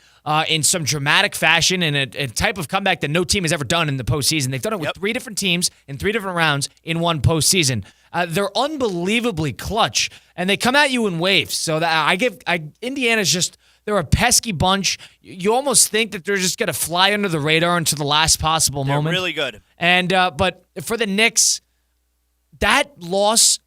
in some dramatic fashion and a type of comeback that no team has ever done in the postseason. They've done it with 3 different teams in 3 different rounds in one postseason. They're unbelievably clutch, and they come at you in waves. So that Indiana's just, they're a pesky bunch. You almost think that they're just going to fly under the radar until the last possible moment. They're really good. And but for the Knicks, that loss,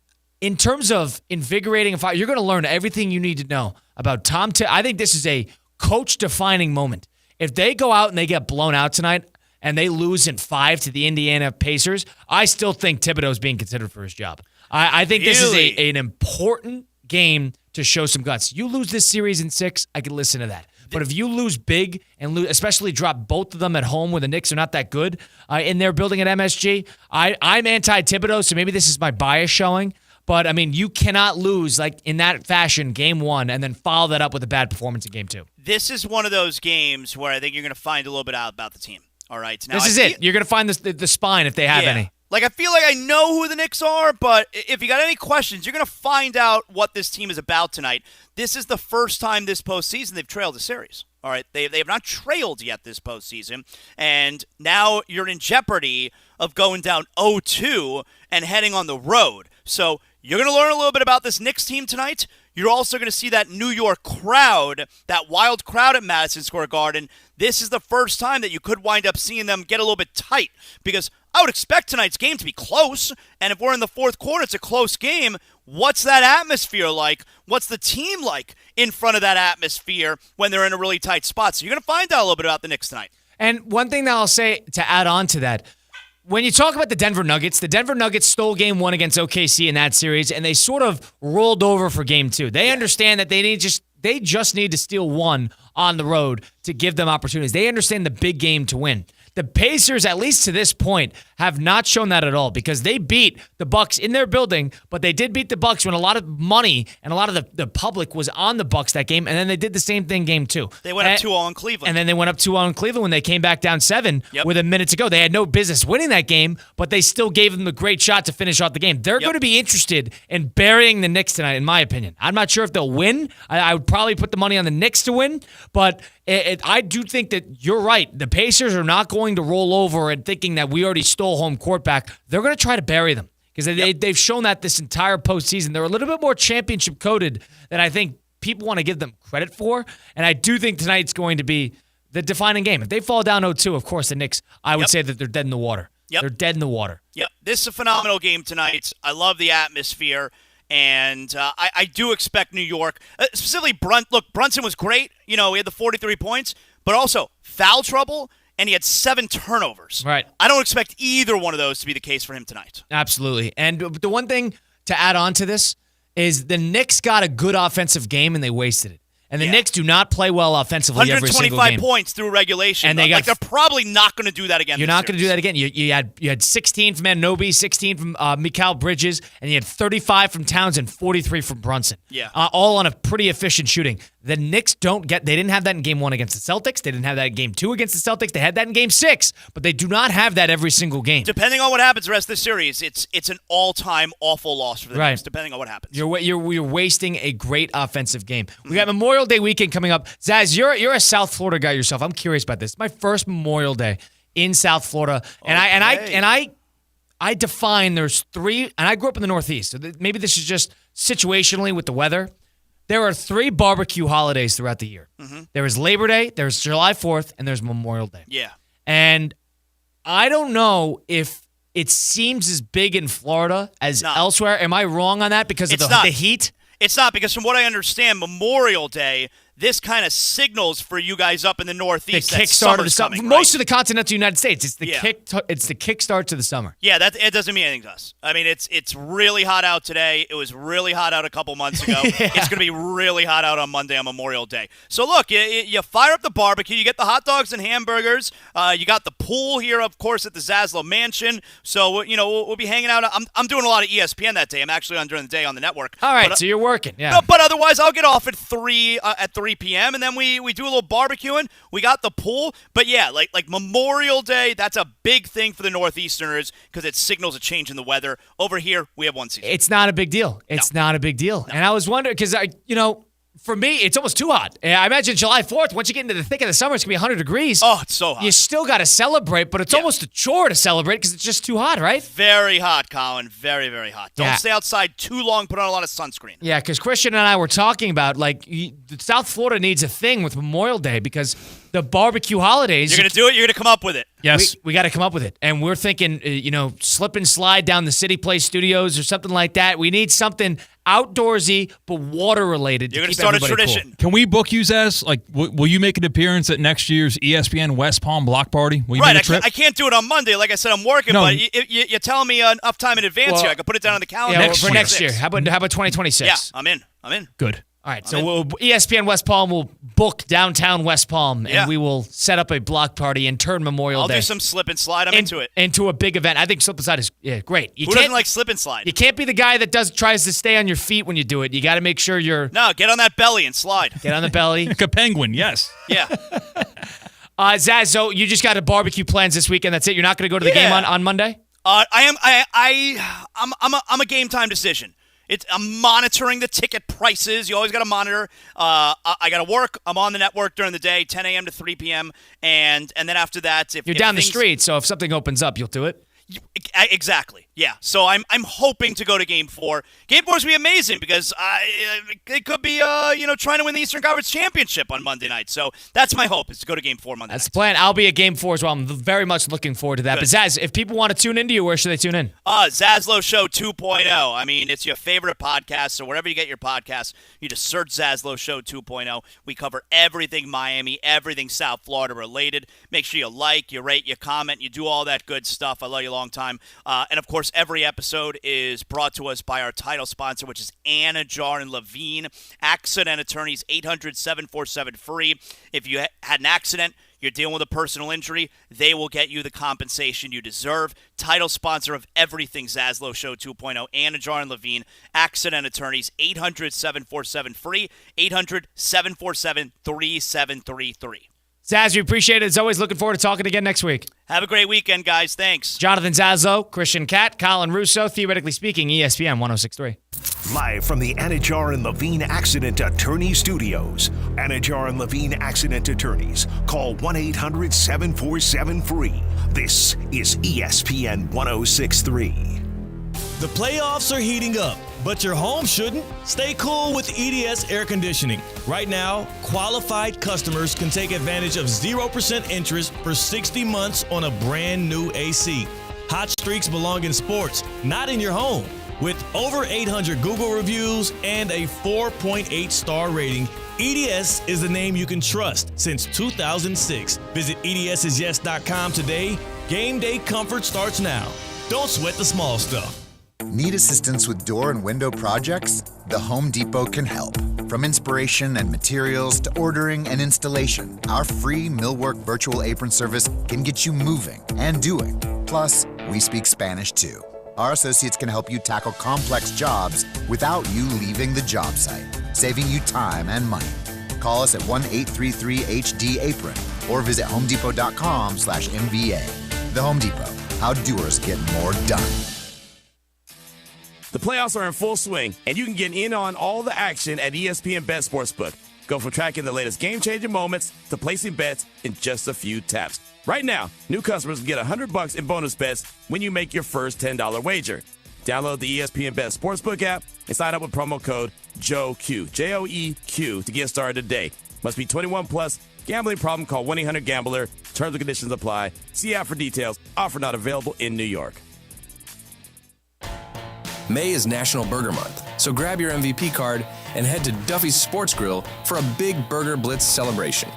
in terms of invigorating, you're going to learn everything you need to know about Tom. I think this is a coach-defining moment. If they go out and they get blown out tonight, and they lose in 5 to the Indiana Pacers, I still think Thibodeau's being considered for his job. I think this is an important game to show some guts. You lose this series in 6, I could listen to that. But if you lose big and especially drop both of them at home where the Knicks are not that good in their building at MSG, I'm anti-Thibodeau, so maybe this is my bias showing. But, I mean, you cannot lose like in that fashion game 1 and then follow that up with a bad performance in game 2. This is one of those games where I think you're going to find a little bit out about the team. All right. Now, this is it. You're going to find the spine if they have any. Like, I feel like I know who the Knicks are, but if you got any questions, you're going to find out what this team is about tonight. This is the first time this postseason they've trailed a series. All right, they have not trailed yet this postseason, and now you're in jeopardy of going down 0-2 and heading on the road. So you're going to learn a little bit about this Knicks team tonight. You're also going to see that New York crowd, that wild crowd at Madison Square Garden. This is the first time that you could wind up seeing them get a little bit tight because I would expect tonight's game to be close, and if we're in the fourth quarter, it's a close game. What's that atmosphere like? What's the team like in front of that atmosphere when they're in a really tight spot? So you're going to find out a little bit about the Knicks tonight. And one thing that I'll say to add on to that, when you talk about the Denver Nuggets stole game 1 against OKC in that series, and they sort of rolled over for game 2. They understand that they just need to steal 1 on the road to give them opportunities. They understand the big game to win. The Pacers, at least to this point, have not shown that at all because they beat the Bucks in their building, but they did beat the Bucks when a lot of money and a lot of the public was on the Bucks that game, and then they did the same thing game 2. They went up 2-0 in Cleveland. And then they went up 2-0 in Cleveland when they came back down 7 with a minute to go. They had no business winning that game, but they still gave them a great shot to finish off the game. They're going to be interested in burying the Knicks tonight, in my opinion. I'm not sure if they'll win. I would probably put the money on the Knicks to win, but I do think that you're right. The Pacers are not going to roll over and thinking that we already stole home court back. They're going to try to bury them because they've shown that this entire postseason. They're a little bit more championship coded than I think people want to give them credit for. And I do think tonight's going to be the defining game. If they fall down 0-2, of course, the Knicks, I would say that they're dead in the water. They're dead in the water. Yep. This is a phenomenal game tonight. I love the atmosphere. And I do expect New York, specifically Brunson was great. You know, he had the 43 points, but also foul trouble, and he had 7 turnovers. Right. I don't expect either one of those to be the case for him tonight. Absolutely. And the one thing to add on to this is the Knicks got a good offensive game, and they wasted it. And the Knicks do not play well offensively every single game. 125 points through regulation. And they're probably not going to do that again. You're not going to do that again. You had 16 from Anunoby, 16 from Mikal Bridges, and you had 35 from Towns and 43 from Brunson. Yeah. All on a pretty efficient shooting. The Knicks they didn't have that in game 1 against the Celtics. They didn't have that in game 2 against the Celtics. They had that in game 6, but they do not have that every single game. Depending on what happens the rest of the series, it's an all-time awful loss for the Knicks, depending on what happens. You're wasting a great offensive game. We got Memorial Day weekend coming up. Zaz, you're a South Florida guy yourself. I'm curious about this. It's my first Memorial Day in South Florida, and I define there's 3, and I grew up in the Northeast, so maybe this is just situationally with the weather. There are 3 barbecue holidays throughout the year. Mm-hmm. There is Labor Day, there's July 4th, and there's Memorial Day. Yeah. And I don't know if it seems as big in Florida as elsewhere. Am I wrong on that because of the heat? It's not, because from what I understand, Memorial Day, this kind of signals for you guys up in the Northeast the kickstart of the summer. Most of the continental United States, it's the kickstart to the summer. Yeah, it doesn't mean anything to us. I mean, it's really hot out today. It was really hot out a couple months ago. It's going to be really hot out on Monday on Memorial Day. So look, you fire up the barbecue, you get the hot dogs and hamburgers. You got the pool here, of course, at the Zaslow Mansion. So we'll be hanging out. I'm doing a lot of ESPN that day. I'm actually on during the day on the network. All right, so you're working. Yeah. No, but otherwise, I'll get off at 3 p.m. and then we do a little barbecuing. We got the pool, but yeah, like Memorial Day, that's a big thing for the Northeasterners because it signals a change in the weather. Over here, we have one season. It's not a big deal. It's not a big deal. No. And I was wondering because for me, it's almost too hot. I imagine July 4th, once you get into the thick of the summer, it's going to be 100 degrees. Oh, it's so hot. You still got to celebrate, but it's almost a chore to celebrate because it's just too hot, right? Very hot, Colin. Very, very hot. Don't stay outside too long. Put on a lot of sunscreen. Yeah, because Christian and I were talking about, South Florida needs a thing with Memorial Day because the barbecue holidays. You're going to do it? You're going to come up with it? Yes. We got to come up with it. And we're thinking, slip and slide down the City Place studios or something like that. We need something outdoorsy but water related. You're going to start a tradition. Cool. Can we book you, Zaz? Like, will you make an appearance at next year's ESPN West Palm block party? Will you make a trip? I can't do it on Monday. Like I said, I'm working, but you're telling me enough time in advance here. I can put it down on the calendar. Yeah, for next year. How about 2026? Yeah, I'm in. Good. All right, so ESPN West Palm will book downtown West Palm, and we will set up a block party and turn Memorial Day. I'll do some slip and slide. I'm into it. Into a big event. I think slip and slide is great. Who doesn't like slip and slide? You can't be the guy that tries to stay on your feet when you do it. You got to make sure you're... No, get on that belly and slide. Get on the belly. Like a penguin, yes. Yeah. Zaz, so you just got a barbecue plans this weekend. That's it? You're not going to go to the game on Monday? I'm a game time decision. I'm monitoring the ticket prices. You always got to monitor. I got to work. I'm on the network during the day, 10 a.m. to 3 p.m. And then after that, you're down the street, so if something opens up, you'll do it. Exactly. Yeah. So I'm hoping to go to Game 4. Game 4 is going to be amazing because it could be trying to win the Eastern Conference Championship on Monday night. So that's my hope, is to go to Game 4 Monday night. That's the plan. I'll be at Game 4 as well. I'm very much looking forward to that. Good. But Zaz, if people want to tune into you, where should they tune in? Zaslow Show 2.0. I mean, it's your favorite podcast. So wherever you get your podcasts, you just search Zaslow Show 2.0. We cover everything Miami, everything South Florida related. Make sure you like, you rate, you comment, you do all that good stuff. I love you a long time. And of course, every episode is brought to us by our title sponsor, which is Anna Jar and Levine. Accident attorneys, 800-747-FREE. If you had an accident, you're dealing with a personal injury, they will get you the compensation you deserve. Title sponsor of everything Zaslow Show 2.0, Anna Jar and Levine. Accident attorneys, 800-747-FREE, 800-747-3733. Zaz, we appreciate it. As always, looking forward to talking again next week. Have a great weekend, guys. Thanks. Jonathan Zaslow, Christian Catt, Colin Russo, Theoretically Speaking, ESPN 106.3. Live from the Anajar and Levine Accident Attorney Studios. Anajar and Levine Accident Attorneys. Call 1-800-747-FREE. This is ESPN 106.3. The playoffs are heating up, but your home shouldn't. Stay cool with EDS Air Conditioning. Right now, qualified customers can take advantage of 0% interest for 60 months on a brand new AC. Hot streaks belong in sports, not in your home. With over 800 Google reviews and a 4.8 star rating, EDS is the name you can trust since 2006. Visit EDSIsYes.com today. Game day comfort starts now. Don't sweat the small stuff. Need assistance with door and window projects? The Home Depot can help. From inspiration and materials to ordering and installation, our free Millwork virtual apron service can get you moving and doing. Plus, we speak Spanish too. Our associates can help you tackle complex jobs without you leaving the job site, saving you time and money. Call us at 1-833-HD-APRON or visit homedepot.com/MVA. The Home Depot, how doers get more done. The playoffs are in full swing, and you can get in on all the action at ESPN Bet Sportsbook. Go from tracking the latest game-changing moments to placing bets in just a few taps. Right now, new customers can get $100 in bonus bets when you make your first $10 wager. Download the ESPN Bet Sportsbook app and sign up with promo code JOEQ, J-O-E-Q, to get started today. Must be 21 plus. Gambling problem? Call 1-800-GAMBLER. Terms and conditions apply. See app for details. Offer not available in New York. May is National Burger Month, so grab your MVP card and head to Duffy's Sports Grill for a big Burger Blitz celebration.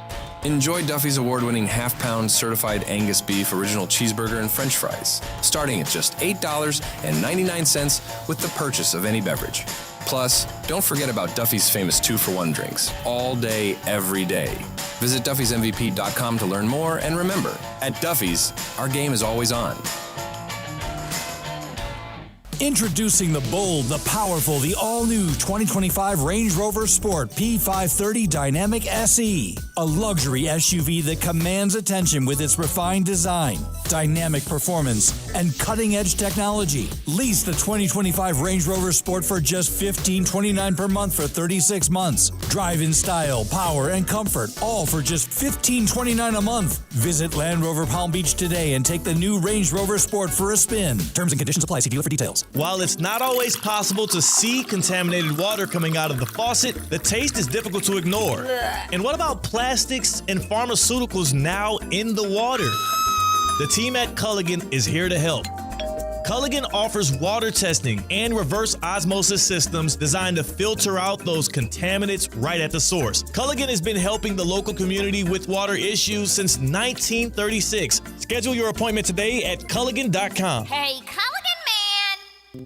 Enjoy Duffy's award-winning half-pound certified Angus beef original cheeseburger and french fries, starting at just $8.99 with the purchase of any beverage. Plus, don't forget about Duffy's famous 2-for-1 drinks, all day, every day. Visit Duffy'sMVP.com to learn more, and remember, at Duffy's, our game is always on. Introducing the bold, the powerful, the all-new 2025 Range Rover Sport P530 Dynamic SE. A luxury SUV that commands attention with its refined design, dynamic performance, and cutting-edge technology. Lease the 2025 Range Rover Sport for just $15.29 per month for 36 months. Drive in style, power, and comfort, all for just $15.29 a month. Visit Land Rover Palm Beach today and take the new Range Rover Sport for a spin. Terms and conditions apply. See dealer for details. While it's not always possible to see contaminated water coming out of the faucet, the taste is difficult to ignore. And what about plastics and pharmaceuticals now in the water? The team at Culligan is here to help. Culligan offers water testing and reverse osmosis systems designed to filter out those contaminants right at the source. Culligan has been helping the local community with water issues since 1936. Schedule your appointment today at Culligan.com. Hey, Culligan man!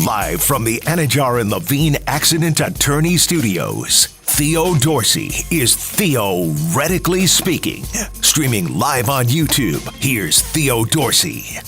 Live from the Anajar and Levine Accident Attorney Studios, Theo Dorsey is Theoretically Speaking. Streaming live on YouTube, here's Theo Dorsey.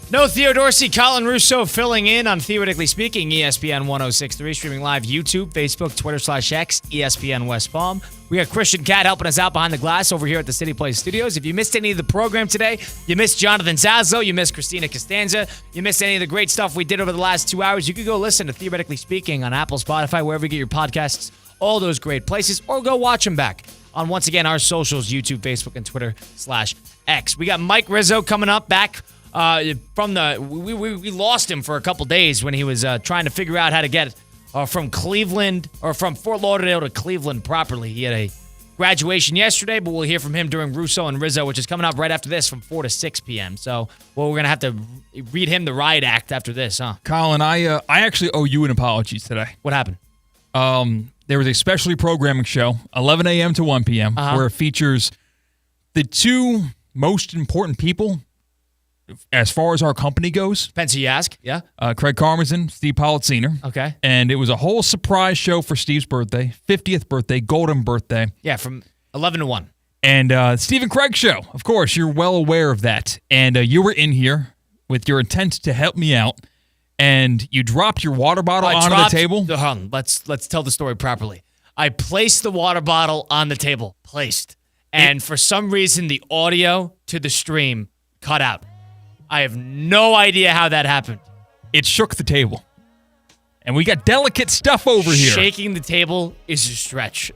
No Theo Dorsey, Colin Russo filling in on Theoretically Speaking, ESPN 1063, streaming live YouTube, Facebook, Twitter/X, ESPN West Palm. We got Christian Cat helping us out behind the glass over here at the City Place Studios. If you missed any of the program today, you missed Jonathan Zaslow, you missed Christina Costanza, you missed any of the great stuff we did over the last 2 hours, you could go listen to Theoretically Speaking on Apple, Spotify, wherever you get your podcasts, all those great places, or go watch them back on, once again, our socials, YouTube, Facebook, and Twitter/X. We got Mike Rizzo coming up back. From we lost him for a couple days when he was trying to figure out how to get from Cleveland or from Fort Lauderdale to Cleveland properly. He had a graduation yesterday, but we'll hear from him during Russo and Rizzo, which is coming up right after this from 4 to 6 p.m. So, we're going to have to read him the riot act after this, huh? Colin, I actually owe you an apology today. What happened? There was a specialty programming show, 11 a.m. to 1 p.m., where it features the two most important people as far as our company goes. Depends who you ask, yeah. Craig Karmazin, Steve Politziner. Okay. And it was a whole surprise show for Steve's birthday, 50th birthday, golden birthday. Yeah, from 11 to 1. And Steve and Craig show, of course, you're well aware of that. And you were in here with your intent to help me out, and you dropped your water bottle onto the table. Let's tell the story properly. I placed the water bottle on the table, and for some reason the audio to the stream cut out. I have no idea how that happened. It shook the table. And we got delicate stuff over here. Shaking the table is a stretch.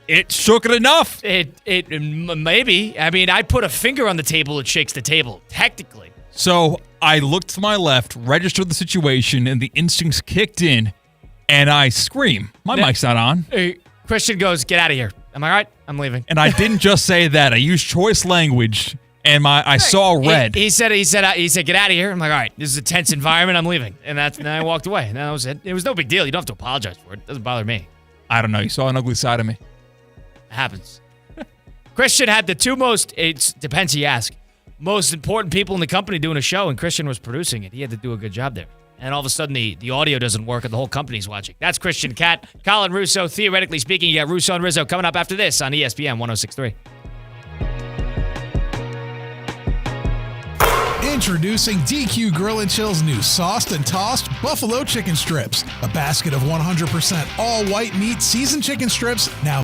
It shook it enough. It maybe. I mean, I put a finger on the table, it shakes the table, technically. So I looked to my left, registered the situation, and the instincts kicked in, and I scream. My mic's not on. Christian goes, "Get out of here." Am I right? I'm leaving. And I didn't just say that. I used choice language. And I saw red. He said, "Get out of here." I'm like, "All right, this is a tense environment. I'm leaving." And then I walked away. And that was it. It was no big deal. You don't have to apologize for it. It doesn't bother me. I don't know. You saw an ugly side of me. It happens. Christian had the two most. It depends who you ask. Most important people in the company doing a show, and Christian was producing it. He had to do a good job there. And all of a sudden, the audio doesn't work, and the whole company's watching. That's Christian Cat, Colin Russo. Theoretically Speaking, you got Russo and Rizzo coming up after this on ESPN 1063. Introducing DQ Grill & Chill's new sauced and tossed buffalo chicken strips. A basket of 100% all white meat seasoned chicken strips now